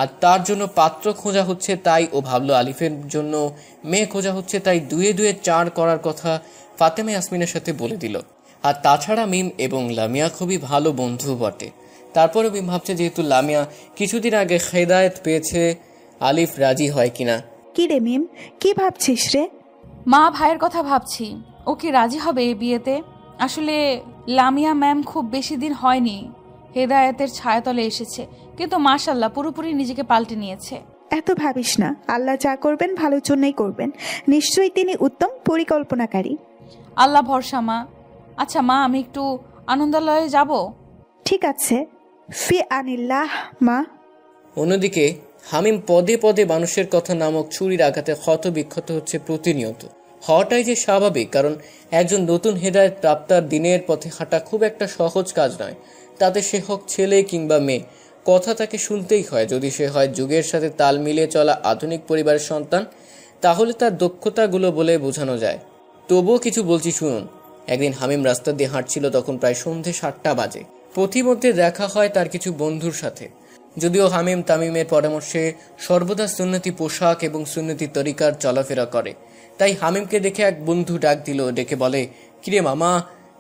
আর তার জন্য পাত্র খোঁজা হচ্ছে, তাই ও ভাবলো আলিফের জন্য মেয়ে খোঁজা হচ্ছে, তাই 2 4 করার কথা ফাতেমা ইয়াসমিনের সাথে বলে দিল। আর তাছাড়া মিম এবং লামিয়া খুবই ভালো বন্ধু বটে। তারপরে মিম ভাবছে, যেহেতু লামিয়া কিছুদিন আগে হেদায়েত পেয়েছে, আলিফ রাজি হয় কিনা। কি রে মিম, কি ভাবছিস রে? মা, ভাইয়ের কথা ভাবছি, ও কি রাজি হবে এই বিয়েতে? আসলে লামিয়া ম্যাম খুব বেশি দিন হয়নি হেদায়েতের ছায়াতলে এসেছে, কিন্তু মাশাআল্লাহ পুরোপুরি নিজেকে পাল্টে নিয়েছে। এত ভাবিস না, আল্লাহ যা করবেন ভালোর জন্যই করবেন, নিশ্চয়ই তিনি উত্তম পরিকল্পনাকারী। আল্লাহ ভরসা মা। আচ্ছা মা, আমি একটু আনন্দালয়ে যাব। ঠিক আছে, ফি আনিল্লাহ মা। অন্যদিকে হামিম পদে পদে মানুষের কথা নামক ছুরির আঘাতে ক্ষত বিক্ষত হচ্ছে প্রতিনিয়ত। হওয়াটাই যে স্বাভাবিক, কারণ একজন নতুন হেদায়েত প্রাপ্তার দিনের পথে হাঁটা খুব একটা সহজ কাজ নয়। তাতে সে হোক ছেলে কিংবা মেয়ে, কথা তাকে শুনতেই হয়। যদি সে হয় যুগের সাথে তাল মিলিয়ে চলা আধুনিক পরিবারের সন্তান, তাহলে তার দক্ষতাগুলো বলে বোঝানো যায়। তবুও কিছু বলছি শুনুন। একদিন হামিম রাস্তা দিয়ে হাঁটছিল, তখন প্রায় সন্ধে 7টা বাজে। পথিমধ্যে দেখা হয় তার কিছু বন্ধুর সাথে। যদিও হামিম তামিমের পরামর্শে সর্বদা সুন্নতি পোশাক এবং সুন্নতি তরিকার চলাফেরা করে, তাই হামিমকে দেখে এক বন্ধু ডাক দিল, ডেকে বলে, কিরে মামা,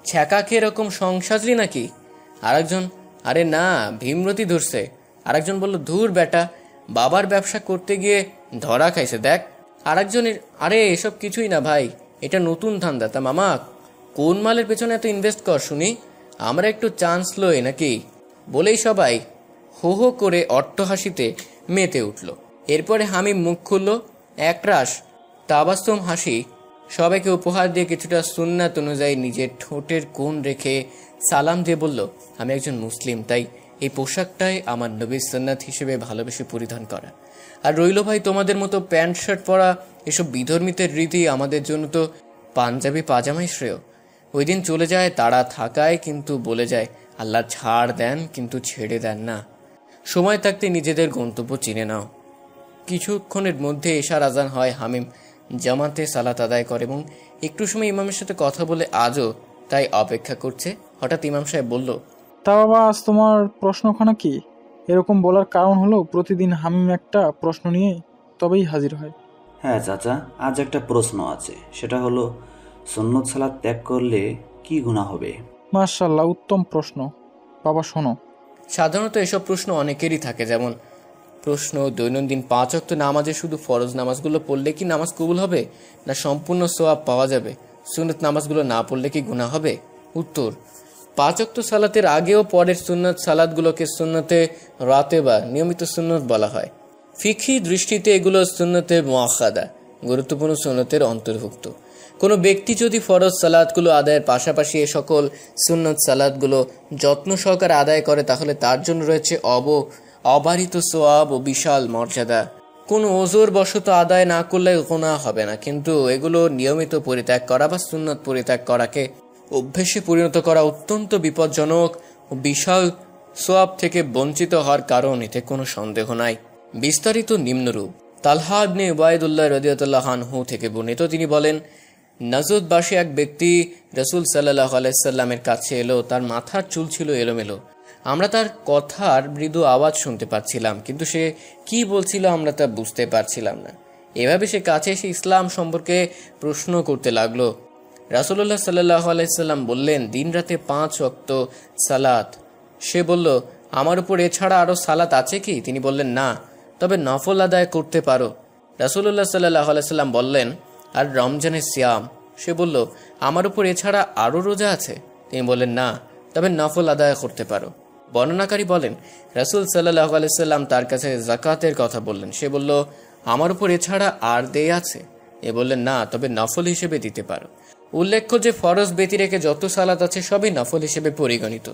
ছ্যাঁকাকে এরকম সংসাজলি নাকি? আরেকজন, আরে না, ভীমরতি ধরছে। আরেকজন বলল, ধুর বেটা, বাবার ব্যবসা করতে গিয়ে ধরা খাইছে দেখ। আরেকজনের, আরে এসব কিছুই না ভাই, এটা নতুন ধান্দা। তা মামা, কোন মালের পেছনে এত ইনভেস্ট কর শুনি, আমরা একটু চান্স লই নাকি? বলেই সবাই হো হো করে অট্টহাসিতে মেতে উঠল। এরপরে হামিম মুখ খুলল, একরাশ তাবাসসুম হাসি সবাইকে উপহার দিয়ে কিছুটা সুন্নাত অনুযায়ী নিজের ঠোঁটের কোণ রেখে সালাম দিয়ে বলল, আমি একজন মুসলিম, তাই এই পোশাকটাই আমার নবীর সুন্নাত হিসেবে ভালোবেসে পরিধান করা। আর রইল ভাই তোমাদের মতো প্যান্ট শার্ট পরা এসব বিধর্মীদের রীতি, আমাদের জন্য তো পাঞ্জাবি পাজামাই শ্রেয়। ওই দিন চলে যায় তারা থাকায়, কিন্তু বলে যায় আল্লাহ ছাড় দেন কিন্তু ছেড়ে দেন না। সময় থাকতে নিজেদের গন্তব্য চিনে নাও। কিছুক্ষণের মধ্যে এশার আজান হয়। হামিম জামাতে সালাত আদায় করে এবং একটু সময় ইমামের সাথে কথা বলে আজও তাই অপেক্ষা করছে। হঠাৎ ইমাম সাহেব বলল, তা বাবা, আজ তোমার প্রশ্নখানা কি? এরকম বলার কারণ হলো প্রতিদিন হামিম একটা প্রশ্ন নিয়ে তবেই হাজির হয়। হ্যাঁ চাচা, আজ একটা প্রশ্ন আছে, সেটা হলো সুন্নত সালাত ত্যাগ করলে কি গুনাহ হবে? মাশাআল্লাহ, উত্তম প্রশ্ন। বাবা শোনো। সাধারণত এসব প্রশ্ন অনেকেরই থাকে। যেমন প্রশ্ন, দৈনন্দিন 5 ওয়াক্ত নামাজে শুধু ফরজ নামাজগুলো পড়লে কি নামাজ কবুল হবে, না সম্পূর্ণ সওয়াব পাওয়া যাবে? সুন্নত নামাজগুলো না পড়লে কি গুনাহ হবে? উত্তর, 5 ওয়াক্ত সালাতের আগেও পরের সুন্নত সালাতগুলোকে সুন্নতে রাতেবা, নিয়মিত সুন্নত বলা হয়। ফিকহি দৃষ্টিতে এগুলো সুন্নতে মুআক্কাদা, গুরুত্বপূর্ণ সুন্নতের অন্তর্ভুক্ত। কোনো ব্যক্তি যদি ফরজ সালাতগুলো আদায়ের পাশাপাশি এ সকল সুন্নত সালাতগুলো যত্ন সহকারে আদায় করে, তাহলে তার জন্য রয়েছে অবারিত সোয়াব ও বিশাল মর্যাদা। কোনো ওজোর বশত আদায় না করলে গুনাহ হবে না, কিন্তু এগুলো নিয়মিত পরিত্যাগ করা বা সুন্নত পরিত্যাগ করাকে অভ্যেসে পরিণত করা অত্যন্ত বিপজ্জনক ও বিশাল সোয়াব থেকে বঞ্চিত হওয়ার কারণ, এতে কোনো সন্দেহ নাই। বিস্তারিত নিম্নরূপ। তালহা ইবনে উবাইদুল্লাহ রাদিয়াল্লাহু আনহু থেকে বর্ণিত, তিনি বলেন, নাজদবাসী এক ব্যক্তি রাসূল সাল্লাল্লাহু আলাইহি সাল্লামের কাছে এলো। তার মাথার চুল ছিল এলোমেলো। আমরা তার কথার মৃদু আওয়াজ শুনতে পাচ্ছিলাম, কিন্তু সে কি বলছিল আমরা তা বুঝতে পারছিলাম না। এভাবে সে কাছে এসে ইসলাম সম্পর্কে প্রশ্ন করতে লাগলো। রাসূলুল্লাহ সাল্লাল্লাহু আলাইহি সাল্লাম বললেন, দিন রাতে 5 ওয়াক্ত সালাত। সে বলল, আমার উপর এছাড়া আরো সালাত আছে কি? তিনি বললেন, না, তবে নফল আদায় করতে পারো। রাসূলুল্লাহ সাল্লাল্লাহু আলাইহি সাল্লাম বললেন, আর রমজানের সিয়াম? সে বলল, আমার উপর এছাড়া আরো রোজা আছে? তিনি বললেন, না, তবে নফল আদায় করতে পারো। বর্ণনাকারী বলেন, রাসূল সাল্লাল্লাহু আলাইহি সাল্লাম তার কাছে যাকাতের কথা বললেন। সে বলল, আমার উপর এছাড়া আর দেয় আছে? এ বললেন, না, তবে নফল হিসেবে দিতে পারো। উল্লেখ্য যে ফরজ ব্যতি রেখে যত সালাত আছে সবই নফল হিসেবে পরিগণিত।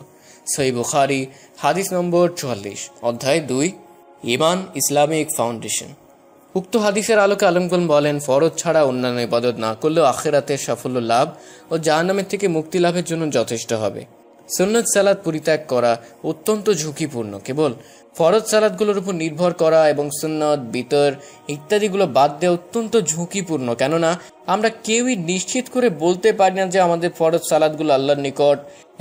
সহিহ বুখারী হাদিস নম্বর 44, অধ্যায় 2, ঈমান ইসলামিক ফাউন্ডেশন। উক্ত হাদিসের আলোকে আলমগণ বলেন, ফরজ ছাড়া অন্যান্য ইবাদত না করলেও আখিরাতের সাফল্য লাভ ও জাহান্নামের থেকে মুক্তি লাভের জন্য যথেষ্ট হবে। সুন্নত সালাত পরিত্যাগ করা অত্যন্ত ঝুঁকিপূর্ণ। কেবল ফরজ সালাতগুলোর উপর নির্ভর করা এবং সুন্নত, বিতর ইত্যাদিগুলো বাদ দেওয়া অত্যন্ত ঝুঁকিপূর্ণ। কেননা আমরা কেউই নিশ্চিত করে বলতে পারি না যে আমাদের ফরজ সালাতগুলো আল্লাহর নিকট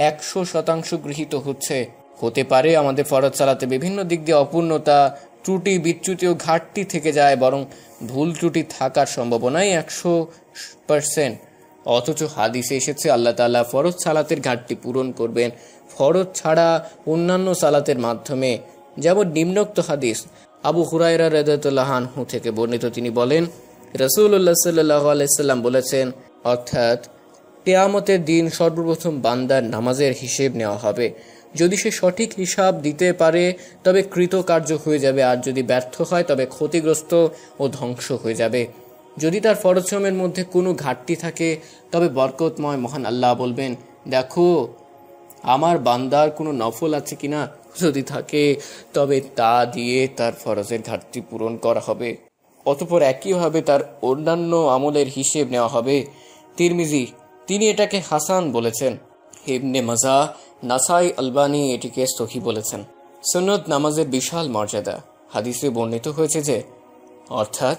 100% গৃহীত হচ্ছে। হতে পারে আমাদের ফরজ সালাতে বিভিন্ন দিক দিয়ে অপূর্ণতা, ত্রুটি, বিচ্যুতি ও ঘাটতি থেকে যায়, বরং ভুল ত্রুটি থাকার সম্ভাবনাই 100%। অথচ হাদিসে এসেছে আল্লাহ তাআলা ফরজ সালাতের ঘাটতি পূরণ করবেন ফরজ ছাড়া অন্যান্য সালাতের মাধ্যমে। যেমন নিম্নোক্ত হাদিস আবু হুরায়রা রাদিয়াল্লাহু আনহু থেকে বর্ণিত, তিনি বলেন, রাসূলুল্লাহ সাল্লাল্লাহু আলাইহি সাল্লাম বলেছেন, অর্থাৎ কিয়ামতের দিন সর্বপ্রথম বান্দার নামাজের হিসেব নেওয়া হবে। যদি সে সঠিক হিসাব দিতে পারে তবে কৃতকার্য হয়ে যাবে, আর যদি ব্যর্থ হয় তবে ক্ষতিগ্রস্ত ও ধ্বংস হয়ে যাবে। যদি তার ফরজের মধ্যে কোনো ঘাটতি থাকে তবে বরকতময় মহান আল্লাহ বলবেন, দেখো আমার বান্দার কোনো নফল আছে কিনা যদি থাকে তবে তা দিয়ে তার ফরজের ঘাটতি পূরণ করা হবে, অতঃপর একইভাবে তার অন্যান্য আমলের হিসেব নেওয়া হবে। তিরমিজি তিনি এটাকে হাসান বলেছেন। ইবনে মাজা, নাসাই, আলবানি এটিকে সহি বলেছেন। সুন্নত নামাজের বিশাল মর্যাদা। হাদিসে বর্ণিত হয়েছে যে, অর্থাৎ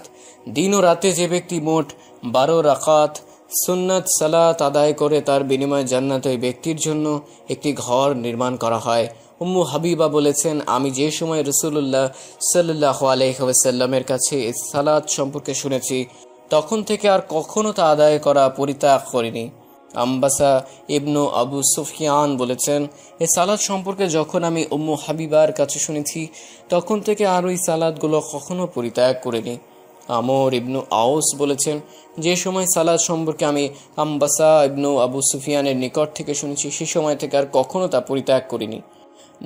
দিন ও রাতে যে ব্যক্তি মোট 12 রাকাত সুন্নত সালাত আদায় করে তার বিনিময়ে জান্নাত ওই ব্যক্তির জন্য একটি ঘর নির্মাণ করা হয়। উম্মু হাবিবা বলেছেন, আমি যে সময় রাসূলুল্লাহ সাল্লাল্লাহু আলাইহি ওয়াসাল্লামের কাছে এই সালাত সম্পর্কে শুনেছি তখন থেকে আর কখনো তা আদায় করা পরিত্যাগ করিনি। আম্বাসা ইবনু আবু সুফিয়ান বলেছেন, এই সালাত সম্পর্কে যখন আমি উম্মু হাবিবার কাছে শুনেছি তখন থেকে আর ওই সালাতগুলো কখনো পরিত্যাগ করিনি। আমর ইবনু আউস বলেছেন, যে সময় সালাত সম্পর্কে আমি আম্বাসা ইবনু আবু সুফিয়ানের নিকট থেকে শুনেছি সে সময় থেকে আর কখনো তা পরিত্যাগ করিনি।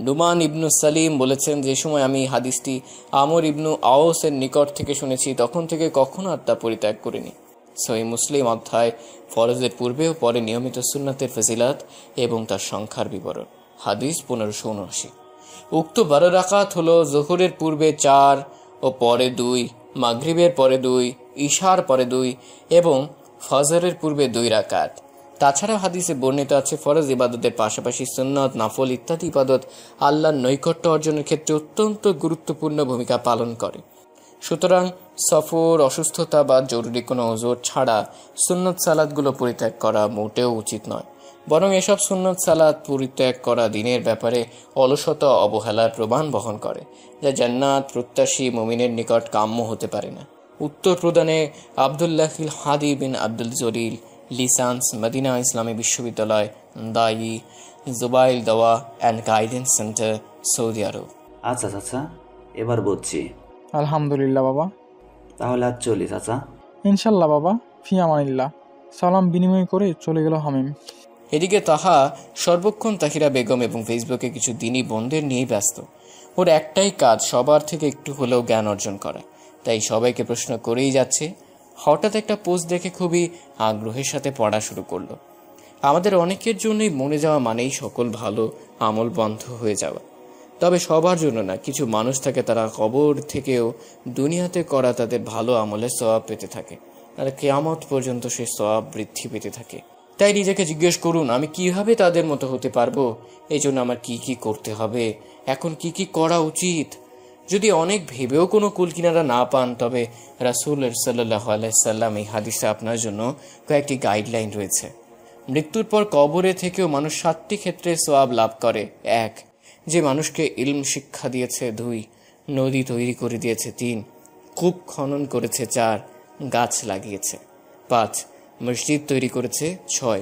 নুমান ইবনু সালিম বলেছেন, যে সময় আমি হাদিসটি আমর ইবনু আউসের নিকট থেকে শুনেছি তখন থেকে কখনো আর তা পরিত্যাগ করিনি। সহিহ মুসলিম অধ্যায় ফরজের পূর্বে ও পরে নিয়মিত সুন্নাতের ফজিলাত এবং তার সংখ্যার বিবরণ। হাদিস 1579। উক্ত 12 রাকাত হলো জোহরের পূর্বে 4 ও পরে 2, মাগরিবের পরে 2, ইশার পরে 2 এবং ফজরের পূর্বে 2 রাকাত। তাছাড়া হাদিসে বর্ণিত আছে ফরজ ইবাদতের পাশাপাশি সুন্নাত, নফল ইত্যাদি ইবাদত আল্লাহর নৈকট্য অর্জনের ক্ষেত্রে অত্যন্ত গুরুত্বপূর্ণ ভূমিকা পালন করে। সুতরাং সফর, অসুস্থতা বা জরুরি কোনো ওজর ছাড়া সুন্নত সালাতগুলো পরিত্যাগ করা মোটেও উচিত নয়, বরং এসব সুন্নত সালাত পরিত্যাগ করা দিনের ব্যাপারে অলসতা অবহেলার প্রমাণ বহন করে, যা জান্নাত প্রত্যাশী মুমিনের নিকট কাম্য হতে পারে না। উত্তর প্রদানে আবদুল্লাহিল হাদি বিন আব্দুল জলিল, লিসান্স, মদিনা ইসলামী বিশ্ববিদ্যালয়, দায়ী, জুবাইল দাওয়া অ্যান্ড গাইডেন্স সেন্টার, সৌদি আরব। আচ্ছা চাচা, এবার বুঝছি। আলহামদুলিল্লাহ বাবা। তাহলে আজ চলি চাচা। ইনশাল্লাহ বাবা, ফি আমানিল্লাহ। সালাম বিনিময় করে চলে গেল হামিম। এদিকে তাহা সর্বক্ষণ তাহিরা বেগম এবং ফেসবুকে কিছু দিনই বোনদের নিয়েই ব্যস্ত। ওর একটাই কাজ সবার থেকে একটু হলেও জ্ঞান অর্জন করা, তাই সবাইকে প্রশ্ন করেই যাচ্ছে। হঠাৎ একটা পোস্ট দেখে খুবই আগ্রহের সাথে পড়া শুরু করলো। আমাদের অনেকের জন্যই মরে যাওয়া মানেই সকল ভালো আমল বন্ধ হয়ে যাওয়া, তবে সবার জন্য না। কিছু মানুষ থাকে তারা কবর থেকেও দুনিয়াতে করা তাদের ভালো আমলের সওয়াব পেতে থাকে, আর কিয়ামত পর্যন্ত সে সওয়াব বৃদ্ধি পেতে থাকে। তাই নিজেকে জিজ্ঞেস করুন, আমি কিভাবে তাদের মতো হতে পারবো? এই জন্য আমার কি কি করতে হবে, এখন কি কি করা উচিত? যদি অনেক ভেবেও কোনো কুল কিনারা না পান, তবে রাসূল সাল্লাল্লাহু আলাইহি সাল্লাম এই হাদিসে আপনার জন্য কয়েকটি গাইডলাইন রয়েছে। মৃত্যুর পর কবরে থেকেও মানুষ 7টি ক্ষেত্রে সওয়াব লাভ করে। 1. যে মানুষকে ইলম শিক্ষা দিয়েছে। 2. নদী তৈরি করে দিয়েছে। 3. কূপ খনন করেছে। 4. গাছ লাগিয়েছে। 5. মসজিদ তৈরি করেছে। 6.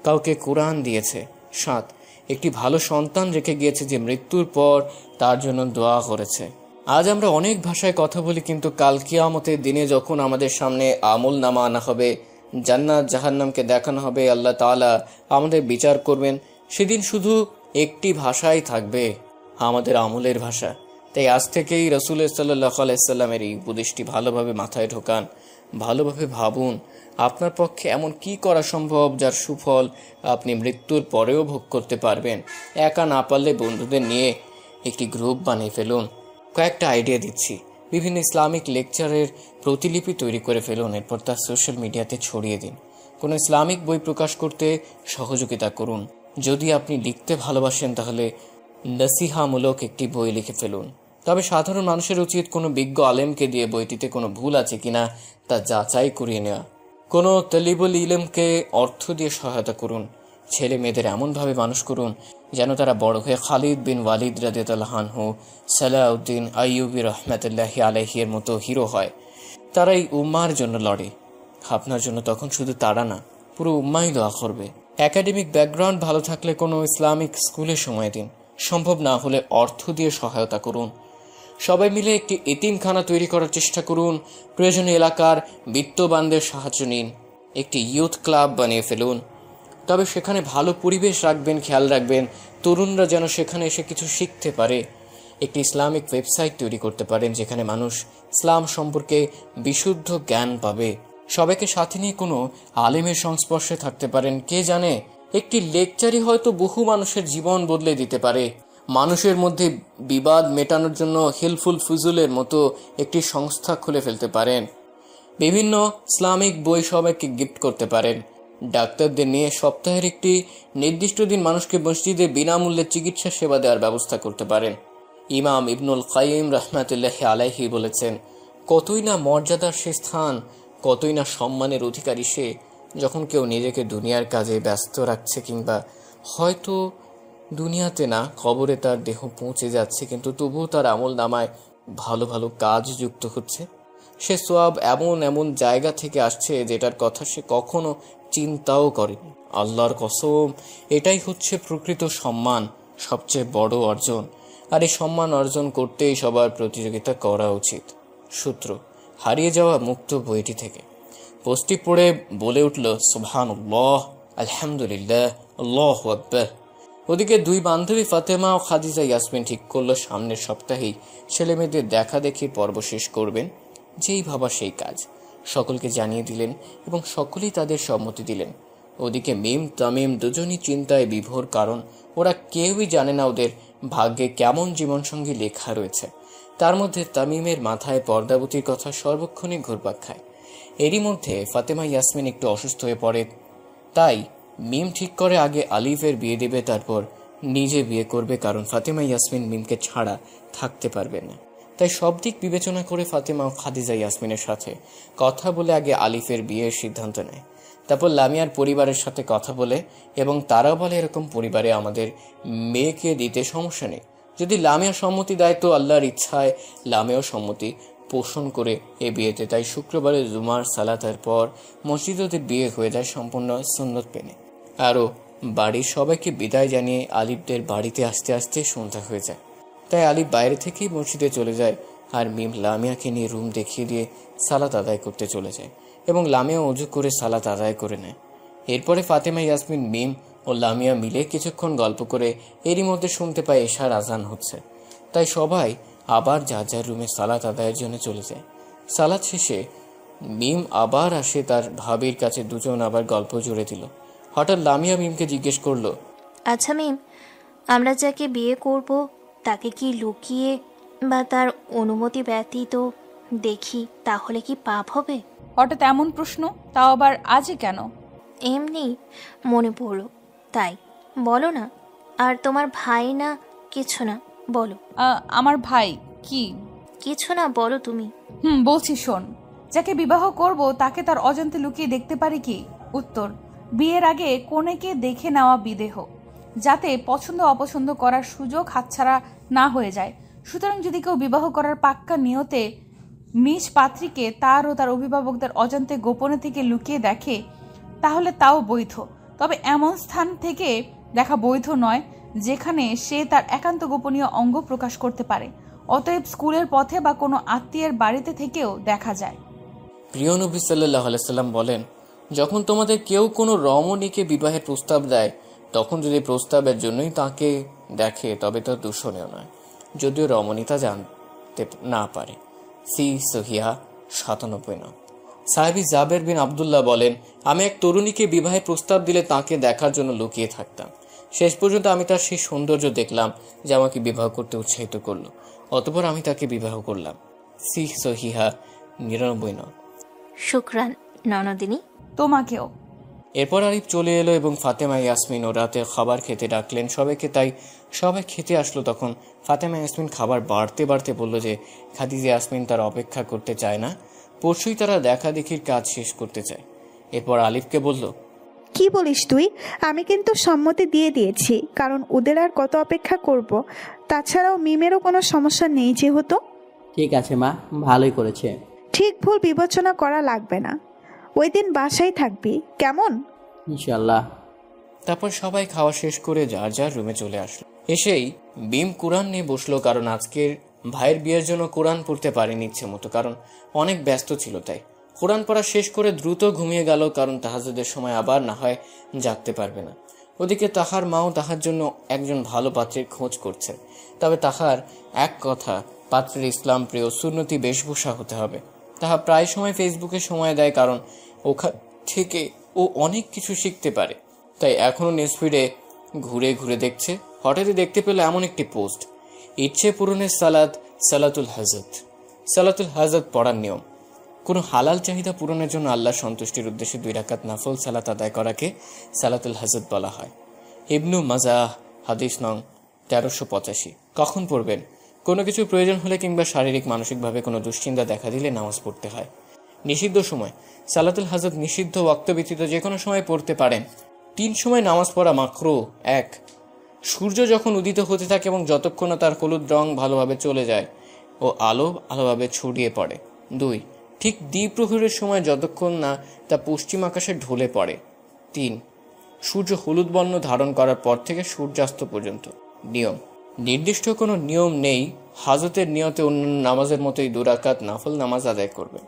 কাউকে কোরআন দিয়েছে। 7. একটি ভালো সন্তান রেখে গিয়েছে যে মৃত্যুর পর তার জন্য দোয়া করেছে। আজ আমরা অনেক ভাষায় কথা বলি, কিন্তু কাল কিয়ামতের দিনে যখন আমাদের সামনে আমল নামা আনা হবে, জান্নাত জাহান্নামকে দেখানো হবে, আল্লাহ তাআলা আমাদের বিচার করবেন, সেদিন শুধু একটি ভাষাই থাকবে, আমাদের আমলের ভাষা। তাই আজ থেকেই রাসূল সাল্লাল্লাহু আলাইহি সাল্লামের এই উপদেশটি ভালোভাবে মাথায় ঢোকান, ভালোভাবে ভাবুন আপনার পক্ষে এমন কি করা সম্ভব যার সুফল আপনি মৃত্যুর পরেও ভোগ করতে পারবেন। একা না পারলে বন্ধুদের নিয়ে একটি গ্রুপ বানিয়ে ফেলুন। কয়েকটা আইডিয়া দিচ্ছি। বিভিন্ন ইসলামিক লেকচারের প্রতিলিপি তৈরি করে ফেলুন, এরপর তা সোশ্যাল মিডিয়াতে ছড়িয়ে দিন। কোনো ইসলামিক বই প্রকাশ করতে সহযোগিতা করুন। যদি আপনি লিখতে ভালোবাসেন তাহলে নসিহামূলক একটি বই লিখে ফেলুন। তবে সাধারণ মানুষের উচিত কোনো বিজ্ঞ আলেমকে দিয়ে বইটিতে কোনো ভুল আছে কিনা তা যাচাই করিয়ে নেওয়া। কোনো তলিবুল ইলমকে অর্থ দিয়ে সহায়তা করুন। ছেলে মেয়েদের এমনভাবে মানুষ করুন যেন তারা বড় হয়ে খালিদ বিন ওয়ালিদ রাদিয়াল্লাহু আনহু, সালাউদ্দিন আইয়ুবী রাহমাতুল্লাহি আলাইহি এর মতো হিরো হয়। তারা এই উম্মার জন্য লড়ে। আপনার জন্য তখন শুধু তারা না, পুরো উম্মাই দোয়া করবে। একাডেমিক ব্যাকগ্রাউন্ড ভালো থাকলে কোনো ইসলামিক স্কুলে সময় দিন। সম্ভব না হলে অর্থ দিয়ে সহায়তা করুন। সবাই মিলে একটি এতিমখানা তৈরি করার চেষ্টা করুন। প্রয়োজনীয় এলাকার বিত্তবানদের সাহায্য নিন। একটি ইয়ুথ ক্লাব বানিয়ে ফেলুন। তবে সেখানে ভালো পরিবেশ রাখবেন, খেয়াল রাখবেন তরুণরা যেন সেখানে এসে কিছু শিখতে পারে। একটি ইসলামিক ওয়েবসাইট তৈরি করতে পারেন যেখানে মানুষ ইসলাম সম্পর্কে বিশুদ্ধ জ্ঞান পাবে। সবাইকে সাথে নিয়ে কোনো আলেমের সংস্পর্শে থাকতে পারেন। কে জানে, একটি লেকচারই হয়তো বহু মানুষের জীবন বদলে দিতে পারে। মানুষের মধ্যে বিবাদ মেটানোর জন্য হেল্পফুল ফুজুলের মতো একটি সংস্থা খুলে ফেলতে পারেন। বিভিন্ন ইসলামিক বই সবাইকে গিফট করতে পারেন। ডাক্তারদের নিয়ে সপ্তাহের একটি নির্দিষ্ট দিন মানুষকে মসজিদে বিনামূল্যে চিকিৎসা সেবা দেওয়ার ব্যবস্থা করতে পারেন। ইমাম ইবনুল কাইয়িম রাহমাতুল্লাহি আলাইহি বলেছেন, কতই না মর্যাদার সে স্থান, কতই না সম্মানের অধিকারী সে, যখন কেউ নিজেকে দুনিয়ার কাজে ব্যস্ত রাখছে কিংবা হয়তো দুনিয়াতে না কবরে তার দেহ পৌঁছে যাচ্ছে, কিন্তু তবুও তার আমল নামায় ভালো ভালো কাজ যুক্ত হচ্ছে। সে সওয়াব এমন এমন জায়গা থেকে আসছে যেটার কথা সে কখনো চিন্তাও করেনি। আল্লাহর কসম, এটাই হচ্ছে প্রকৃত সম্মান, সবচেয়ে বড় অর্জন। আর এই সম্মান অর্জন করতেই সবার প্রতিযোগিতা করা উচিত। সূত্র হারিয়ে যাওয়া মুক্ত বইটি থেকে। পোস্টটি পড়ে বলে উঠল সুবহানাল্লাহ, আলহামদুলিল্লাহ, আল্লাহু আকবার। ওদিকে দুই বান্ধবী ফাতেমা ও খাদিজা ইয়াসমিন ঠিক করলো সামনের সপ্তাহেই ছেলে মেয়েদের দেখা দেখির পর্ব শেষ করবেন। যেই ভাবা সেই কাজ সকলকে জানিয়ে দিলেন এবং সকলেই তাদের সম্মতি দিলেন। ওদিকে মিম তামিম দুজনই চিন্তায় বিভোর, কারণ ওরা কেউই জানে না ওদের ভাগ্যে কেমন জীবনসঙ্গী লেখা রয়েছে। তার মধ্যে তামিমের মাথায় পর্দাবতীর কথা সর্বক্ষণই ঘুরপাক খায়। এরই মধ্যে ফাতেমা ইয়াসমিন একটু অসুস্থ হয়ে পড়ে। তাই মিম ঠিক করে আগে আলিফের বিয়ে দেবে, তারপর নিজে বিয়ে করবে, কারণ ফাতেমা ইয়াসমিন মিমকে ছাড়া থাকতে পারবে না। তাই সব দিক বিবেচনা করে ফাতেমা ও খাদিজা ইয়াসমিনের সাথে কথা বলে আগে আলিফের বিয়ের সিদ্ধান্ত নেয়। তারপর লামিয়ার পরিবারের সাথে কথা বলে এবং তারা বলে এরকম পরিবারে আমাদের মেয়েকে দিতে সমস্যা নেই। যদি লামিয়া সম্মতি দেয় তো আল্লাহর ইচ্ছায় লামিয়াও সম্মতি পোষণ করে এ বিয়েতে। তাই শুক্রবারে জুমার সালাতের পর মসজিদে ওদের বিয়ে হয়ে যায় সম্পূর্ণ সুন্নত পেনে। আরও বাড়ির সবাইকে বিদায় জানিয়ে আলিফদের বাড়িতে আসতে আসতে সন্ধ্যা হয়ে যায়। তাই আলিফ বাইরে থেকেই মসজিদে চলে যায় আর মিম লামিয়াকে নিয়ে রুম দেখিয়ে দিয়ে সালাত আদায় করতে চলে যায় এবং লামিয়া অজু করে সালাত আদায় করে নেয়। এরপরে ফাতেমা ইয়াসমিন মিম ও লামিয়া মিলে কিছুক্ষণ গল্প করে এরই মধ্যে শুনতে পায় এশার আজান হচ্ছে। তাই সবাই আবার যার যার রুমে সালাত আদায়ের জন্য চলে যায়। সালাত শেষে মিম আবার আসে তার ভাবির কাছে, দুজন আবার গল্প জুড়ে দিল। হঠাৎ লামিয়া মিমকে জিজ্ঞেস করলো, আচ্ছা মিম, আমরা যাকে বিয়ে করব তাকে কি লুকিয়ে বা তার অনুমতি ব্যতীত দেখি তাহলে কি পাপ হবে? হঠাৎ এমন প্রশ্ন, তাও আবার আজই কেন? এমনি মনে পড়লো তাই। বলো না। আর তোমার ভাই না? কিছু না, বলো। আমার ভাই কি? কিছু না, বলো তুমি। বলছি শোন, যাকে বিবাহ করব তাকে তার অজান্তে লুকিয়ে দেখতে পারি কি? উত্তর, বিয়ের আগে কনেকে দেখে নেওয়া বিদেহ, যাতে পছন্দ অপছন্দ করার সুযোগ হাতছাড়া না হয়ে যায়। সুতরাং যদি কেউ বিবাহ করার পাক্কা নিয়তে নিজ পাত্রীকে তার ও তার অভিভাবকদের অজান্তে গোপনে থেকে লুকিয়ে দেখে তাহলে তাও বৈধ। তবে এমন স্থান থেকে দেখা বৈধ নয় যেখানে সে তার একান্ত গোপনীয় অঙ্গ প্রকাশ করতে পারে। অতএব স্কুলের পথে বা কোনো আত্মীয়ের বাড়িতে থেকেও দেখা যায়। প্রিয় নবী সাল্লাল্লাহু আলাইহি সাল্লাম বলেন, যখন তোমাদের কেউ কোনো রমণীকে বিবাহের প্রস্তাব দেয় তখন যদি প্রস্তাবের জন্যই তাকে দেখে তবে তা দূষণীয় নয়, যদিও রমণী তা জানতে না পারে। সহিহা 97। সাহাবী জাবের বিন আব্দুল্লাহ বলেন, আমি এক তরুণীকে বিবাহের প্রস্তাব দিলে তাকে দেখার জন্য লুকিয়ে থাকতাম। শেষ পর্যন্ত আমি তার সেই সৌন্দর্য দেখলাম যে আমাকে বিবাহ করতে উৎসাহিত করলো। অতঃপর আমি তাকে বিবাহ করলাম। সহিহা 99। শুকরান ননদিনী। তোমাকেও। এরপর আরিফ চলে এলো এবং ফাতেমা ইয়াসমিন ও রাতে খাবার খেতে ডাকলেন সবাইকে। তাই সবাই খেতে আসলো। তখন ফাতেমা ইয়াসমিন খাবার বাড়তে বাড়তে বলল যে খাদিজা ইয়াসমিন তার অপেক্ষা করতে চায় না, পরশুই তারা দেখা দেখির কাজ শেষ করতে চায়। এরপর আলিফকে বলল, কি বলিস তুই? আমি কিন্তু সম্মতি দিয়ে দিয়েছি, কারণ ওদের আর কত অপেক্ষা করব। তাছাড়াও মিমেরও কোনো সমস্যা নেই যেহেতু। ঠিক আছে মা, ভালোই করেছে। ঠিক ভুল বিবেচনা করা লাগবে না। ওই দিন বাসায় থাকবি কেমন? ইনশাল্লাহ। তারপর সবাই খাওয়া শেষ করে যার যার রুমে চলে আসলো। এসেই বিম কোরআন নিয়ে বসলো, কারণ আজকের ভাইয়ের বিয়ের জন্য কোরআন পড়তে পারেনি ইচ্ছে মতো, কারণ অনেক ব্যস্ত ছিল। তাই কোরআন পড়া শেষ করে দ্রুত ঘুমিয়ে গেল, কারণ তাহাজ্জুদের সময় আবার না হয় জাগতে পারবে না। ওদিকে তাহার মাও তাহার জন্য একজন ভালো পাত্রের খোঁজ করছে। তবে তাহার এক কথা, পাত্রের ইসলাম প্রিয় সুন্নতি বেশভূষা হতে হবে। তাহা প্রায় সময় ফেসবুকে সময় দেয়, কারণ ওখান থেকে ও অনেক কিছু শিখতে পারে। তাই এখনও নিউজফিডে ঘুরে ঘুরে দেখছে, হঠাৎই দেখতে পেল এমন একটি পোস্ট, ইচ্ছে পূরণের সালাতুল হাজত। সালাতুল হাজত পড়ার নিয়ম। কোনো হালাল চাহিদা পূরণের জন্য আল্লাহর সন্তুষ্টির উদ্দেশ্যে 2 রাকাত নফল সালাত আদায় করাকে সালাতুল হাজত বলা হয়। ইবনু মাজাহ হাদিস নং 1385। কখন পড়বেন? কোনো কিছু প্রয়োজন হলে কিংবা শারীরিক মানসিকভাবে কোনো দুশ্চিন্তা দেখা দিলে নামাজ পড়তে হয়। নিষিদ্ধ সময়। সালাতুল হাজত নিষিদ্ধ ওয়াক্ত ব্যতীত যে কোনো সময় পড়তে পারেন। 3 সময় নামাজ পড়া মাকরুহ। 1. সূর্য যখন উদিত হতে থাকে এবং যতক্ষণ না তার হলুদ রং ভালোভাবে চলে যায় ও আলো ভালোভাবে ছড়িয়ে পড়ে। 2. ঠিক দ্বিপ্রহরের সময় যতক্ষণ না তা পশ্চিম আকাশে ঢলে পড়ে। 3. সূর্য হলুদ বর্ণ ধারণ করার পর থেকে সূর্যাস্ত পর্যন্ত। নিয়ম। নির্দিষ্ট কোনো নিয়ম নেই। হাজতের নিয়তে অন্যান্য নামাজের মতোই 2 রাকাত নফল নামাজ আদায় করবেন।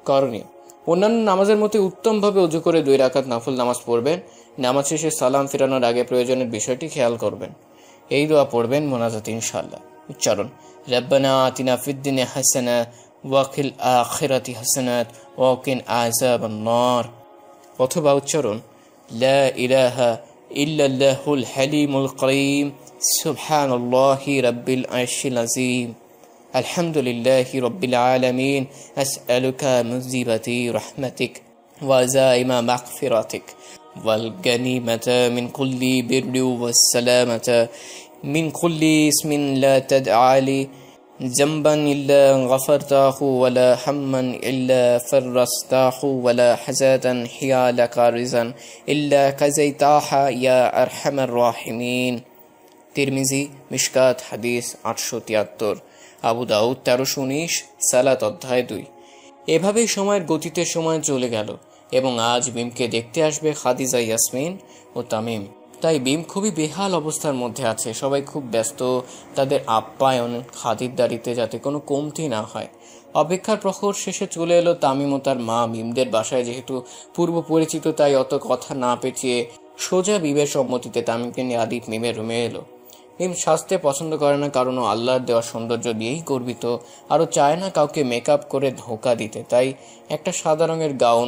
করণীয়। অন্যান্য নামাজের মতো উত্তমভাবে ওযু করে 2 রাকাত নফল নামাজ পড়বেন। নামাজ শেষে সালাম ফেরানোর আগে প্রয়োজনের বিষয়টি খেয়াল করবেন। এই দোয়া পড়বেন মোনাজাত ইনশাআল্লাহ। উচ্চারণ: রব্বানা আতিনা ফিদ দুনিয়া হাসানা ওয়া ফিল আখিরাতি হাসানাত ওয়া কিনা আযাবান নার। অথবা উচ্চারণ: লা ইলাহা ইল্লাল্লাহুল হালিমুল কারীম সুবহানাল্লাহি রাব্বিল আরশিল আযীম আলহামদুলিল্লাহি রাব্বিল আলামিন আসআলুকা মুজিবাতি রাহমাতিক ওয়া যাইমা মাগফিরাতিক ওয়াল গানিমাতা মিন কুল্লি বিররি ওয়াস সালামাতা মিন কুল্লি ইসমিন লা তাদআলি ذنبا إلا غفرته ولا هما إلا فرجته ولا حزنا هي لك رزقا إلا قضيتها يا أرحم الراحمين। তিরমিজি মিশকাত হাদিস 873। আবু দাউদ 1319 সালাত অধ্যায় 2। এভাবেই সময়ের গতিতে সময় চলে গেল এবং আজ মিমকে দেখতে আসবে খাদিজা, ইয়াসমিন ও তামিম। তাই মিম খুবই বেহাল অবস্থার মধ্যে আছে। সবাই খুব ব্যস্ত তাদের আপ্যায়ন খাতিরদারিতে, যাতে কোনো কমতি না হয়। অপেক্ষার প্রহর শেষে চলে এলো তামিম ও তার মা মিমদের বাসায়। যেহেতু পূর্ব পরিচিত তাই অত কথা না পেঁচিয়ে সোজা মিমের সম্মতিতে তামিমকে নিয়ে আদিত মিমের রুমে এলো। মিম সাজতে পছন্দ করে না, কারণ ও আল্লাহর দেওয়া সৌন্দর্য দিয়েই গর্বিত। আরও চায় না কাউকে মেকআপ করে ধোঁকা দিতে। তাই একটা সাদা রঙের গাউন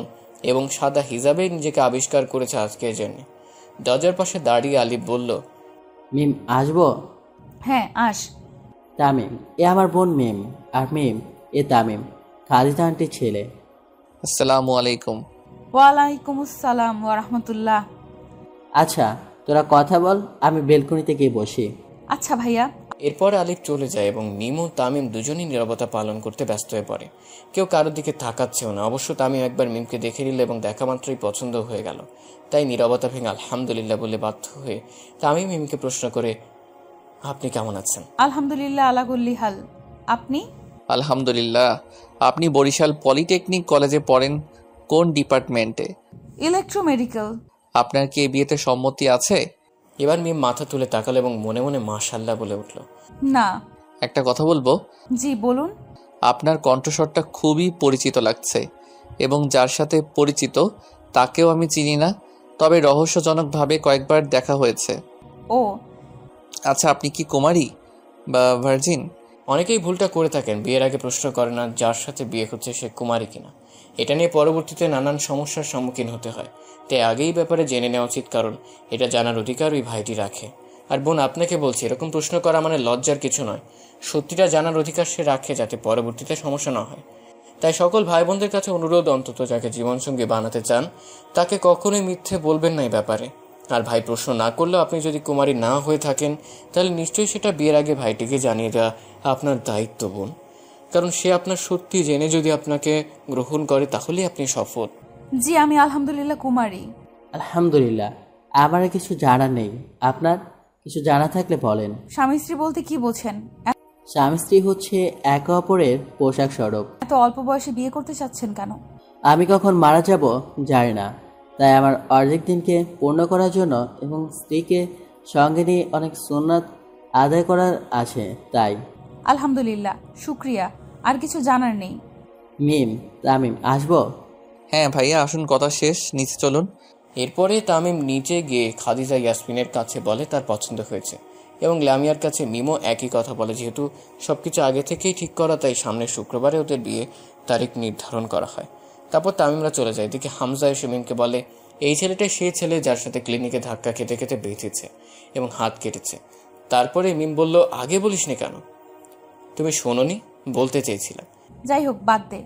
এবং সাদা হিজাবে নিজেকে আবিষ্কার করেছে আজকের জন্য। দরজার পাশে দাঁড়িয়ে আলিফ বলল, মিম আসবো? হ্যাঁ আস। তামিম: এ আমার বোন মিম। আর মিম এ তামিম, খাদিজা আন্টির ছেলে। আসসালামু আলাইকুম। ওয়ালাইকুম আসসালাম ওয়া রাহমাতুল্লাহ। আচ্ছা তোরা কথা বল, আমি বেলকনিতে গিয়ে বসি। আচ্ছা ভাইয়া। এরপর আলিফ চলে যায় এবং মিম ও তামিম দুজনই নীরবতা পালন করতে ব্যস্ত হয়ে পড়ে। কেউ কারোর দিকে তাকাচ্ছেও না। অবশ্য তামিম একবার মিমকে দেখে নিল এবং দেখা মাত্রই পছন্দ হয়ে গেল। তাই নীরবতা ভেঙে আলহামদুলিল্লাহ বলে বাধ্য হয়ে তামিম মিমকে প্রশ্ন করে, আপনি কেমন আছেন? আলহামদুলিল্লাহ আলা কুল্লি হাল। আপনি? আলহামদুলিল্লাহ। আপনি বরিশাল পলিটেকনিক কলেজে পড়েন, কোন ডিপার্টমেন্টে? ইলেকট্রোমেডিক্যাল। আপনার কি এই বিয়েতে সম্মতি আছে? এবার মিম মাথা তুলে তাকালো এবং মনে মনে মাশাআল্লাহ বলে উঠল। না। একটা কথা বলবো? জি বলুন। আপনার কণ্ঠস্বরটা খুবই পরিচিত লাগছে এবং যার সাথে পরিচিত তাকেও আমি চিনি না, তবে রহস্যজনকভাবে কয়েকবার দেখা হয়েছে। ও আচ্ছা, আপনি কি কুমারী বা ভার্জিন? অনেকেই ভুলটা করে থাকেন, বিয়ের আগে প্রশ্ন করে না যার সাথে বিয়ে হচ্ছে সে কুমারী কিনা। এটা নিয়ে পরবর্তীতে নানান সমস্যার সম্মুখীন হতে হয়। তাই আগেই ব্যাপারে জেনে নেওয়া উচিত, কারণ এটা জানার অধিকার ওই ভাইটি রাখে। আর বোন, আপনাকে বলছি, এরকম প্রশ্ন করা মানে লজ্জার কিছু নয়। সত্যিটা জানার অধিকার সে রাখে, যাতে পরবর্তীতে সমস্যা না হয়। তাই সকল ভাই বোনদের কাছে অনুরোধ, অন্তত যাকে জীবনসঙ্গী বানাতে চান তাকে কখনোই মিথ্যে বলবেন না এই ব্যাপারে। আর ভাই প্রশ্ন না করলেও আপনি যদি কুমারী না হয়ে থাকেন তাহলে নিশ্চয়ই সেটা বিয়ের আগে ভাইটিকে জানিয়ে দেওয়া আপনার দায়িত্ব বোন, কারণ সে আপনার সত্যি জেনে যদি আপনাকে গ্রহণ করে তাহলেই আপনি সফল। জি আমি আলহামদুলিল্লাহ কুমারী। আলহামদুলিল্লাহ। আমার কিছু জানা নেই, আপনার কিছু জানা থাকলে বলেন। স্বামী স্ত্রী বলতে কি বোঝেন? স্বামী স্ত্রী হচ্ছে একে অপরের পোশাক স্বরূপ। এত অল্প বয়সে বিয়ে করতে চাচ্ছেন কেন? আমি কখন মারা যাব জানি না, তাই আমার অর্ধেক দিনকে পূর্ণ করার জন্য এবং স্ত্রীকে সঙ্গে নিয়ে অনেক সুন্নাত আদায় করার আছে, তাই। আলহামদুলিল্লাহ, শুক্রিয়া। আর কিছু জানার নেই। মিম, তামিম আসবো? হ্যাঁ ভাইয়া আসুন, কথা শেষ, নিচে চলুন। এরপরে তামিম নিচে গিয়ে খাদিজা ইয়াসমিনের কাছে বলে তার পছন্দ হয়েছে, এবং লামিয়ার কাছে মিমও একই কথা বলে। যেহেতু সবকিছু আগে থেকেই ঠিক করা, তাই সামনের শুক্রবারে ওদের বিয়ে তারিখ নির্ধারণ করা হয়। তারপর তামিমরা চলে যায়। এদিকে হামজা এসে মিমকে বলে, এই ছেলেটা সেই ছেলে যার সাথে ক্লিনিকে ধাক্কা খেতে খেতে বেঁচেছে এবং হাত কেটেছে। তারপরে মিম বলল, আগে বলিসনি কেন? তুমি শোনোনি? বলতে চেয়েছিলাম। যাই হোক, বাদ দে।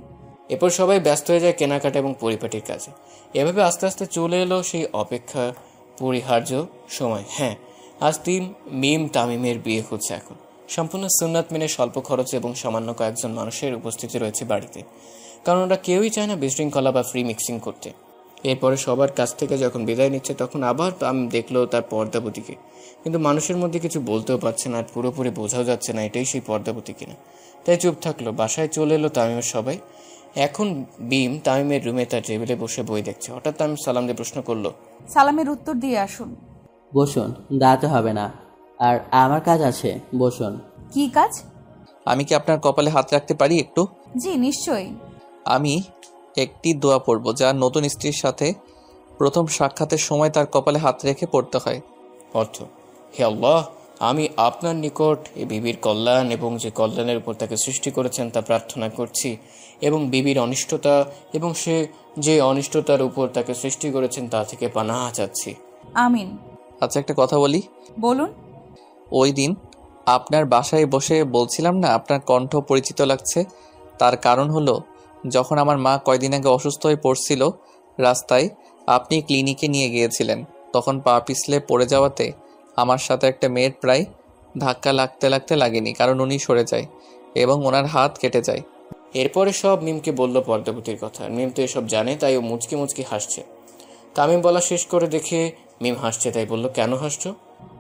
এরপর সবাই ব্যস্ত হয়ে যায় কেনাকাটা এবং পরিপাটির কাজে। এভাবে আস্তে আস্তে চলে এলো সেই অপেক্ষা পরিহার্য সময়। হ্যাঁ, আজ মিম তামিমের বিয়ে হচ্ছে। এখন সম্পূর্ণ সুন্নাত মেনে স্বল্প খরচে এবং সামান্য কয়েকজন মানুষের উপস্থিতি রয়েছে বাড়িতে, কারণ ওরা কেউই চায় না বিশৃঙ্খলা বা ফ্রি মিক্সিং করতে। এরপরে সবার কাছ থেকে যখন বিদায় নিচ্ছে তখন আবার আমি দেখলো তার পর্দাবতীকে, কিন্তু মানুষের মধ্যে কিছু বলতেও পারছে না, আর পুরোপুরি বোঝাও যাচ্ছে না এটাই সেই পর্দাবতী কিনা। তাই চুপ থাকলো। বাসায় চলে এলো তামিমের সবাই। এখন বিম তামিমের রুমে তার টেবিলে বসে বই দেখছে। হঠাৎ তামিম সালাম দিয়ে প্রশ্ন করলো, সালামের উত্তর দিয়ে আসুন। বসুন, দাঁড়াতে হবে না, আর আমার কাজ আছে, বসুন। কি কাজ? আমি কি আপনার কপালে হাত রাখতে পারি একটু? জি নিশ্চয়ই। আমি একটি দোয়া পড়ব যা নতুন স্ত্রীর সাথে প্রথম সাক্ষাতের সময় তার কপালে হাত রেখে পড়তে হয়। অর্থ, হে আল্লাহ, আমি আপনার নিকট এই বিবির কল্যাণ এবং যে কল্যাণের উপর তাকে সৃষ্টি করেছেন তা প্রার্থনা করছি, এবং বিবির অনিষ্টতা এবং সে যে অনিষ্টতার উপর তাকে সৃষ্টি করেছেন তা থেকে পানাহ চাচ্ছি। আমিন। আচ্ছা, একটা কথা বলি। বলুন। ওই দিন আপনার বাসায় বসে বলছিলাম না আপনার কণ্ঠ পরিচিত লাগছে, তার কারণ হলো যখন আমার মা কয়দিন আগে অসুস্থ হয়ে পড়ছিল, রাস্তায় আপনি ক্লিনিকে নিয়ে গিয়েছিলেন, তখন পা পিছলে পড়ে যাওয়াতে আমার সাথে একটা মেয়ের প্রায় ধাক্কা লাগতে লাগেনি, কারণ উনি সরে যায় এবং ওনার হাত কেটে যায়। এরপরে সব মিমকে বলল পর্দাবতীর কথা। মিম তো এসব জানে, তাই ও মুচকি মুচকি হাসছে। তামিম বলা শেষ করে দেখে মিম হাসছে, তাই বলল, কেন হাসছো?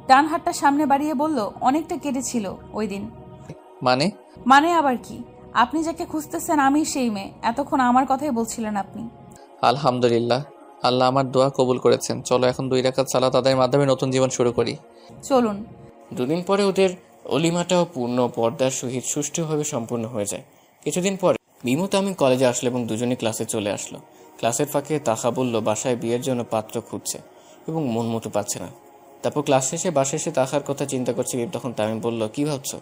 ডান হাতটা সামনে বাড়িয়ে বলল, অনেকটা কেটেছিল ওই দিন। মানে আবার কি? আপনি যাকে খুঁজতেছেন আমি সেই মেয়ে। এতক্ষণ আমার কথাই বলছিলেন আপনি। আলহামদুলিল্লাহ, আল্লাহ আমার দোয়া কবুল করেছেন। চলো এখন 2 রাকাত সালাত আদায়ের মাধ্যমে নতুন জীবন শুরু করি। চলুন। 2 দিন পরে ওদের অলিমাটাও পূর্ণ পর্দার সহিত সুষ্ঠুভাবে সম্পূর্ণ হয়ে যায়। কিছুদিন পরে মিমু তামিম কলেজে আসলো এবং দুজনে ক্লাসে চলে আসলো। ক্লাসের ফাঁকে তাহা বলল বাসায় বিয়ের জন্য পাত্র খুঁজছে এবং মন মতো পাচ্ছে না। তারপর ক্লাস শেষে বাসায় এসে তাহার কথা চিন্তা করছে মিম। তখন তামিম বলল, কি ভাবছো?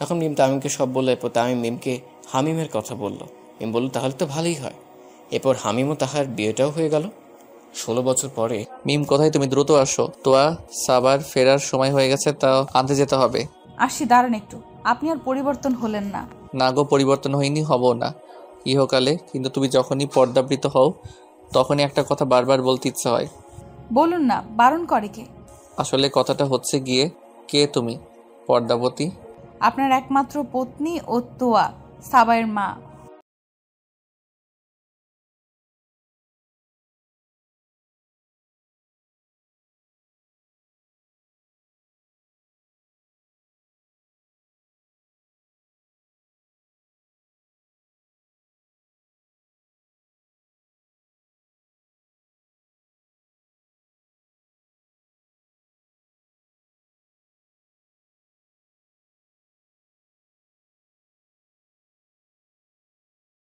এখন মিম তামিমকে সব বললো। এরপর তামিম মিমকে হামিমের কথা বলল। মিম বলল, তাহলে তো ভালোই হয়। এরপর হামিম ও তাহার বিয়েটাও হয়ে গেল। 16 বছর পরে। মিম কোথায়? তুমি দ্রুত আসো, তোয়া সাবার ফেরার সময় হয়ে গেছে, তাও আনতে যেতে হবে। আসি, দাঁড়ান একটু। আপনি আর পরিবর্তন হলেন না। না গো, পরিবর্তন হয়নি, হব না ইহকালে, কিন্তু তুমি যখনই পর্দাবৃত হও তখনই একটা কথা বারবার বলতে ইচ্ছা হয়। বলুন না, বারণ করে কে? আসলে কথাটা হচ্ছে গিয়ে, কে তুমি? পর্দাবতী। আপনার একমাত্র পত্নী ও তোয়া সাবায়ের মা